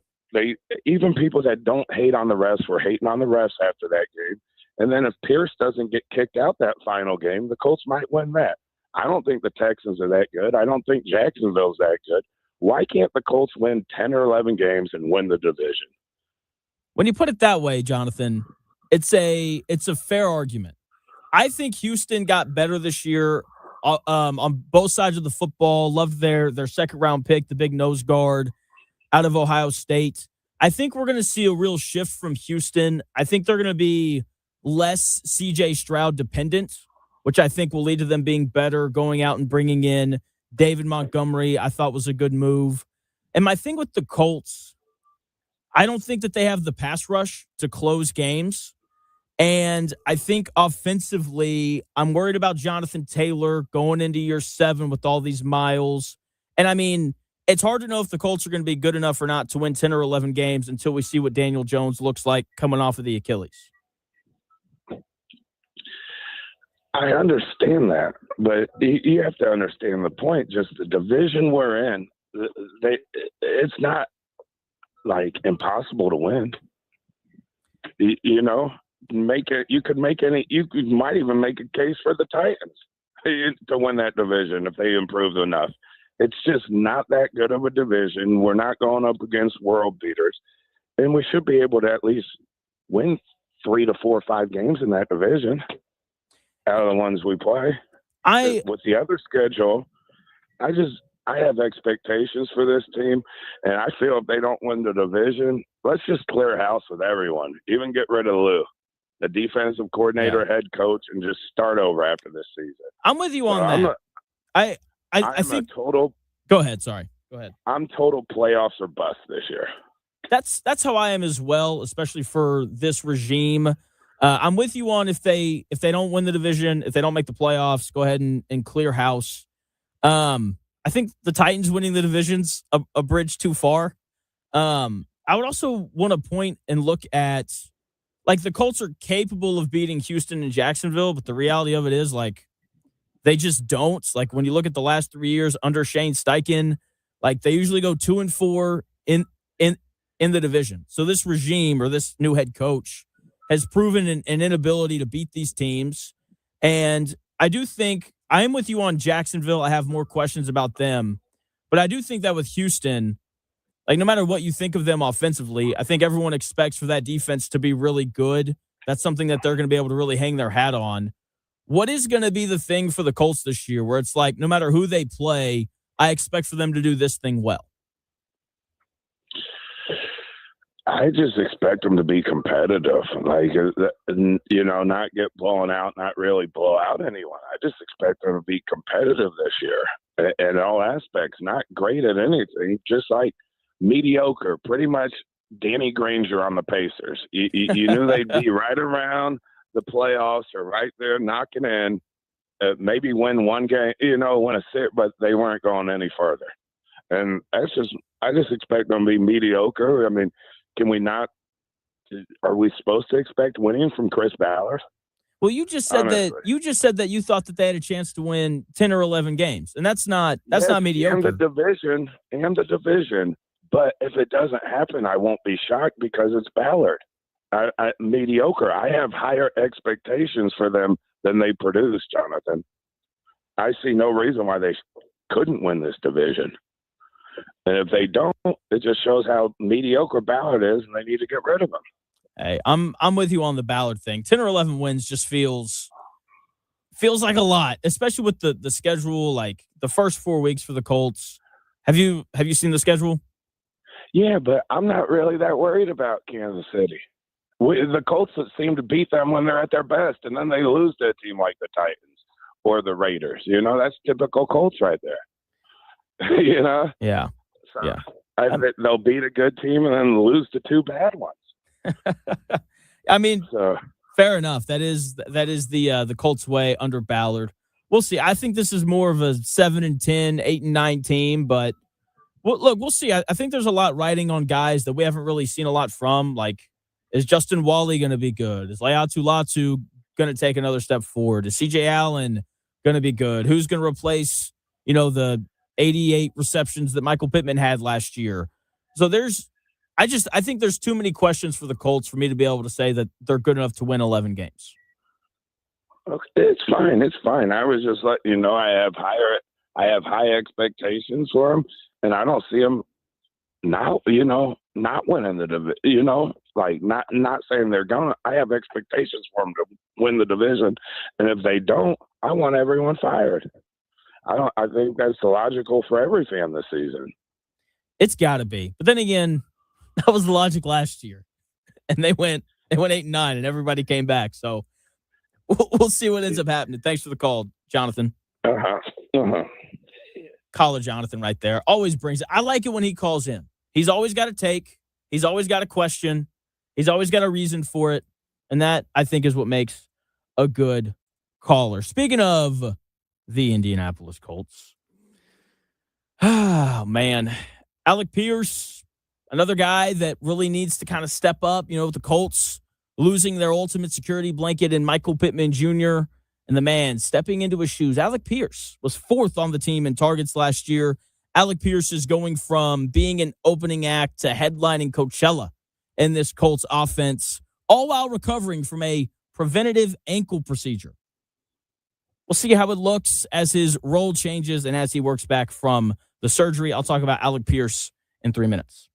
even people that don't hate on the refs were hating on the refs after that game. And then if Pierce doesn't get kicked out that final game, the Colts might win that. I don't think the Texans are that good. I don't think Jacksonville's that good. Why can't the Colts win 10 or 11 games and win the division? When you put it that way, Jonathan, it's a fair argument. I think Houston got better this year on both sides of the football. Loved their second round pick, the big nose guard out of Ohio State. I think we're going to see a real shift from Houston. I think they're going to be less C.J. Stroud dependent, which I think will lead to them being better, going out and bringing in David Montgomery. I thought was a good move. And my thing with the Colts, I don't think that they have the pass rush to close games. And I think offensively, I'm worried about Jonathan Taylor going into year 7 with all these miles. And I mean, it's hard to know if the Colts are going to be good enough or not to win 10 or 11 games until we see what Daniel Jones looks like coming off of the Achilles. I understand that, but you have to understand the point. Just the division we're in, it's not like impossible to win. You know, you might even make a case for the Titans to win that division if they improve enough. It's just not that good of a division. We're not going up against world beaters, and we should be able to at least win 3 to 4 or 5 games in that division out of the ones we play. With the other schedule, I have expectations for this team, and I feel if they don't win the division, let's just clear house with everyone. Even get rid of Lou, the defensive coordinator, head coach, and just start over after this season. I'm with you on that. I think total. Go ahead. Sorry. Go ahead. I'm total playoffs or bust this year. That's how I am as well, especially for this regime. I'm with you on if they don't win the division, if they don't make the playoffs, go ahead and clear house. I think the Titans winning the division's a bridge too far. I would also want to point and look at like the Colts are capable of beating Houston and Jacksonville, but the reality of it is like they just don't. Like when you look at the last 3 years under Shane Steichen, like they usually go 2-4 in in the division. So this regime or this new head coach has proven an inability to beat these teams. And I do think I am with you on Jacksonville. I have more questions about them, but I do think that with Houston, like no matter what you think of them offensively, I think everyone expects for that defense to be really good. That's something that they're going to be able to really hang their hat on. What is going to be the thing for the Colts this year where it's like no matter who they play, I expect for them to do this thing well? I just expect them to be competitive, like not get blown out, not really blow out anyone. I just expect them to be competitive this year in all aspects. Not great at anything, just like mediocre. Pretty much Danny Granger on the Pacers. You knew they'd be right around the playoffs or right there knocking in. Maybe win one game, win a set, but they weren't going any further. And I just expect them to be mediocre. I mean, can we not? Are we supposed to expect winning from Chris Ballard? Well, you just said that you thought that they had a chance to win 10 or 11 games, and that's not mediocre. And the division. But if it doesn't happen, I won't be shocked because it's Ballard. Mediocre. I have higher expectations for them than they produce, Jonathan. I see no reason why they couldn't win this division. And if they don't, it just shows how mediocre Ballard is, and they need to get rid of him. Hey, I'm with you on the Ballard thing. 10 or 11 wins just feels like a lot, especially with the schedule, like the first 4 weeks for the Colts. Have you seen the schedule? Yeah, but I'm not really that worried about Kansas City. The Colts seem to beat them when they're at their best, and then they lose to a team like the Titans or the Raiders. That's typical Colts right there. Yeah. So yeah. I think they'll beat a good team and then lose to two bad ones. I mean, fair enough. That is the Colts way under Ballard. We'll see. I think this is more of a 7-10, 8-9 team, but we'll see. I think there's a lot riding on guys that we haven't really seen a lot from. Like, is Justin Wally going to be good? Is Laiatu Latu going to take another step forward? Is CJ Allen going to be good? Who's going to replace, the 88 receptions that Michael Pittman had last year? So I think there's too many questions for the Colts for me to be able to say that they're good enough to win 11 games. Okay, it's fine. It's fine. I was just letting you know I have high expectations for them, and I don't see them now, not winning the division, like not saying they're going to. I have expectations for them to win the division, and if they don't, I want everyone fired. I think that's logical for every fan this season. It's got to be. But then again, that was the logic last year. And they went 8-9 and everybody came back. So we'll see what ends up happening. Thanks for the call, Jonathan. Caller Jonathan right there. Always brings it. I like it when he calls in. He's always got a take. He's always got a question. He's always got a reason for it. And that, I think, is what makes a good caller. Speaking of the Indianapolis Colts. Oh, man. Alec Pierce, another guy that really needs to kind of step up, with the Colts losing their ultimate security blanket in Michael Pittman Jr. and the man stepping into his shoes. Alec Pierce was 4th on the team in targets last year. Alec Pierce is going from being an opening act to headlining Coachella in this Colts offense, all while recovering from a preventative ankle procedure. We'll see how it looks as his role changes and as he works back from the surgery. I'll talk about Alec Pierce in 3 minutes.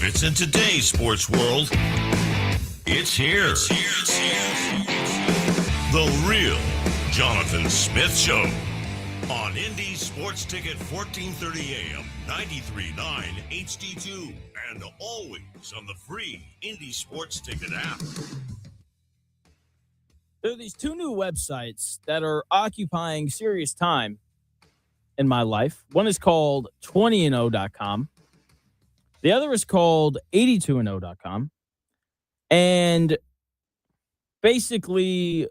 fits in today's sports world. It's here. The real Jonathan Smith Show on Indy Sports Ticket 1430 AM, 93.9 HD2, and always on the free Indy Sports Ticket app. There are these two new websites that are occupying serious time in my life. One is called 20and0.com. The other is called 82and0.com. And basically,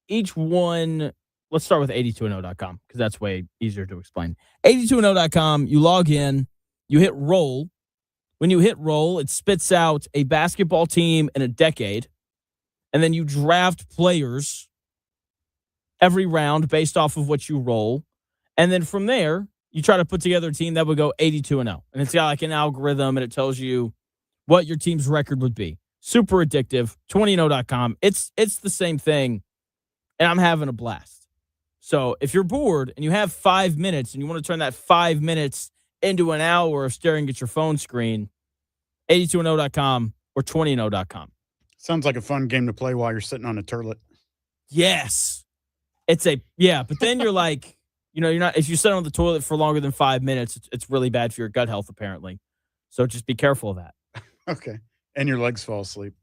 each one, let's start with 82and0.com because that's way easier to explain. 82and0.com, you log in, you hit roll. When you hit roll, it spits out a basketball team in a decade. And then you draft players every round based off of what you roll. And then from there, you try to put together a team that would go 82and0. And it's got like an algorithm, and it tells you what your team's record would be. Super addictive. 20and0.com. It's the same thing, and I'm having a blast. So if you're bored and you have 5 minutes and you want to turn that 5 minutes into an hour of staring at your phone screen, 82and0.com or 20and0.com. Sounds like a fun game to play while you're sitting on a turlet. Yes. But then you're like, you're not, if you sit on the toilet for longer than 5 minutes, it's really bad for your gut health, apparently. So just be careful of that. Okay. And your legs fall asleep.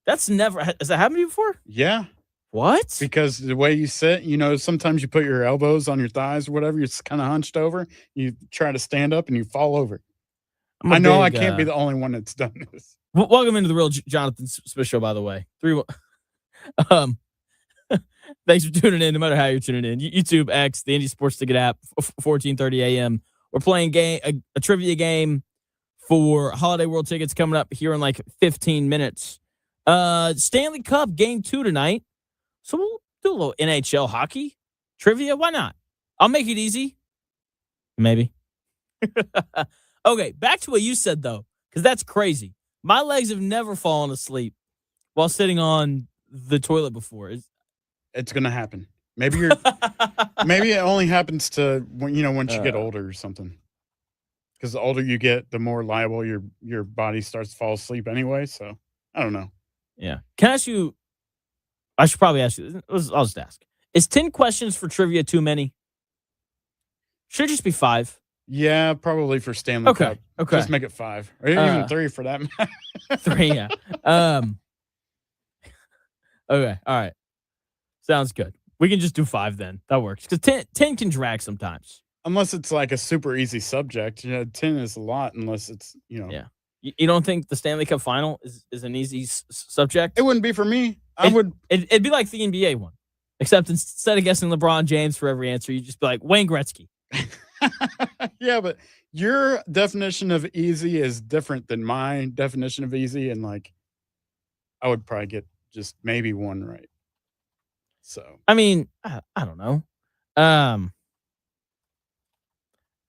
Has that happened to you before? Yeah. What? Because the way you sit, sometimes you put your elbows on your thighs or whatever, you're kind of hunched over. You try to stand up and you fall over. I know I can't be the only one that's done this. Welcome into the real Jonathan Smith Show, by the way. Thanks for tuning in, no matter how you're tuning in. YouTube, X, the Indy Sports Ticket app, 1430 AM. We're playing a trivia game for Holiday World tickets coming up here in like 15 minutes. Stanley Cup Game 2 tonight. So we'll do a little NHL hockey trivia. Why not? I'll make it easy. Maybe. Okay, back to what you said, though, because that's crazy. My legs have never fallen asleep while sitting on the toilet before. It's going to happen. Maybe maybe it only happens to once you get older or something. Because the older you get, the more liable your body starts to fall asleep anyway. So I don't know. Yeah. Can I ask you? I should probably ask you. I'll just ask. Is 10 questions for trivia too many? Should it just be 5? Yeah, probably for Stanley Cup. Okay. Just make it 5. Or even 3 for that matter. 3, yeah. Okay, all right. Sounds good. We can just do 5 then. That works. Because 10 can drag sometimes. Unless it's like a super easy subject. 10 is a lot unless it's, Yeah. You don't think the Stanley Cup final is an easy subject? It wouldn't be for me. It'd be like the NBA one. Except instead of guessing LeBron James for every answer, you'd just be like, Wayne Gretzky. Yeah, but your definition of easy is different than my definition of easy, and like I would probably get just maybe 1 right. So I mean, I don't know. I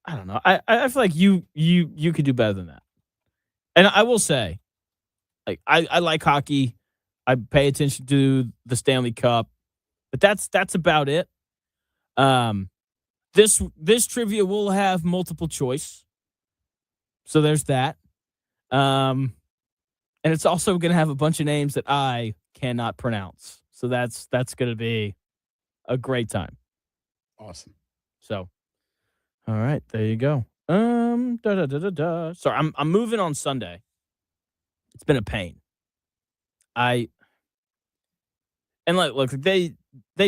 don't know. I feel like you could do better than that. And I will say, like I like hockey. I pay attention to the Stanley Cup, but that's about it. This trivia will have multiple choice. So there's that. And it's also going to have a bunch of names that I cannot pronounce. So that's going to be a great time. awesome. So, all right, there you go. Sorry, I'm moving on Sunday. It's been a pain. Look, they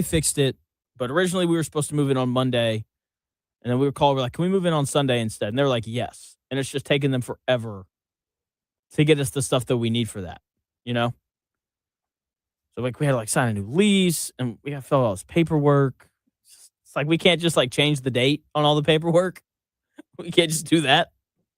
fixed it, but originally we were supposed to move in on Monday. And then we were called, we're like, can we move in on Sunday instead? And they were like, yes. And it's just taken them forever to get us the stuff that we need for that, So like we had to like sign a new lease and we got to fill out all this paperwork. It's like we can't just like change the date on all the paperwork. We can't just do that.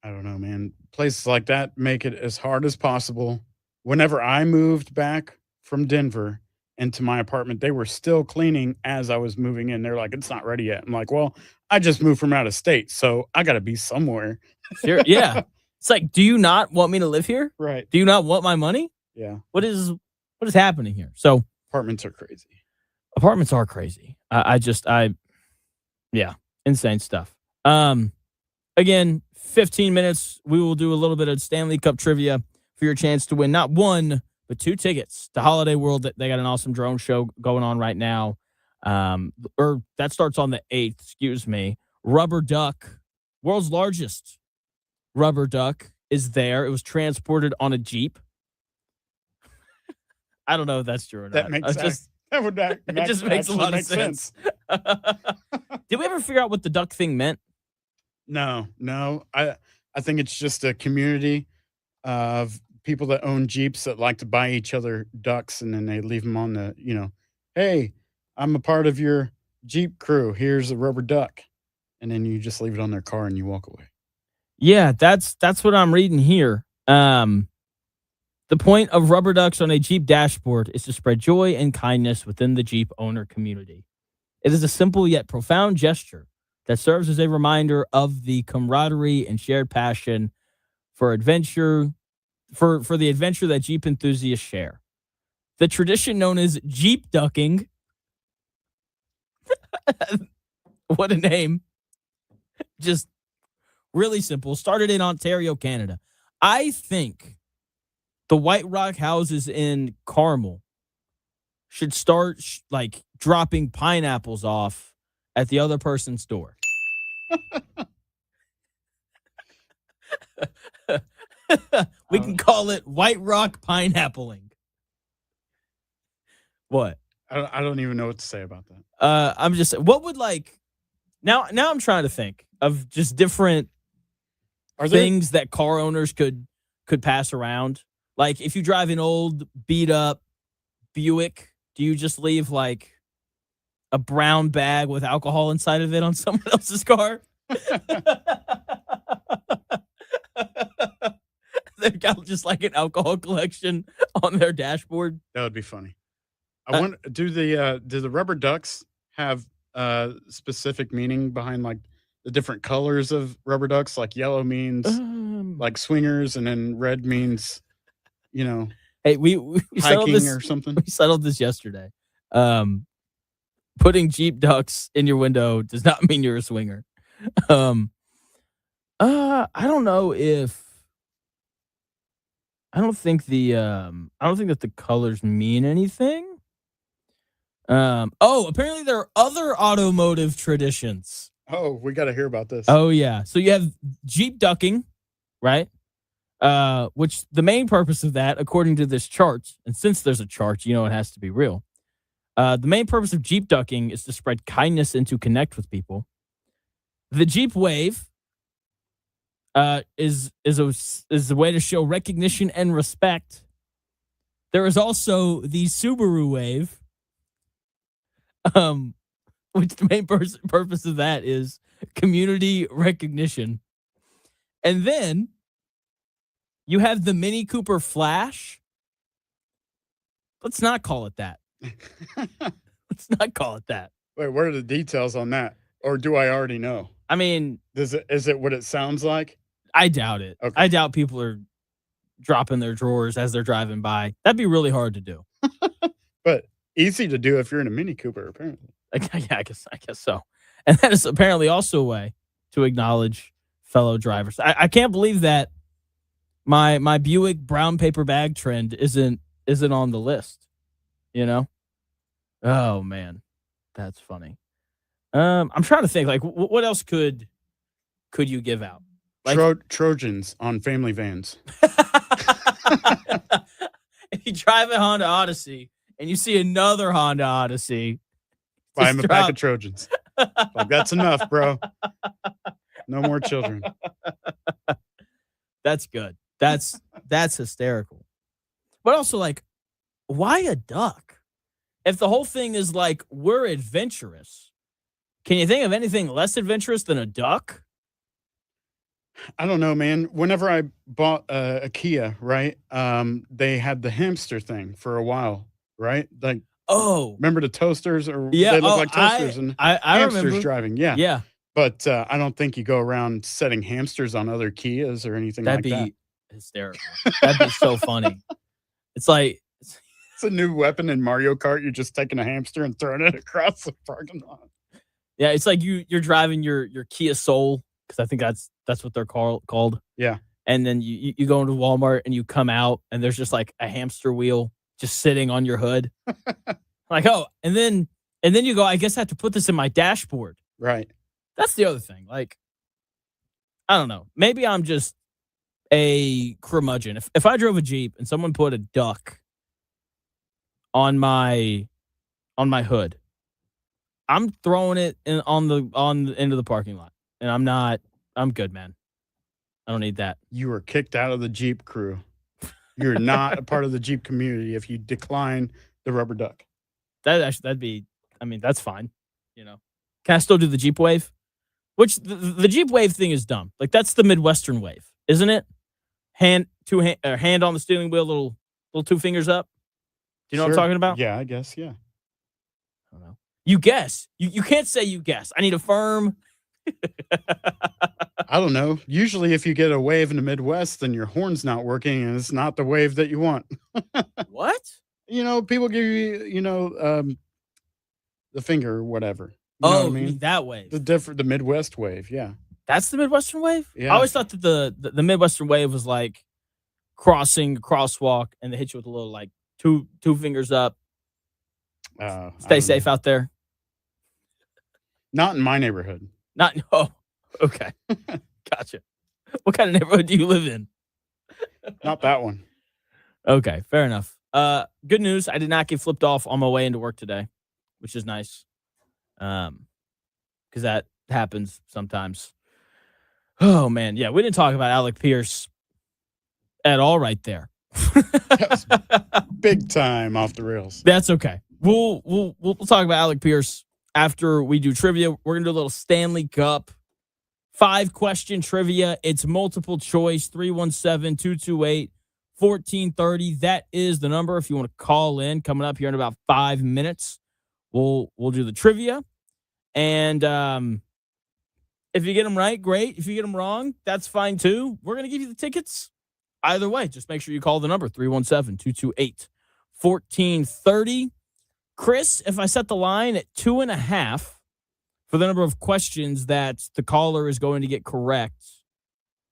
I don't know, man. Places like that make it as hard as possible. Whenever I moved back from Denver into my apartment, they were still cleaning as I was moving in. They're like, it's not ready yet. I'm like, well, I just moved from out of state, so I got to be somewhere. Sure, yeah. It's like, do you not want me to live here? Right. Do you not want my money? Yeah. What is happening here? So apartments are crazy. Apartments are crazy. Yeah, insane stuff. again, 15 minutes. We will do a little bit of Stanley Cup trivia for your chance to win not one, but 2 tickets to Holiday World. They got an awesome drone show going on right now. Or that starts on the 8th, excuse me. Rubber duck, world's largest rubber duck, is there. It was transported on a Jeep. I don't know if that's true or not. That makes sense. It just makes a lot of sense. Did we ever figure out what the duck thing meant? No. I think it's just a community of people that own Jeeps that like to buy each other ducks, and then they leave them on the, hey, I'm a part of your Jeep crew. Here's a rubber duck. And then you just leave it on their car and you walk away. Yeah, that's what I'm reading here. The point of rubber ducks on a Jeep dashboard is to spread joy and kindness within the Jeep owner community. It is a simple yet profound gesture that serves as a reminder of the camaraderie and shared passion for adventure, for the adventure that Jeep enthusiasts share. The tradition known as Jeep ducking, what a name, just really simple, started in Ontario, Canada. I think the White Rock houses in Carmel should start dropping pineapples off at the other person's door. We can call it White Rock pineappling. What? I don't even know what to say about that. I'm just, what would now I'm trying to think of just different things that car owners could pass around. Like, if you drive an old beat up Buick, do you just leave a brown bag with alcohol inside of it on someone else's car? They've got just an alcohol collection on their dashboard. That would be funny. I wonder, do the rubber ducks have specific meaning behind the different colors of rubber ducks? Like yellow means swingers, and then red means, hey, we hiking this, or something. We settled this yesterday. Putting Jeep ducks in your window does not mean you're a swinger. I don't know if I don't think that the colors mean anything. Apparently there are other automotive traditions. Oh, we got to hear about this. Oh yeah. So you have Jeep ducking, right? Which the main purpose of that, according to this chart, and since there's a chart, it has to be real. The main purpose of Jeep ducking is to spread kindness and to connect with people. The Jeep wave is a way to show recognition and respect. There is also the Subaru wave, which the main purpose of that is community recognition. And then you have the Mini Cooper Flash. Let's not call it that. Let's not call it that. Wait, what are the details on that? Or do I already know? I mean, is it what it sounds like? I doubt it. Okay. I doubt people are dropping their drawers as they're driving by. That'd be really hard to do. But easy to do if you're in a Mini Cooper, apparently. Yeah, I guess so. And that is apparently also a way to acknowledge fellow drivers. I can't believe that my Buick brown paper bag trend isn't on the list. Oh man, that's funny. I'm trying to think what else could you give out? Trojans on family vans. If you drive a Honda Odyssey and you see another Honda Odyssey, buy him a pack of Trojans. That's enough, bro. No more children. That's good. That's hysterical. But also, why a duck? If the whole thing is we're adventurous, can you think of anything less adventurous than a duck? I don't know, man. Whenever I bought a Kia, right, they had the hamster thing for a while, right? Remember the toasters? Or they look like toasters, and I hamsters remember driving. Yeah. But I don't think you go around setting hamsters on other Kias or anything like that. That'd be hysterical. That'd be so funny. It's it's a new weapon in Mario Kart. You're just taking a hamster and throwing it across the parking lot. Yeah, it's like you're driving your Kia Soul because I think that's what they're called. Yeah. And then you go into Walmart and you come out and there's just like a hamster wheel just sitting on your hood. Like, oh, and then you go, I guess I have to put this in my dashboard. Right. That's the other thing. Like, I don't know. Maybe I'm just a curmudgeon. If I drove a Jeep and someone put a duck on my hood, I'm throwing it on the end of the parking lot. And I'm good, man. I don't need that. You were kicked out of the Jeep crew. You're not a part of the Jeep community if you decline the rubber duck. That'd be, I mean, that's fine. You know. Can I still do the Jeep wave? Which the Jeep wave thing is dumb. Like, that's the Midwestern wave, isn't it? Hand on the steering wheel, little 2 fingers up. Do you know what I'm talking about? Yeah, I guess, yeah. I don't know. You guess. You can't say you guess. I need a firm. I don't know. Usually if you get a wave in the Midwest, then your horn's not working and it's not the wave that you want. What? People give you, the finger or whatever. You know what I You mean? mean that wave. The Midwest wave, yeah. That's the Midwestern wave? Yeah. I always thought that the Midwestern wave was like crossing a crosswalk and they hit you with a little like two fingers up. Stay safe out there. Not in my neighborhood. Okay. Gotcha. What kind of neighborhood do you live in? Not that one. Okay, fair enough. Good news. I did not get flipped off on my way into work today, which is nice. Because that happens sometimes. Oh man, yeah, we didn't talk about Alec Pierce at all right there. Big time off the rails. That's okay. We'll talk about Alec Pierce after we do trivia. We're gonna do a little Stanley Cup 5-question trivia. It's multiple choice. 317-228-1430. That is the number if you want to call in. Coming up here in about 5 minutes, we'll do the trivia. And if you get them right, great. If you get them wrong, that's fine too. We're going to give you the tickets. Either way, just make sure you call the number, 317-228-1430. Chris, if I set the line at 2.5 for the number of questions that the caller is going to get correct,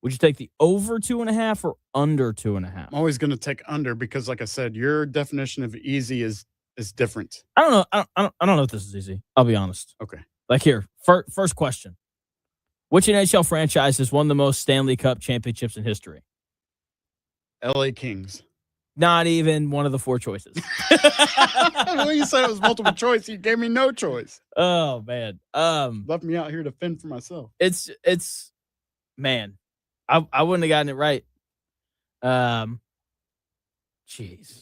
would you take the over 2.5 or under 2.5? I'm always going to take under because, like I said, your definition of easy is different. I don't know. I don't know if this is easy. I'll be honest. Okay. Like here, first question. Which NHL franchise has won the most Stanley Cup championships in history? LA Kings. Not even one of the 4 choices. Well, you said it was multiple choice. You gave me no choice. Oh, man. Left me out here to fend for myself. It's man, I wouldn't have gotten it right. Jeez.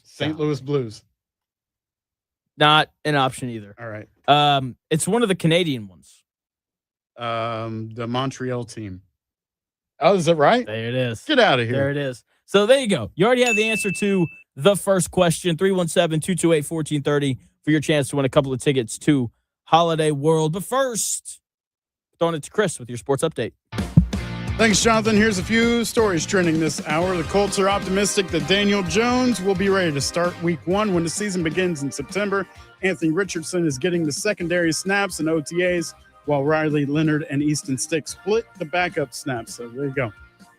St. Louis Blues. Not an option either. All right. It's one of the Canadian ones. The Montreal team. Oh, is that right? There it is. Get out of here. There it is. So there you go. You already have the answer to the first question. 317-228-1430 for your chance to win a couple of tickets to Holiday World. But first, throwing it to Chris with your sports update. Thanks, Jonathan. Here's a few stories trending this hour. The Colts are optimistic that Daniel Jones will be ready to start week 1 when the season begins in September. Anthony Richardson is getting the secondary snaps and OTAs, while Riley Leonard and Easton Stick split the backup snaps. So there you go.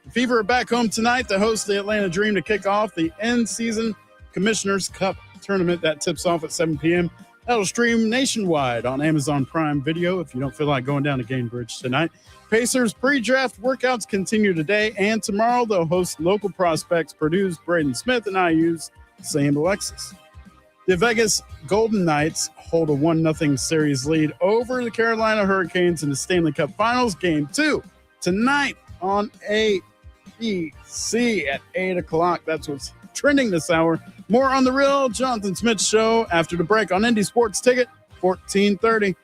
The Fever are back home tonight to host the Atlanta Dream to kick off the end-season Commissioner's Cup tournament. That tips off at 7 p.m. That'll stream nationwide on Amazon Prime Video if you don't feel like going down to Gainbridge tonight. Pacers pre-draft workouts continue today and tomorrow. They'll host local prospects Purdue's Braden Smith and IU's Sam Alexis. The Vegas Golden Knights hold a 1-0 series lead over the Carolina Hurricanes in the Stanley Cup Finals. Game 2 tonight on ABC at 8 o'clock. That's what's trending this hour. More on The Real Jonathan Smith Show after the break on Indie Sports Ticket, 1430.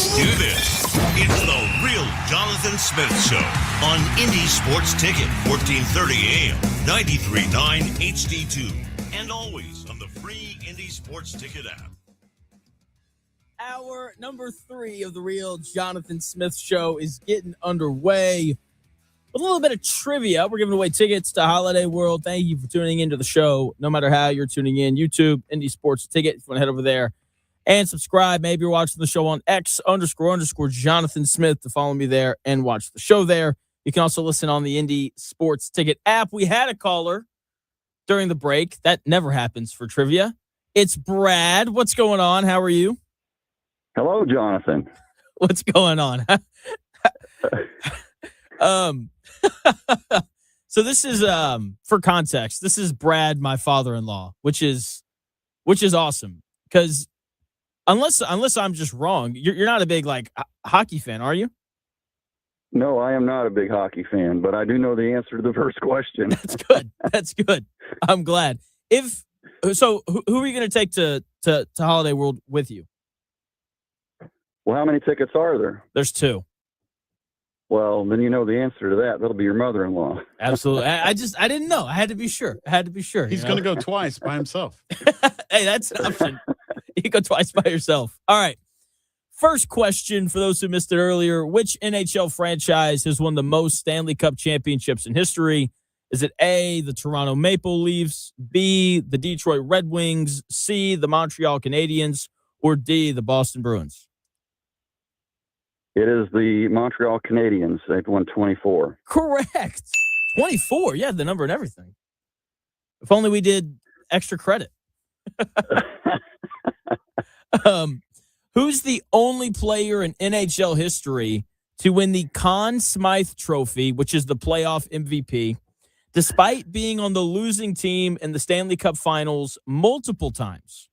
Let's do this. It's the real Jonathan Smith Show on Indy Sports Ticket, 1430 AM, 93.9 HD2, and always on the free Indy Sports Ticket app. Hour number 3 of the real Jonathan Smith Show is getting underway. With a little bit of trivia, we're giving away tickets to Holiday World. Thank you for tuning into the show. No matter how you're tuning in, YouTube, Indy Sports Ticket. If you want to head over there and subscribe. Maybe you're watching the show on X__Jonathan Smith to follow me there and watch the show there. You can also listen on the Indy Sports Ticket app. We had a caller during the break. That never happens for trivia. It's Brad. What's going on? How are you? Hello, Jonathan. What's going on? So this is for context. This is Brad, my father-in-law, which is awesome because unless I'm just wrong, you're not a big hockey fan, are you? No, I am not a big hockey fan, but I do know the answer to the first question. That's good. That's good. I'm glad. Who are you going to take to Holiday World with you? Well, how many tickets are there? There's 2. Well, then you know the answer to that. That'll be your mother-in-law. Absolutely. I didn't know. I had to be sure. He's going to go twice by himself. Hey, that's an option. You go twice by yourself. All right. First question for those who missed it earlier. Which NHL franchise has won the most Stanley Cup championships in history? Is it A, the Toronto Maple Leafs, B, the Detroit Red Wings, C, the Montreal Canadiens, or D, the Boston Bruins? It is the Montreal Canadiens. They've won 24. Correct. 24. Yeah, the number and everything. If only we did extra credit. Who's the only player in NHL history to win the Conn Smythe Trophy, which is the playoff MVP, despite being on the losing team in the Stanley Cup Finals multiple times?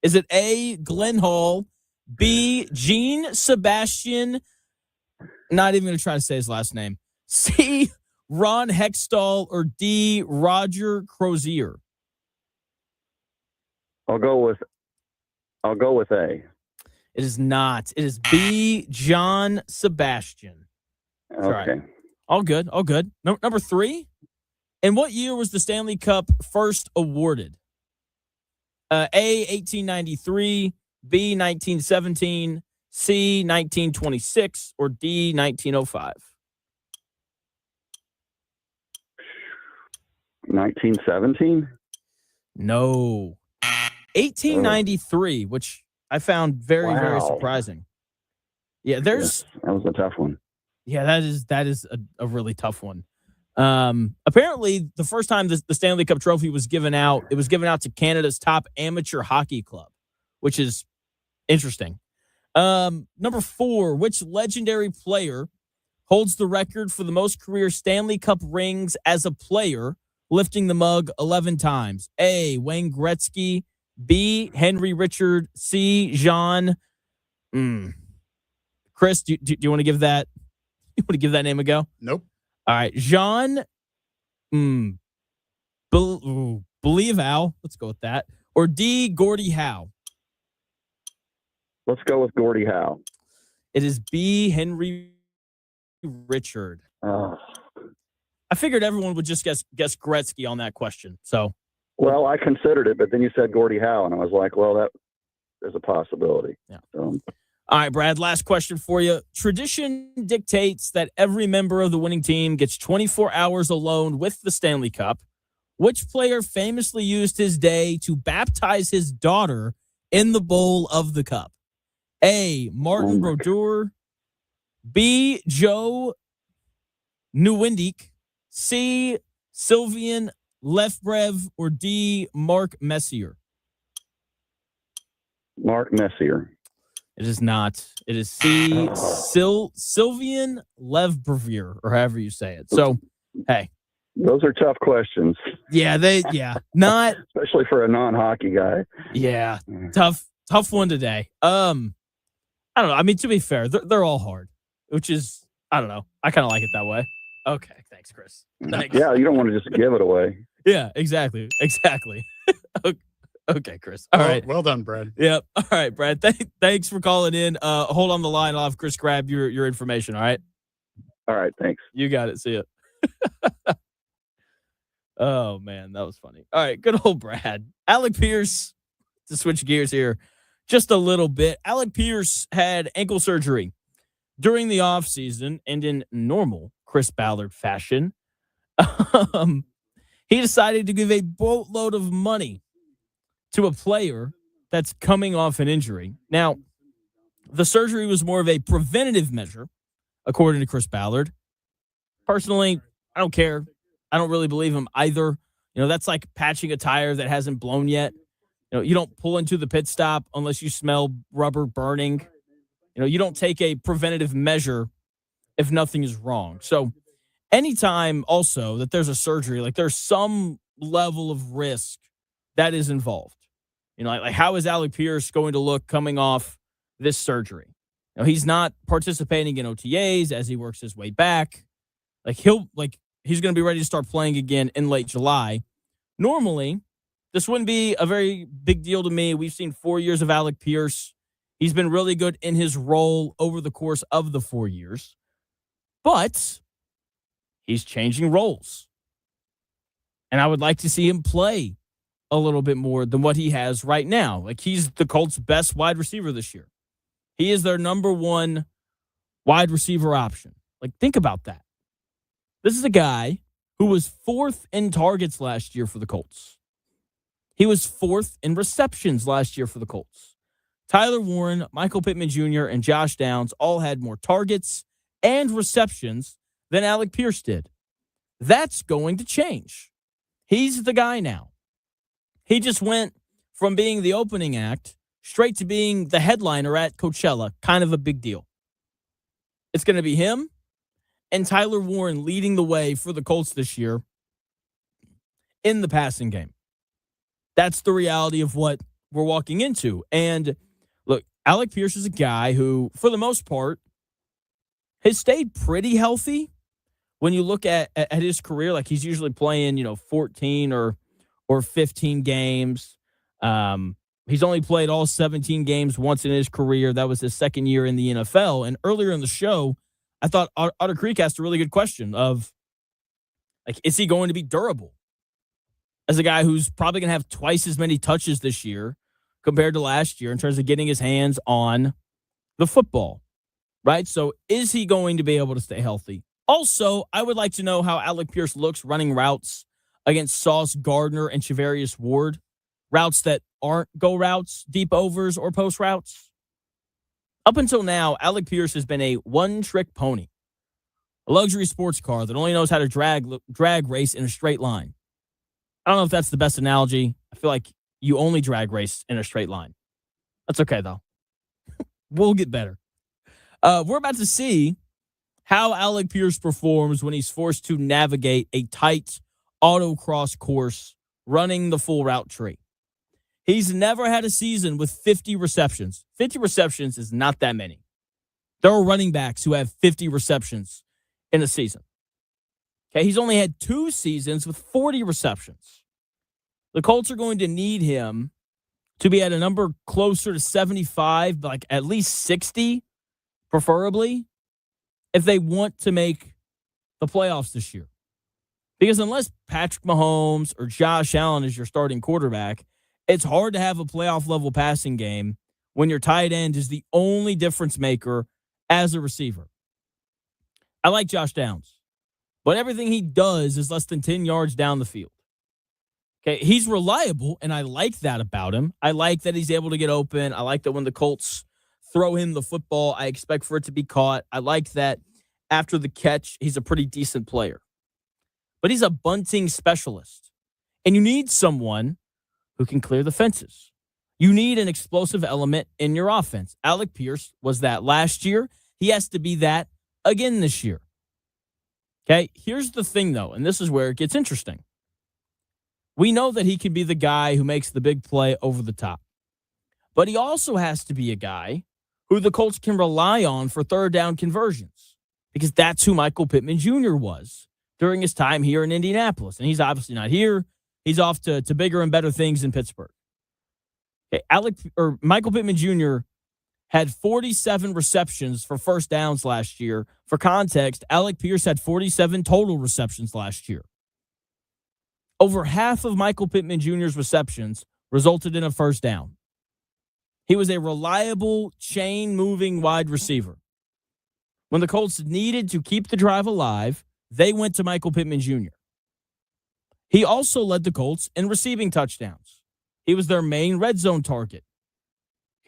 Is it A, Glenn Hall, B, Gene Sebastian, not even going to try to say his last name, C, Ron Hextall, or D, Roger Crozier? I'll go with A. It is not. It is B, John Sebastian. That's okay. Right. All good. All good. Number 3. In what year was the Stanley Cup first awarded? A, 1893, B, 1917, C, 1926, or D, 1905? 1917? No. 1893, which I found very, very surprising. Yeah, that was a tough one. Yeah, that is a really tough one. Apparently, the first time the Stanley Cup trophy was given out, it was given out to Canada's top amateur hockey club, which is interesting. Number 4, which legendary player holds the record for the most career Stanley Cup rings as a player, lifting the mug 11 times? A, Wayne Gretzky, B, Henry Richard, C, Jean. Chris, do you want to give that? You want to give that name a go? Nope. All right, Jean. Believe Al. Let's go with that. Or D, Gordie Howe. Let's go with Gordie Howe. It is B, Henry Richard. Oh. I figured everyone would just guess Gretzky on that question. So, well, I considered it, but then you said Gordie Howe, and I was like, well, that is a possibility. Yeah. So. All right, Brad, last question for you. Tradition dictates that every member of the winning team gets 24 hours alone with the Stanley Cup. Which player famously used his day to baptize his daughter in the bowl of the cup? A, Martin Brodeur, B, Joe Nieuwendyk, C, Sylvain Lefebvre, or D, Mark Messier? Mark Messier. It is not. It is C, Sylvain Lefebvre, or however you say it. So, hey. Those are tough questions. Yeah, not especially for a non-hockey guy. Yeah, tough one today. I don't know. I mean, to be fair, they're all hard, which is, I don't know. I kind of like it that way. Okay, thanks, Chris. Thanks. Yeah, you don't want to just give it away. Yeah, exactly. Okay, Chris. All right. Well done, Brad. Yep. All right, Brad. Thanks for calling in. Hold on the line. I'll have Chris grab your information. All right. All right, thanks. You got it. See ya. Oh man, that was funny. All right, good old Brad. Alec Pierce. To switch gears here, just a little bit. Alec Pierce had ankle surgery during the offseason, and in normal Chris Ballard fashion, he decided to give a boatload of money to a player that's coming off an injury. Now, the surgery was more of a preventative measure, according to Chris Ballard. Personally, I don't care. I don't really believe him either. That's like patching a tire that hasn't blown yet. You don't pull into the pit stop unless you smell rubber burning. You don't take a preventative measure if nothing is wrong. So anytime also that there's a surgery, like there's some level of risk that is involved. Like how is Alec Pierce going to look coming off this surgery? He's not participating in OTAs as he works his way back. He's going to be ready to start playing again in late July. Normally, this wouldn't be a very big deal to me. We've seen 4 years of Alec Pierce. He's been really good in his role over the course of the 4 years. But he's changing roles. And I would like to see him play a little bit more than what he has right now. Like, he's the Colts' best wide receiver this year. He is their number one wide receiver option. Like, think about that. This is a guy who was 4th in targets last year for the Colts. He was 4th in receptions last year for the Colts. Tyler Warren, Michael Pittman Jr., and Josh Downs all had more targets and receptions than Alec Pierce did. That's going to change. He's the guy now. He just went from being the opening act straight to being the headliner at Coachella. Kind of a big deal. It's going to be him and Tyler Warren leading the way for the Colts this year in the passing game. That's the reality of what we're walking into. And look, Alec Pierce is a guy who, for the most part, has stayed pretty healthy. When you look at his career, like he's usually playing, 14 or 15 games. He's only played all 17 games once in his career. That was his second year in the NFL. And earlier in the show, I thought Otter Creek asked a really good question of, like, is he going to be durable? As a guy who's probably going to have twice as many touches this year compared to last year in terms of getting his hands on the football, right? So is he going to be able to stay healthy? Also, I would like to know how Alec Pierce looks running routes against Sauce Gardner and Shavarius Ward, routes that aren't go routes, deep overs, or post routes. Up until now, Alec Pierce has been a one-trick pony, a luxury sports car that only knows how to drag race in a straight line. I don't know if that's the best analogy. I feel like you only drag race in a straight line. That's okay, though. We'll get better. We're about to see how Alec Pierce performs when he's forced to navigate a tight autocross course running the full route tree. He's never had a season with 50 receptions. 50 receptions is not that many. There are running backs who have 50 receptions in a season. Okay, he's only had 2 seasons with 40 receptions. The Colts are going to need him to be at a number closer to 75, like at least 60, preferably, if they want to make the playoffs this year. Because unless Patrick Mahomes or Josh Allen is your starting quarterback, it's hard to have a playoff-level passing game when your tight end is the only difference maker as a receiver. I like Josh Downs, but everything he does is less than 10 yards down the field. Okay, he's reliable, and I like that about him. I like that he's able to get open. I like that when the Colts throw him the football, I expect for it to be caught. I like that after the catch, he's a pretty decent player. But he's a bunting specialist, and you need someone who can clear the fences. You need an explosive element in your offense. Alec Pierce was that last year. He has to be that again this year. Okay, here's the thing, though, and this is where it gets interesting. We know that he can be the guy who makes the big play over the top. But he also has to be a guy who the Colts can rely on for third down conversions, because that's who Michael Pittman Jr. was during his time here in Indianapolis. And he's obviously not here. He's off to bigger and better things in Pittsburgh. Okay, Michael Pittman Jr. had 47 receptions for first downs last year. For context, Alec Pierce had 47 total receptions last year. Over half of Michael Pittman Jr.'s receptions resulted in a first down. He was a reliable, chain-moving wide receiver. When the Colts needed to keep the drive alive, they went to Michael Pittman Jr. He also led the Colts in receiving touchdowns. He was their main red zone target.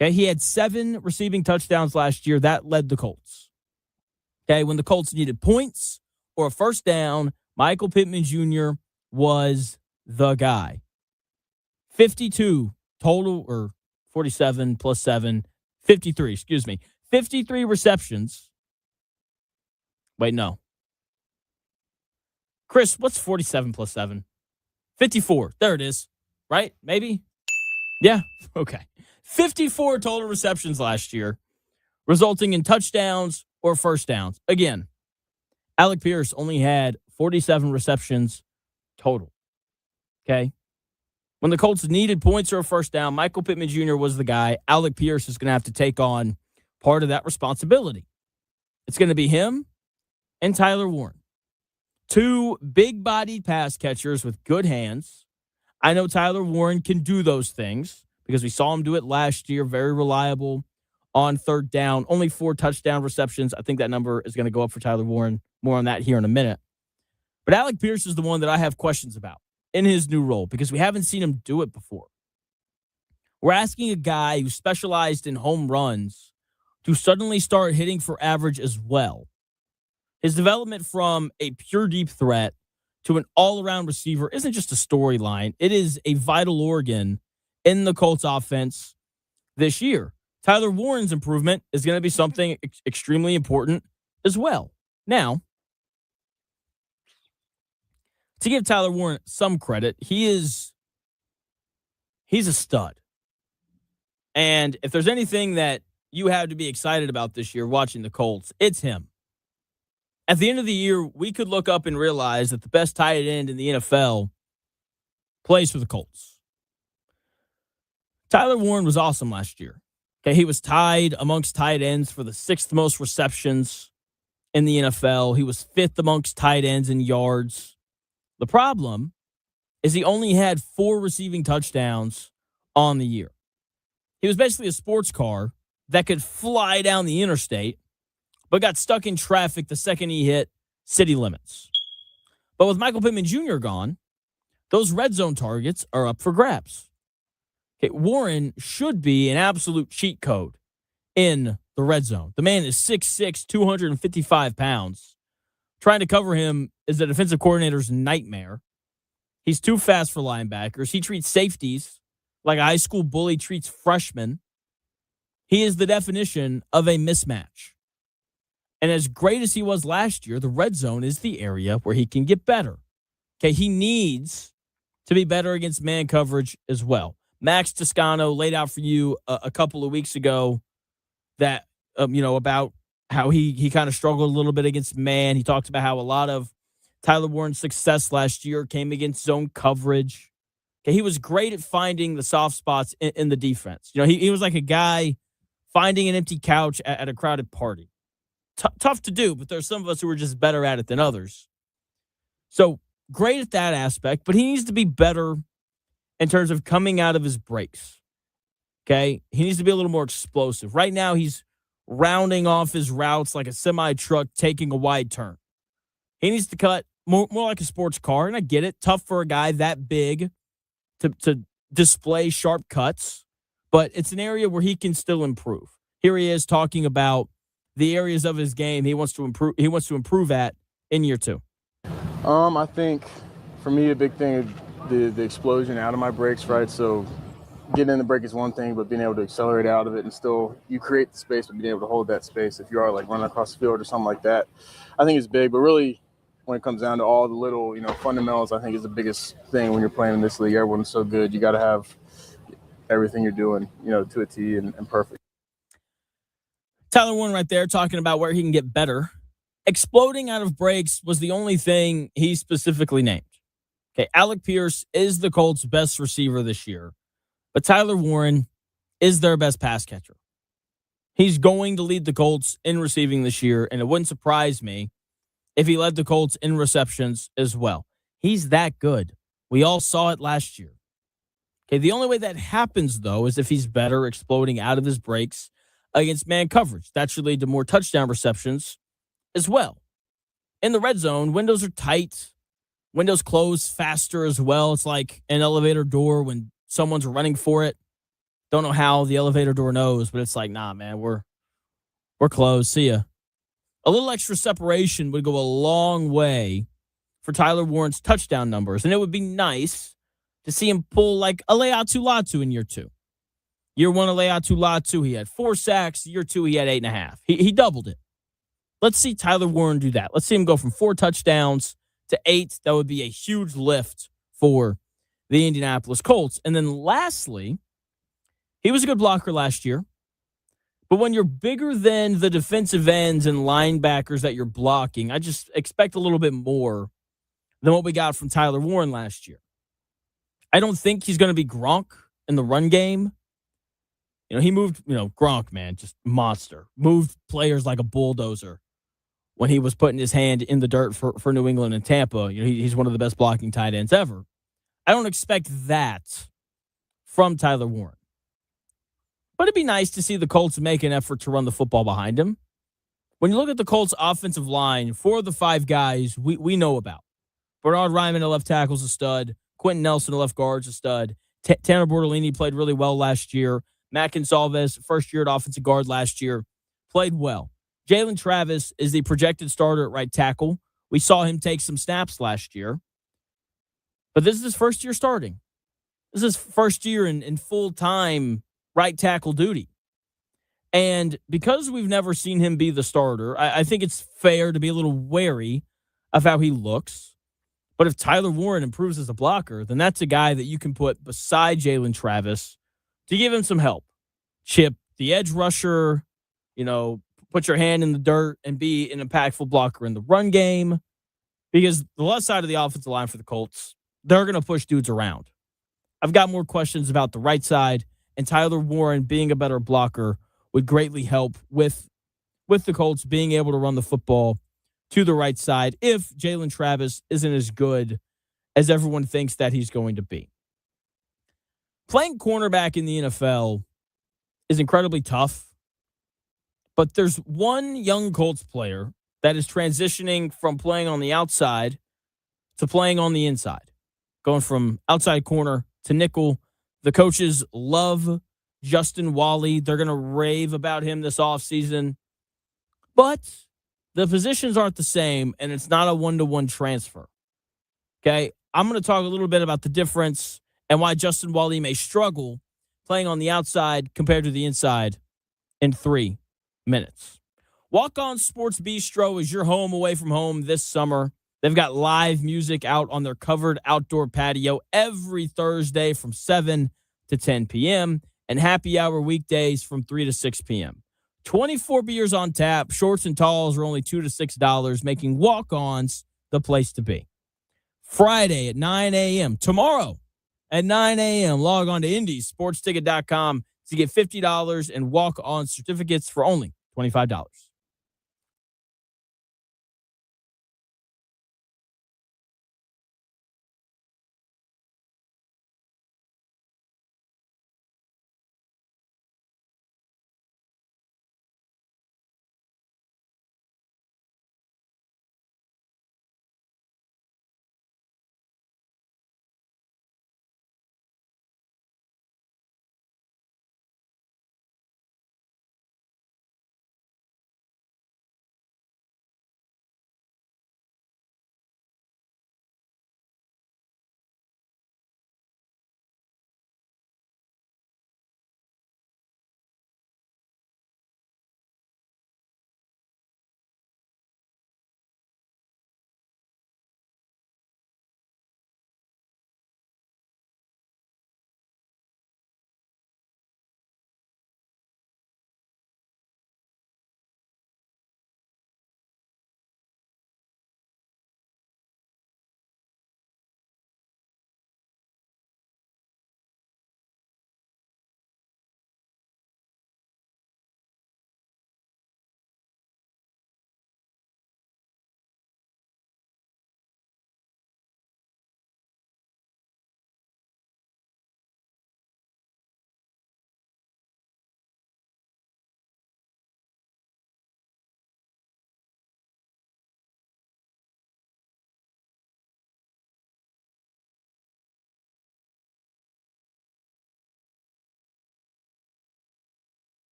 Okay, he had 7 receiving touchdowns last year. That led the Colts. Okay, when the Colts needed points or a first down, Michael Pittman Jr. was the guy. 52 total, or 47 plus 7, 53, 53 receptions. Wait, no. Chris, what's 47 plus 7? 54. There it is. Right? Maybe? Yeah. Okay. 54 total receptions last year, resulting in touchdowns or first downs. Again, Alec Pierce only had 47 receptions total. Okay? When the Colts needed points or a first down, Michael Pittman Jr. was the guy. Alec Pierce is going to have to take on part of that responsibility. It's going to be him and Tyler Warren. 2 big-bodied pass catchers with good hands. I know Tyler Warren can do those things because we saw him do it last year. Very reliable on third down. Only 4 touchdown receptions. I think that number is going to go up for Tyler Warren. More on that here in a minute. But Alec Pierce is the one that I have questions about in his new role because we haven't seen him do it before. We're asking a guy who specialized in home runs to suddenly start hitting for average as well. His development from a pure deep threat to an all-around receiver isn't just a storyline. It is a vital organ in the Colts offense this year. Tyler Warren's improvement is going to be something extremely important as well. Now, to give Tyler Warren some credit, he's a stud. And if there's anything that you have to be excited about this year watching the Colts, it's him. At the end of the year, we could look up and realize that the best tight end in the NFL plays for the Colts. Tyler Warren was awesome last year. Okay, he was tied amongst tight ends for the 6th most receptions in the NFL. He was 5th amongst tight ends in yards. The problem is he only had 4 receiving touchdowns on the year. He was basically a sports car that could fly down the interstate, but got stuck in traffic the second he hit city limits. But with Michael Pittman Jr. gone, those red zone targets are up for grabs. Okay, Warren should be an absolute cheat code in the red zone. The man is 6'6", 255 pounds. Trying to cover him is the defensive coordinator's nightmare. He's too fast for linebackers. He treats safeties like a high school bully treats freshmen. He is the definition of a mismatch. And as great as he was last year, the red zone is the area where he can get better. Okay, he needs to be better against man coverage as well. Max Toscano laid out for you a couple of weeks ago that, about how he kind of struggled a little bit against man. He talked about how a lot of Tyler Warren's success last year came against zone coverage. Okay, he was great at finding the soft spots in the defense. He was like a guy finding an empty couch at a crowded party. Tough to do, but there's some of us who are just better at it than others. So great at that aspect, but he needs to be better in terms of coming out of his breaks. Okay? He needs to be a little more explosive. Right now, he's rounding off his routes like a semi-truck taking a wide turn. He needs to cut more like a sports car, and I get it. Tough for a guy that big to display sharp cuts, but it's an area where he can still improve. Here he is talking about the areas of his game he wants to improve at in year 2. I think for me a big thing is the explosion out of my breaks, right? So getting in the break is one thing, but being able to accelerate out of it and still you create the space, but being able to hold that space if you are like running across the field or something like that, I think is big. But really, when it comes down to all the little, fundamentals, I think is the biggest thing when you're playing in this league. Everyone's so good. You got to have everything you're doing, to a T and perfect. Tyler Warren right there talking about where he can get better. Exploding out of breaks was the only thing he specifically named. Okay, Alec Pierce is the Colts' best receiver this year. But Tyler Warren is their best pass catcher. He's going to lead the Colts in receiving this year, and it wouldn't surprise me if he led the Colts in receptions as well. He's that good. We all saw it last year. Okay, the only way that happens, though, is if he's better exploding out of his breaks against man coverage. That should lead to more touchdown receptions as well. In the red zone, windows are tight. Windows close faster as well. It's like an elevator door when someone's running for it. Don't know how the elevator door knows, but it's like, nah, man, we're closed. See ya. A little extra separation would go a long way for Tyler Warren's touchdown numbers, and it would be nice to see him pull like a Leatu Latu in year 2. Year 1 of Leatu Latu, he had 4 sacks. Year 2, he had 8.5. He doubled it. Let's see Tyler Warren do that. Let's see him go from 4 touchdowns to 8. That would be a huge lift for the Indianapolis Colts. And then lastly, he was a good blocker last year. But when you're bigger than the defensive ends and linebackers that you're blocking, I just expect a little bit more than what we got from Tyler Warren last year. I don't think he's going to be Gronk in the run game. He moved, Gronk, man, just monster. Moved players like a bulldozer when he was putting his hand in the dirt for New England and Tampa. He's one of the best blocking tight ends ever. I don't expect that from Tyler Warren. But it'd be nice to see the Colts make an effort to run the football behind him. When you look at the Colts' offensive line, 4 of the 5 guys we know about. Bernard Ryman, a left tackle, is a stud. Quentin Nelson, a left guard, is a stud. Tanner Bortolini played really well last year. Matt Gonsalves, first year at offensive guard last year, played well. Jalen Travis is the projected starter at right tackle. We saw him take some snaps last year. But this is his first year starting. This is his first year in full-time right tackle duty. And because we've never seen him be the starter, I think it's fair to be a little wary of how he looks. But if Tyler Warren improves as a blocker, then that's a guy that you can put beside Jalen Travis to give him some help. Chip the edge rusher, put your hand in the dirt and be an impactful blocker in the run game. Because the left side of the offensive line for the Colts, they're going to push dudes around. I've got more questions about the right side, and Tyler Warren being a better blocker would greatly help with the Colts being able to run the football to the right side if Jalen Travis isn't as good as everyone thinks that he's going to be. Playing cornerback in the NFL is incredibly tough, but there's one young Colts player that is transitioning from playing on the outside to playing on the inside, going from outside corner to nickel. The coaches love Justin Wally. They're going to rave about him this offseason. But the positions aren't the same, and it's not a one-to-one transfer. Okay? I'm going to talk a little bit about the difference and why Justin Wally may struggle playing on the outside compared to the inside in 3 minutes. Walk On Sports Bistro is your home away from home this summer. They've got live music out on their covered outdoor patio every Thursday from 7 to 10 p.m. and happy hour weekdays from 3 to 6 p.m. 24 beers on tap. Shorts and talls are only $2 to $6, making walk-ons the place to be. Friday at 9 a.m. Tomorrow at 9 a.m. Log on to indiesportsticket.com to get $50 in walk-on certificates for only $25.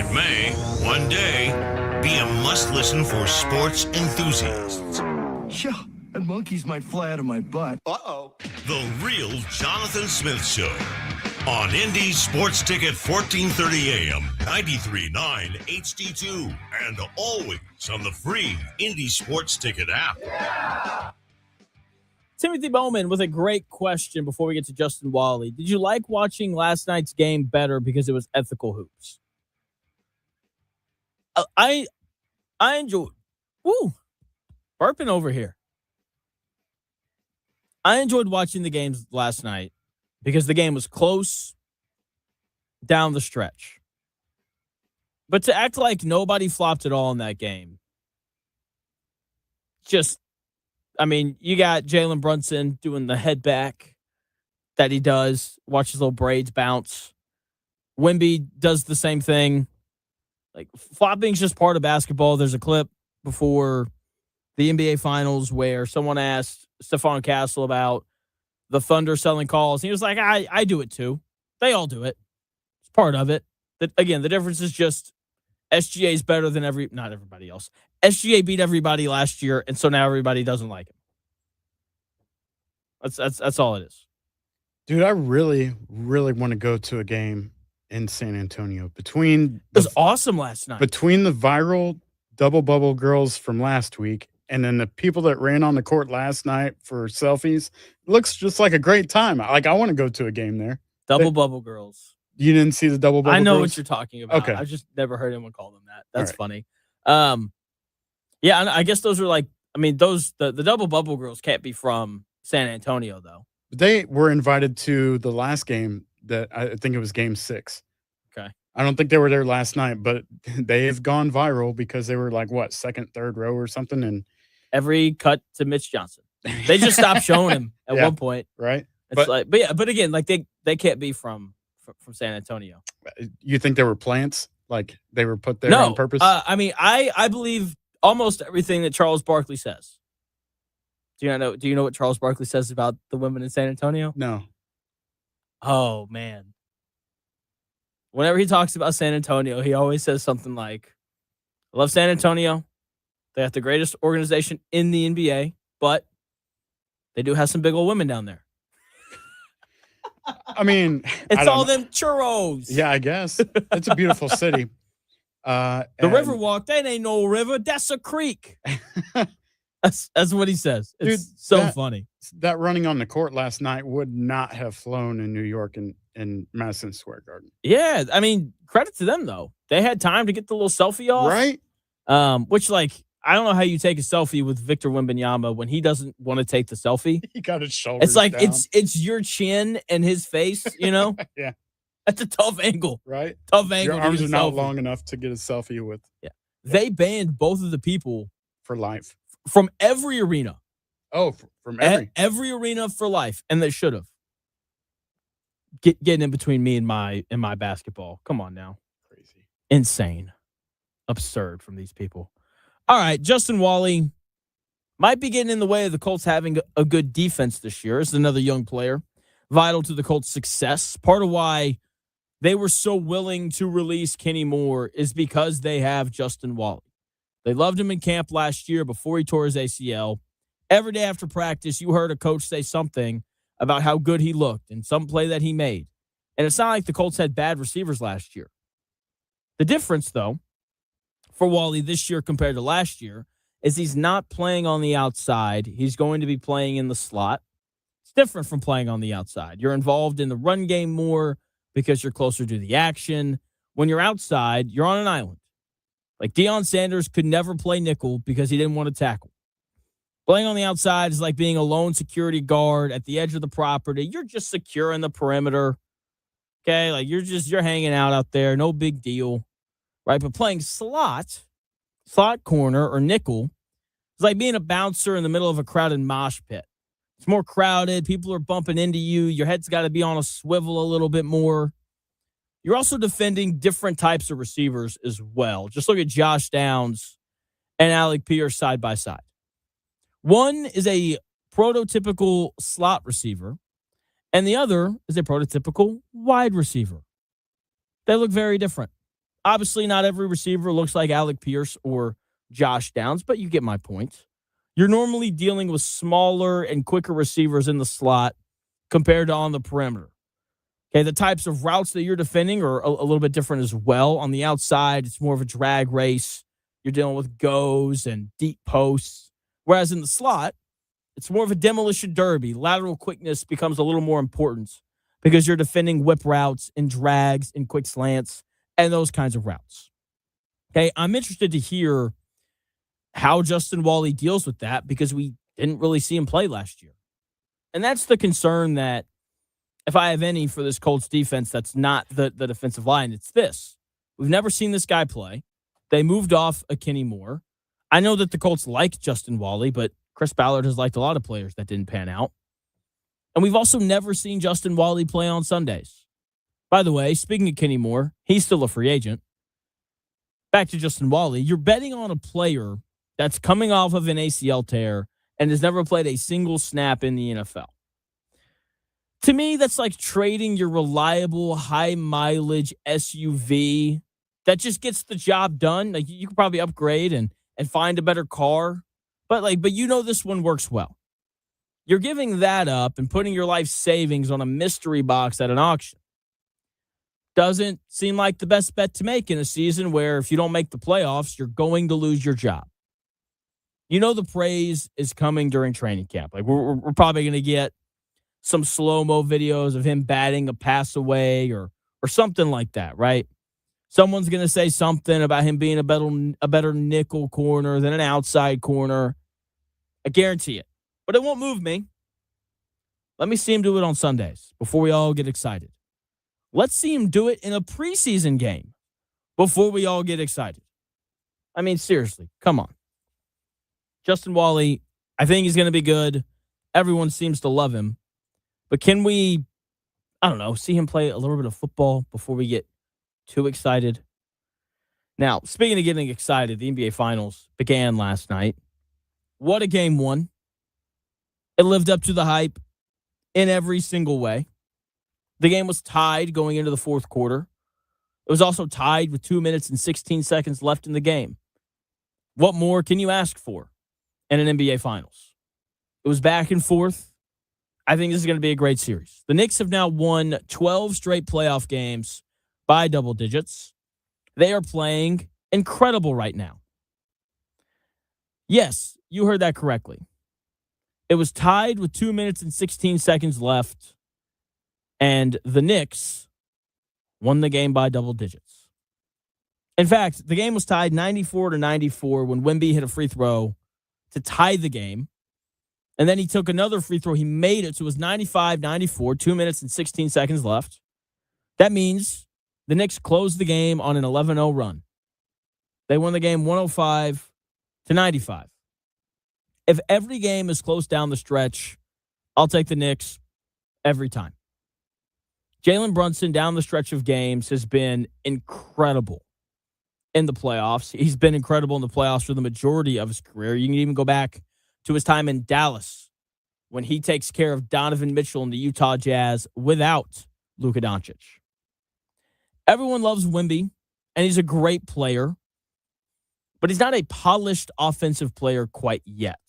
it may, one day, be a must-listen for sports enthusiasts. Yeah, and monkeys might fly out of my butt. Uh-oh. The Real Jonathan Smith Show on Indy Sports Ticket 1430 AM, 93.9 HD2, and always on the free Indy Sports Ticket app. Yeah. Timothy Bowman with a great question before we get to Justin Wally. Did you like watching last night's game better because it was ethical hoops? I enjoyed. Woo, burping over here. I enjoyed watching the games last night because the game was close down the stretch. But to act like nobody flopped at all in that game, you got Jalen Brunson doing the head back that he does. Watch his little braids bounce. Wemby does the same thing. Like, flopping's just part of basketball. There's a clip before the NBA Finals where someone asked Stephon Castle about the Thunder selling calls. He was like, I do it too. They all do it. It's part of it. Again, the difference is just SGA is better than not everybody else. SGA beat everybody last year, and so now everybody doesn't like him. That's all it is. Dude, I really, really want to go to a game in San Antonio. It was awesome last night. Between the viral double bubble girls from last week and then the people that ran on the court last night for selfies, it looks just like a great time. Like, I want to go to a game there. Double bubble girls. You didn't see the double bubble girls? I know what you're talking about. Okay. I've just never heard anyone call them that. That's funny. Yeah, I guess those are the double bubble girls can't be from San Antonio, though. They were invited to the last game that I think it was game 6. Okay. I don't think they were there last night, but they have gone viral because they were like, what, second, third row or something? And every cut to Mitch Johnson. They just stopped showing him at one point. Right. It's but again, like they can't be from San Antonio. You think they were plants? Like they were put there on purpose? I believe almost everything that Charles Barkley says. Do you know what Charles Barkley says about the women in San Antonio? No. Oh, man. Whenever he talks about San Antonio, he always says something like, I love San Antonio. They have the greatest organization in the NBA, but they do have some big old women down there. I mean, it's all them churros. Yeah, I guess. It's a beautiful city. The Riverwalk, that ain't no river. That's a creek. That's what he says. It's funny. That running on the court last night would not have flown in New York and Madison Square Garden. Yeah, I mean, credit to them, though. They had time to get the little selfie off. Right. Which, I don't know how you take a selfie with Victor Wembanyama when he doesn't want to take the selfie. He got his shoulders It's like down. it's your chin and his face, Yeah. That's a tough angle. Right. Tough angle. Your arms are not long enough to get a selfie with. Yeah. They banned both of the people for life. From every arena. Oh, from every arena for life, and they should have. Getting in between me and my basketball. Come on now. Crazy. Insane. Absurd from these people. All right, Justin Wally might be getting in the way of the Colts having a good defense this year. This is another young player, vital to the Colts' success. Part of why they were so willing to release Kenny Moore is because they have Justin Wally. They loved him in camp last year before he tore his ACL. Every day after practice, you heard a coach say something about how good he looked and some play that he made. And it's not like the Colts had bad receivers last year. The difference, though, for Wally this year compared to last year is he's not playing on the outside. He's going to be playing in the slot. It's different from playing on the outside. You're involved in the run game more because you're closer to the action. When you're outside, you're on an island. Like Deion Sanders could never play nickel because he didn't want to tackle. Playing on the outside is like being a lone security guard at the edge of the property. You're just securing the perimeter. Okay, like you're hanging out there, no big deal. Right? But playing slot corner or nickel is like being a bouncer in the middle of a crowded mosh pit. It's more crowded, people are bumping into you, your head's got to be on a swivel a little bit more. You're also defending different types of receivers as well. Just look at Josh Downs and Alec Pierce side by side. One is a prototypical slot receiver, and the other is a prototypical wide receiver. They look very different. Obviously, not every receiver looks like Alec Pierce or Josh Downs, but you get my point. You're normally dealing with smaller and quicker receivers in the slot compared to on the perimeter. Okay, the types of routes that you're defending are a little bit different as well. On the outside, it's more of a drag race. You're dealing with goes and deep posts. Whereas in the slot, it's more of a demolition derby. Lateral quickness becomes a little more important because you're defending whip routes and drags and quick slants and those kinds of routes. Okay, I'm interested to hear how Justin Wally deals with that because we didn't really see him play last year. And that's the concern that, if I have any for this Colts defense, that's not the defensive line. It's this. We've never seen this guy play. They moved off a Kenny Moore. I know that the Colts like Justin Wally, but Chris Ballard has liked a lot of players that didn't pan out. And we've also never seen Justin Wally play on Sundays. By the way, speaking of Kenny Moore, he's still a free agent. Back to Justin Wally. You're betting on a player that's coming off of an ACL tear and has never played a single snap in the NFL. To me, that's like trading your reliable, high-mileage SUV that just gets the job done. Like, you could probably upgrade and find a better car, but this one works well. You're giving that up and putting your life savings on a mystery box at an auction. Doesn't seem like the best bet to make in a season where if you don't make the playoffs, you're going to lose your job. You know the praise is coming during training camp. Like, we're probably going to get some slow-mo videos of him batting a pass away or something like that, right? Someone's going to say something about him being a better nickel corner than an outside corner. I guarantee it. But it won't move me. Let me see him do it on Sundays before we all get excited. Let's see him do it in a preseason game before we all get excited. I mean, seriously, come on. Justin Wally, I think he's going to be good. Everyone seems to love him. But can we, see him play a little bit of football before we get too excited? Now, speaking of getting excited, the NBA Finals began last night. What a game one. It lived up to the hype in every single way. The game was tied going into the fourth quarter. It was also tied with 2 minutes and 16 seconds left in the game. What more can you ask for in an NBA Finals? It was back and forth. I think this is going to be a great series. The Knicks have now won 12 straight playoff games by double digits. They are playing incredible right now. Yes, you heard that correctly. It was tied with 2 minutes and 16 seconds left, and the Knicks won the game by double digits. In fact, the game was tied 94-94 when Wemby hit a free throw to tie the game. And then he took another free throw. He made it. So it was 95-94, 2 minutes and 16 seconds left. That means the Knicks closed the game on an 11-0 run. They won the game 105-95. If every game is close down the stretch, I'll take the Knicks every time. Jalen Brunson down the stretch of games has been incredible in the playoffs. He's been incredible in the playoffs for the majority of his career. You can even go back to his time in Dallas when he takes care of Donovan Mitchell and the Utah Jazz without Luka Doncic. Everyone loves Wemby, and he's a great player, but he's not a polished offensive player quite yet.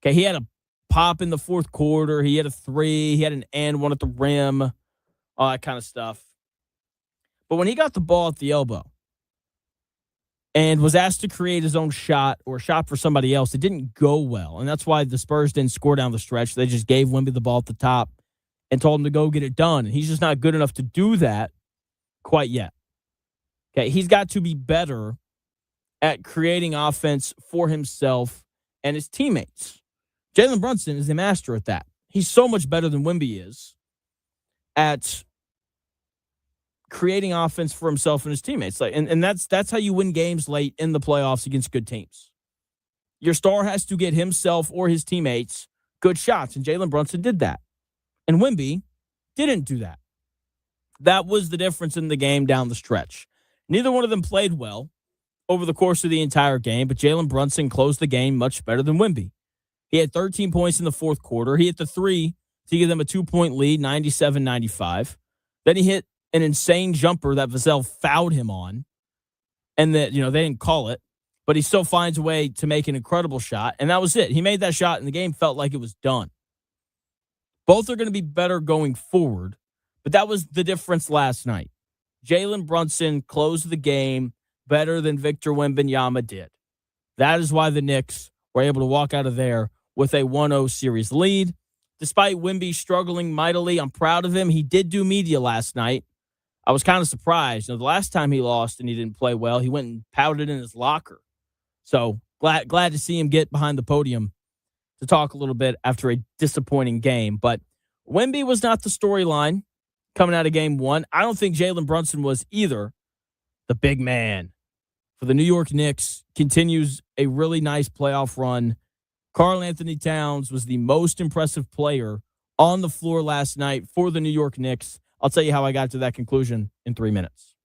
Okay, he had a pop in the fourth quarter. He had a three. He had an and one at the rim, all that kind of stuff. But when he got the ball at the elbow and was asked to create his own shot or shot for somebody else, it didn't go well. And that's why the Spurs didn't score down the stretch. They just gave Wemby the ball at the top and told him to go get it done. And he's just not good enough to do that quite yet. Okay, he's got to be better at creating offense for himself and his teammates. Jalen Brunson is a master at that. He's so much better than Wemby is at creating offense for himself and his teammates. And that's how you win games late in the playoffs against good teams. Your star has to get himself or his teammates good shots, and Jalen Brunson did that. And Wemby didn't do that. That was the difference in the game down the stretch. Neither one of them played well over the course of the entire game, but Jalen Brunson closed the game much better than Wemby. He had 13 points in the fourth quarter. He hit the three to give them a 2-point lead, 97-95. Then he hit an insane jumper that Vassell fouled him on, and that, they didn't call it, but he still finds a way to make an incredible shot, and that was it. He made that shot, and the game felt like it was done. Both are going to be better going forward, but that was the difference last night. Jalen Brunson closed the game better than Victor Wembanyama did. That is why the Knicks were able to walk out of there with a 1-0 series lead. Despite Wemby struggling mightily, I'm proud of him. He did do media last night. I was kind of surprised. The last time he lost and he didn't play well, he went and pouted in his locker. So glad to see him get behind the podium to talk a little bit after a disappointing game. But Wemby was not the storyline coming out of game one. I don't think Jalen Brunson was either. The big man for the New York Knicks continues a really nice playoff run. Karl Anthony Towns was the most impressive player on the floor last night for the New York Knicks. I'll tell you how I got to that conclusion in 3 minutes.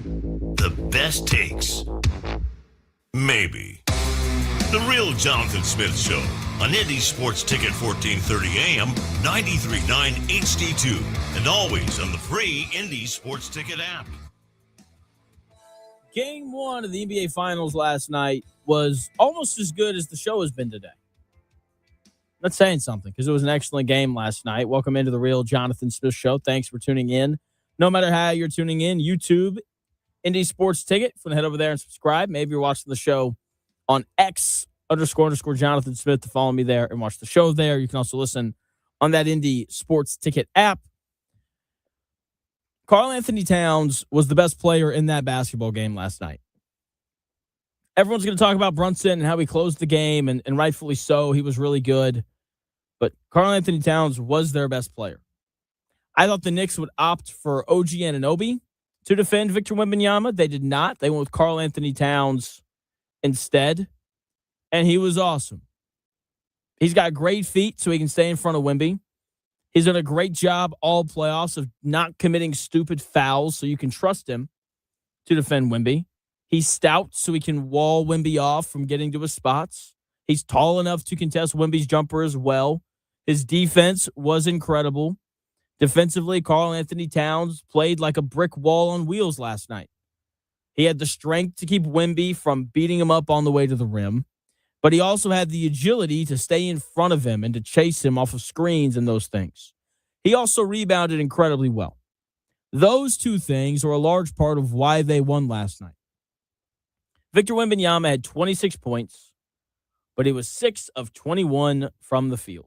The best takes. Maybe. The Real Jonathan Smith Show on Indy Sports Ticket 1430 AM, 93.9 HD2, and always on the free Indy Sports Ticket app. Game one of the NBA Finals last night was almost as good as the show has been today. That's saying something because it was an excellent game last night. Welcome into the Real Jonathan Smith Show. Thanks for tuning in. No matter how you're tuning in, YouTube, Indy Sports Ticket. If you want to head over there and subscribe. Maybe you're watching the show on X__Jonathan Smith to follow me there and watch the show there. You can also listen on that Indy Sports Ticket app. Karl Anthony Towns was the best player in that basketball game last night. Everyone's going to talk about Brunson and how he closed the game, and rightfully so. He was really good. But Karl Anthony Towns was their best player. I thought the Knicks would opt for OG Anunoby to defend Victor Wembanyama. They did not. They went with Karl Anthony Towns instead, and he was awesome. He's got great feet, so he can stay in front of Wemby. He's done a great job all playoffs of not committing stupid fouls, so you can trust him to defend Wemby. He's stout, so he can wall Wemby off from getting to his spots. He's tall enough to contest Wemby's jumper as well. His defense was incredible. Defensively, Karl Anthony Towns played like a brick wall on wheels last night. He had the strength to keep Wemby from beating him up on the way to the rim, but he also had the agility to stay in front of him and to chase him off of screens and those things. He also rebounded incredibly well. Those two things are a large part of why they won last night. Victor Wembanyama had 26 points, but he was 6 of 21 from the field.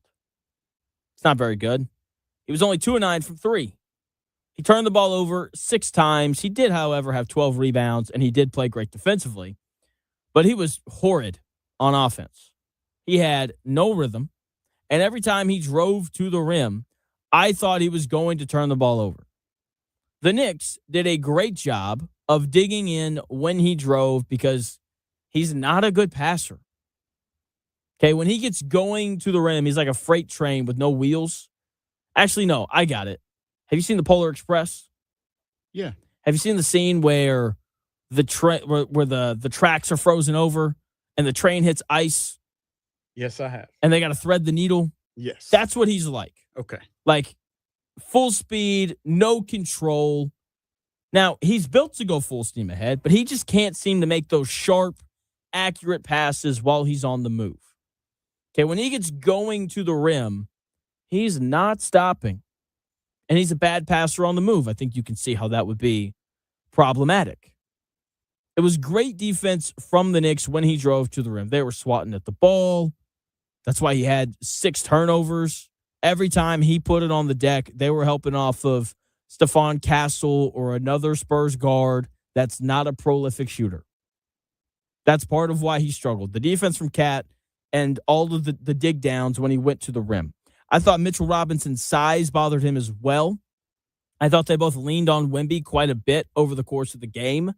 It's not very good. He was only 2 of 9 from 3. He turned the ball over 6 times. He did, however, have 12 rebounds, and he did play great defensively, but he was horrid on offense. He had no rhythm, and every time he drove to the rim, I thought he was going to turn the ball over. The Knicks did a great job of digging in when he drove because he's not a good passer. Okay, when he gets going to the rim, he's like a freight train with no wheels. Actually, no, I got it. Have you seen the Polar Express? Yeah. Have you seen the scene where where the tracks are frozen over and the train hits ice? Yes, I have. And they got to thread the needle? Yes. That's what he's like. Okay. Like full speed, no control. Now, he's built to go full steam ahead, but he just can't seem to make those sharp, accurate passes while he's on the move. Okay, when he gets going to the rim, he's not stopping. And he's a bad passer on the move. I think you can see how that would be problematic. It was great defense from the Knicks when he drove to the rim. They were swatting at the ball. That's why he had 6 turnovers. Every time he put it on the deck, they were helping off of Stephon Castle or another Spurs guard that's not a prolific shooter. That's part of why he struggled. The defense from Cat and all of the dig downs when he went to the rim. I thought Mitchell Robinson's size bothered him as well. I thought they both leaned on Wemby quite a bit over the course of the game.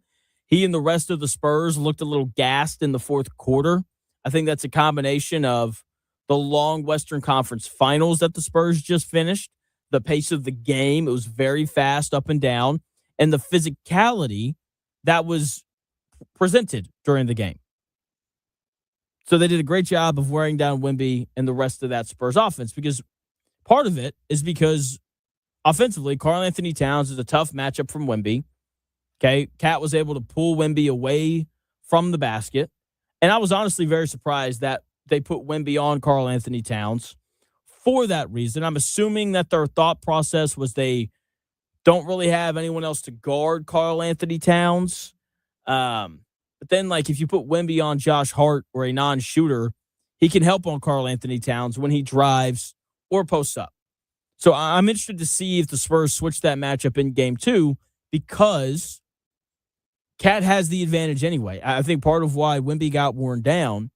He and the rest of the Spurs looked a little gassed in the fourth quarter. I think that's a combination of the long Western Conference Finals that the Spurs just finished, the pace of the game. It was very fast up and down, and the physicality that was presented during the game. So they did a great job of wearing down Wemby and the rest of that Spurs offense, because part of it is because offensively, Karl Anthony Towns is a tough matchup from Wemby. Okay, Cat was able to pull Wemby away from the basket, and I was honestly very surprised that they put Wemby on Karl Anthony Towns for that reason. I'm assuming that their thought process was they don't really have anyone else to guard Karl Anthony Towns. But then, like, if you put Wemby on Josh Hart or a non-shooter, he can help on Karl Anthony Towns when he drives or posts up. So I'm interested to see if the Spurs switch that matchup in game 2, because Cat has the advantage anyway. I think part of why Wemby got worn down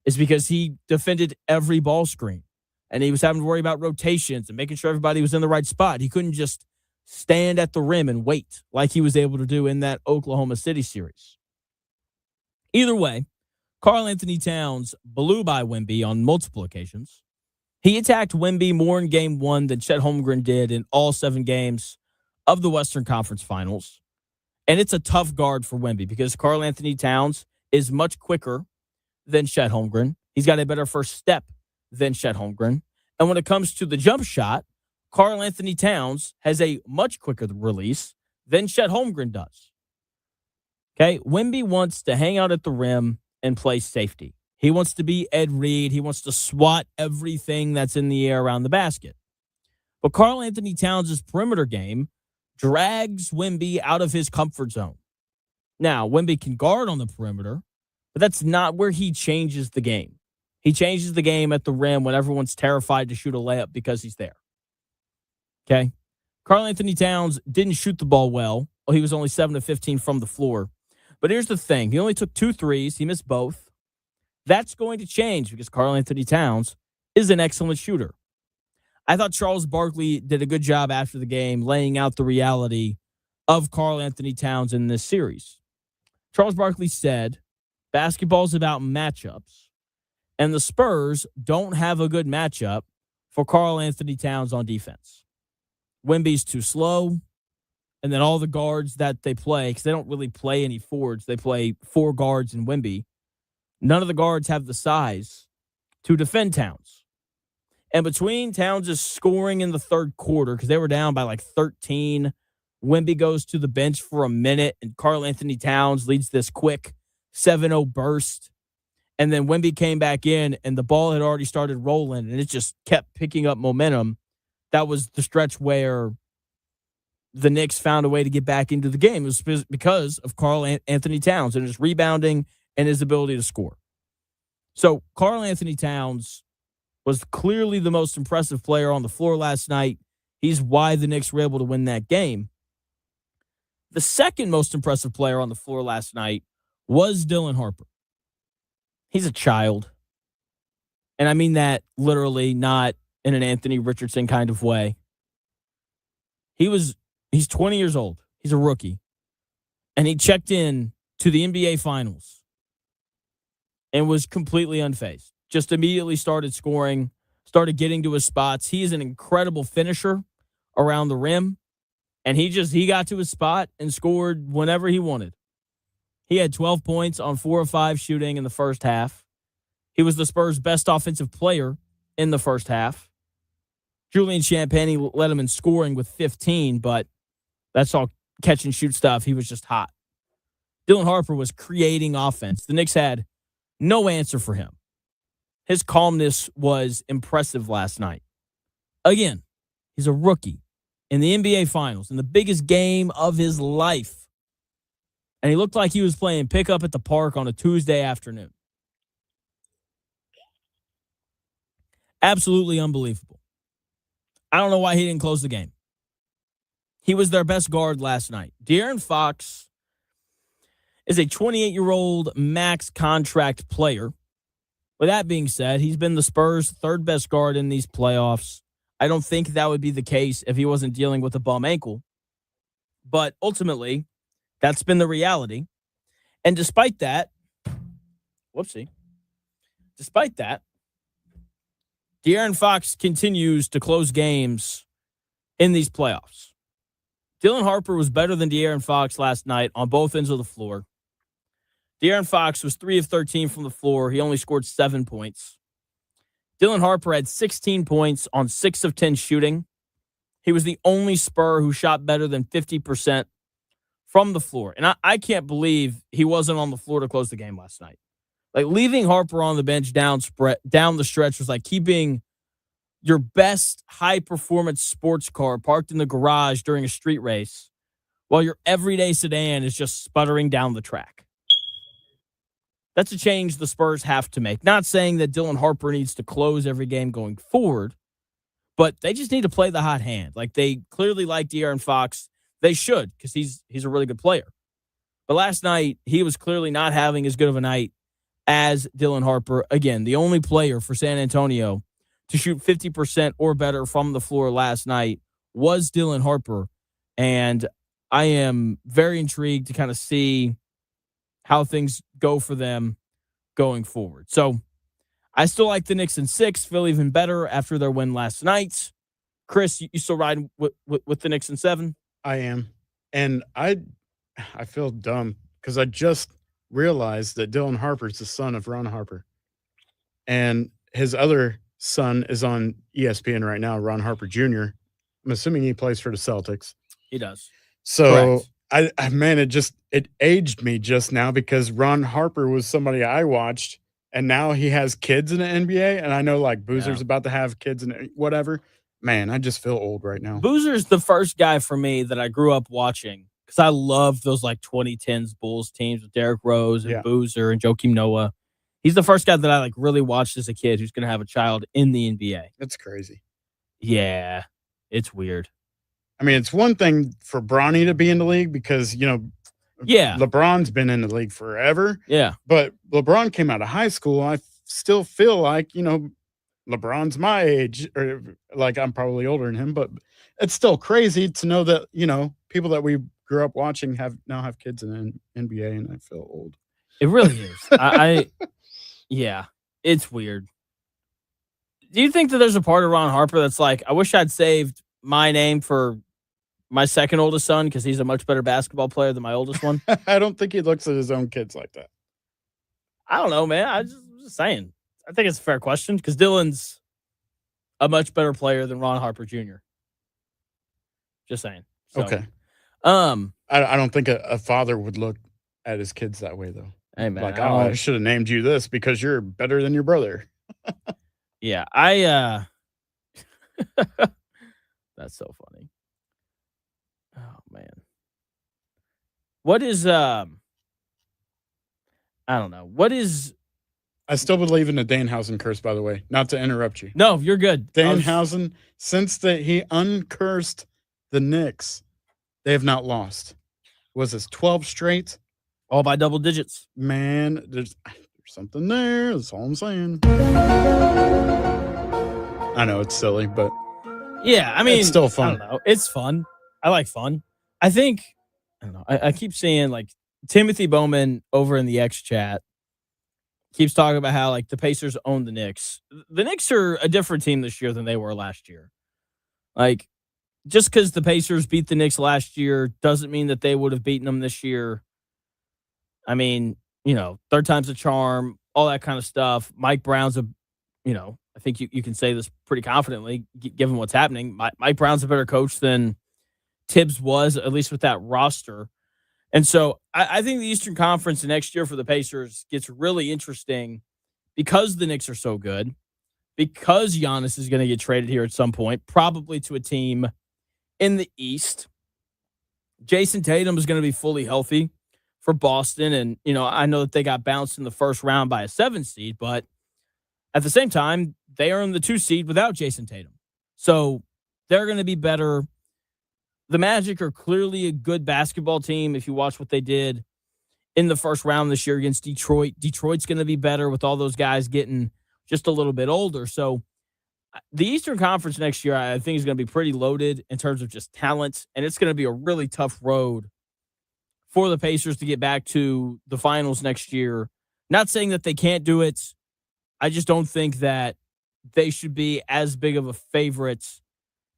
is because he defended every ball screen, and he was having to worry about rotations and making sure everybody was in the right spot. He couldn't just stand at the rim and wait like he was able to do in that Oklahoma City series. Either way, Karl Anthony Towns blew by Wemby on multiple occasions. He attacked Wemby more in game 1 than Chet Holmgren did in all 7 games of the Western Conference Finals. And it's a tough guard for Wemby because Karl Anthony Towns is much quicker than Chet Holmgren. He's got a better first step than Chet Holmgren. And when it comes to the jump shot, Karl Anthony Towns has a much quicker release than Chet Holmgren does. Okay, Wemby wants to hang out at the rim and play safety. He wants to be Ed Reed. He wants to swat everything that's in the air around the basket. But Karl Anthony Towns' perimeter game drags Wemby out of his comfort zone. Now, Wemby can guard on the perimeter, but that's not where he changes the game. He changes the game at the rim when everyone's terrified to shoot a layup because he's there. Okay? Karl Anthony Towns didn't shoot the ball well. He was only 7 of 15 from the floor. But here's the thing. He only took 2 threes. He missed both. That's going to change because Karl Anthony Towns is an excellent shooter. I thought Charles Barkley did a good job after the game laying out the reality of Karl Anthony Towns in this series. Charles Barkley said, basketball's about matchups, and the Spurs don't have a good matchup for Karl Anthony Towns on defense. Wemby's too slow, and then all the guards that they play, because they don't really play any forwards, they play 4 guards in Wemby. None of the guards have the size to defend Towns. And between Towns' scoring in the third quarter, because they were down by like 13, Wemby goes to the bench for a minute, and Karl Anthony Towns leads this quick 7-0 burst. And then Wemby came back in, and the ball had already started rolling, and it just kept picking up momentum. That was the stretch where the Knicks found a way to get back into the game. It was because of Karl Anthony Towns and his rebounding and his ability to score. So Karl Anthony Towns was clearly the most impressive player on the floor last night. He's why the Knicks were able to win that game. The second most impressive player on the floor last night was Dylan Harper. He's a child. And I mean that literally, not in an Anthony Richardson kind of way. He's 20 years old. He's a rookie. And he checked in to the NBA Finals and was completely unfazed. Just immediately started scoring, started getting to his spots. He is an incredible finisher around the rim. And he got to his spot and scored whenever he wanted. He had 12 points on 4 of 5 shooting in the first half. He was the Spurs' best offensive player in the first half. Julian Champagnie led him in scoring with 15, but that's all catch and shoot stuff. He was just hot. Dylan Harper was creating offense. The Knicks had no answer for him. His calmness was impressive last night. Again, he's a rookie in the NBA Finals, in the biggest game of his life. And he looked like he was playing pickup at the park on a Tuesday afternoon. Absolutely unbelievable. I don't know why he didn't close the game. He was their best guard last night. De'Aaron Fox is a 28-year-old max contract player. With that being said, he's been the Spurs' third best guard in these playoffs. I don't think that would be the case if he wasn't dealing with a bum ankle. But ultimately, that's been the reality. And despite that, De'Aaron Fox continues to close games in these playoffs. Dylan Harper was better than De'Aaron Fox last night on both ends of the floor. De'Aaron Fox was 3 of 13 from the floor. He only scored 7 points. Dylan Harper had 16 points on 6 of 10 shooting. He was the only Spur who shot better than 50% from the floor. And I can't believe he wasn't on the floor to close the game last night. Like, leaving Harper on the bench down the stretch was like keeping your best high-performance sports car parked in the garage during a street race while your everyday sedan is just sputtering down the track. That's a change the Spurs have to make. Not saying that Dylan Harper needs to close every game going forward, but they just need to play the hot hand. Like, they clearly like De'Aaron Fox. They should, because he's a really good player. But last night, he was clearly not having as good of a night as Dylan Harper. Again, the only player for San Antonio to shoot 50% or better from the floor last night was Dylan Harper. And I am very intrigued to kind of see how things go for them going forward. So I still like the Knicks in 6. Feel even better after their win last night. Chris, you still riding with the Knicks in 7? I am. And I feel dumb because I just realized that Dylan Harper is the son of Ron Harper. And his other son is on ESPN right now, Ron Harper Jr. I'm assuming he plays for the Celtics. He does. So it aged me just now because Ron Harper was somebody I watched and now he has kids in the NBA, and I know like Boozer's Yeah. about to have kids and whatever. Man, I just feel old right now. Boozer's the first guy for me that I grew up watching because I loved those like 2010s Bulls teams with Derrick Rose and Yeah. Boozer and Joakim Noah. He's the first guy that I like really watched as a kid who's going to have a child in the NBA. That's crazy. Yeah, it's weird. I mean, it's one thing for Bronny to be in the league because, Yeah. LeBron's been in the league forever. Yeah. But LeBron came out of high school. I still feel like, LeBron's my age, or like I'm probably older than him, but it's still crazy to know that, people that we grew up watching now have kids in the NBA, and I feel old. It really is. Yeah, it's weird. Do you think that there's a part of Ron Harper that's like, I wish I'd saved my name for my second oldest son because he's a much better basketball player than my oldest one? I don't think he looks at his own kids like that. I don't know, man. I'm just saying. I think it's a fair question because Dylan's a much better player than Ron Harper Jr. Just saying. So, Okay. I don't think a father would look at his kids that way, though. Hey, man. Like, I should have named you this because you're better than your brother. Yeah, that's so funny. Oh man. What is I don't know. What is I still believe in the Danhausen curse, by the way. Not to interrupt you. No, you're good. Danhausen, since he uncursed the Knicks, they have not lost. Was this 12 straight? All by double digits. Man, there's something there. That's all I'm saying. I know it's silly, but yeah, I mean, it's still fun. I don't know. It's fun. I like fun. I think, I don't know. I keep seeing like Timothy Bowman over in the X chat keeps talking about how like the Pacers own the Knicks. The Knicks are a different team this year than they were last year. Like, just because the Pacers beat the Knicks last year doesn't mean that they would have beaten them this year. I mean, third time's a charm, all that kind of stuff. Mike Brown's I think you can say this pretty confidently, given what's happening. Mike Brown's a better coach than Tibbs was, at least with that roster. And so I think the Eastern Conference next year for the Pacers gets really interesting because the Knicks are so good, because Giannis is going to get traded here at some point, probably to a team in the East. Jason Tatum is going to be fully healthy for Boston. And, I know that they got bounced in the first round by a 7 seed, but at the same time, they are in the 2 seed without Jason Tatum. So they're going to be better. The Magic are clearly a good basketball team. If you watch what they did in the first round this year against Detroit, Detroit's going to be better with all those guys getting just a little bit older. So the Eastern Conference next year, I think, is going to be pretty loaded in terms of just talent, and it's going to be a really tough road for the Pacers to get back to the finals next year. Not saying that they can't do it. I just don't think that they should be as big of a favorite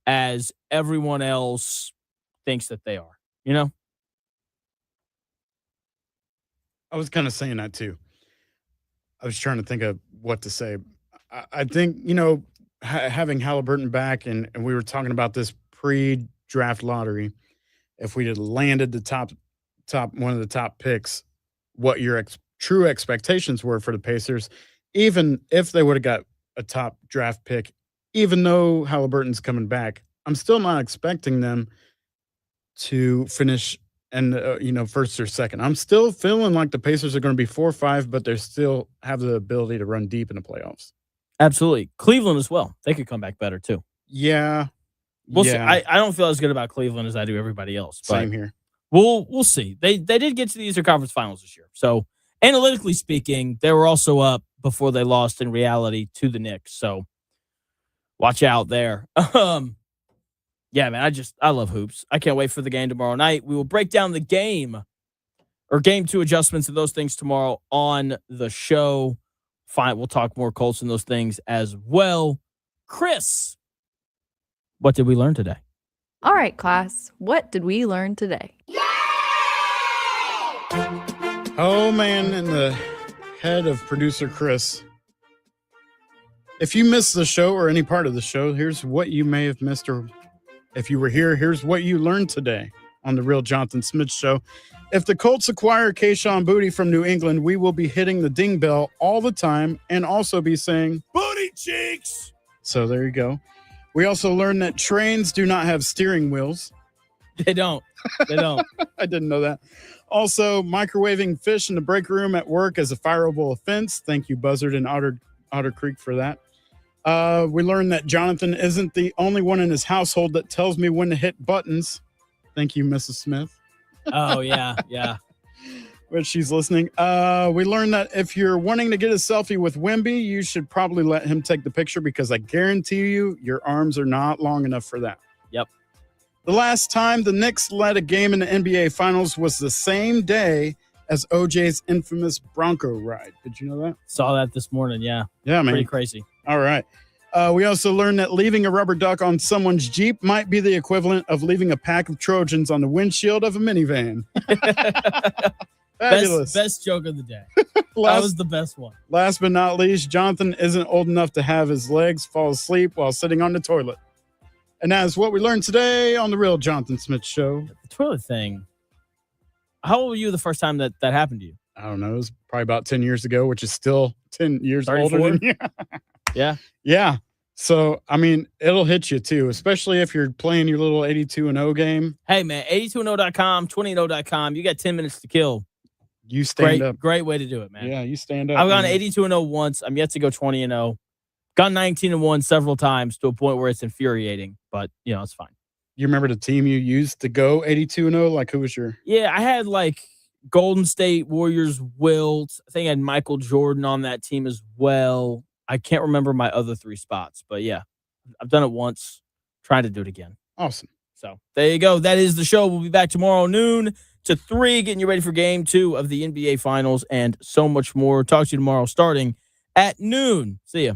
as everyone else thinks that they are, I was kind of saying that too. I was trying to think of what to say. I think, having Halliburton back, and we were talking about this pre-draft lottery, if we had landed the top one of the top picks, what your true expectations were for the Pacers, even if they would have got a top draft pick, even though Halliburton's coming back, I'm still not expecting them to finish first or second. I'm still feeling like the Pacers are going to be 4 or 5, but they still have the ability to run deep in the playoffs. Absolutely. Cleveland as well. They could come back better too. Yeah. We'll see. I don't feel as good about Cleveland as I do everybody else. Same here. We'll see. They did get to the Eastern Conference Finals this year. So analytically speaking, they were also up before they lost in reality to the Knicks. So watch out there. Yeah, man, I love hoops. I can't wait for the game tomorrow night. We will break down the game or game 2 adjustments and those things tomorrow on the show. Fine, we'll talk more Colts and those things as well. Chris, what did we learn today? All right, class. What did we learn today? Oh, man, and the head of producer Chris. If you missed the show or any part of the show, here's what you may have missed, or if you were here, here's what you learned today on the Real Jonathan Smith Show. If the Colts acquire Kayshon Boutte from New England, we will be hitting the ding bell all the time and also be saying, Booty cheeks. So there you go. We also learned that trains do not have steering wheels. They don't. They don't. I didn't know that. Also, microwaving fish in the break room at work is a fireable offense. Thank you, Buzzard and Otter Creek, for that. We learned that Jonathan isn't the only one in his household that tells me when to hit buttons. Thank you, Mrs. Smith. Oh, yeah, yeah. But she's listening. We learned that if you're wanting to get a selfie with Wemby, you should probably let him take the picture because I guarantee you your arms are not long enough for that. Yep. The last time the Knicks led a game in the NBA Finals was the same day as OJ's infamous Bronco ride. Did you know that? Saw that this morning, yeah. Yeah, man. Pretty crazy. All right. We also learned that leaving a rubber duck on someone's Jeep might be the equivalent of leaving a pack of Trojans on the windshield of a minivan. Fabulous. Best joke of the day. That was the best one. Last but not least, Jonathan isn't old enough to have his legs fall asleep while sitting on the toilet. And that is what we learned today on the Real Jonathan Smith Show. The toilet thing. How old were you the first time that happened to you? I don't know. It was probably about 10 years ago, which is still 10 years 34? older than you. Yeah. Yeah. So, I mean, it'll hit you too, especially if you're playing your little 82-0 game. Hey, man, 82and0.com, 20and0.com. You got 10 minutes to kill. You stand up. Great way to do it, man. Yeah, you stand up. I've gone 82and0 once. I'm yet to go 20and0. Gone 19and1 several times to a point where it's infuriating, but, it's fine. You remember the team you used to go 82-0? Like, who was your? Yeah, I had, Golden State Warriors Wilt. I think I had Michael Jordan on that team as well. I can't remember my other three spots, but yeah, I've done it once. Trying to do it again. Awesome. So there you go. That is the show. We'll be back tomorrow noon to 3, getting you ready for game 2 of the NBA Finals and so much more. Talk to you tomorrow starting at noon. See ya.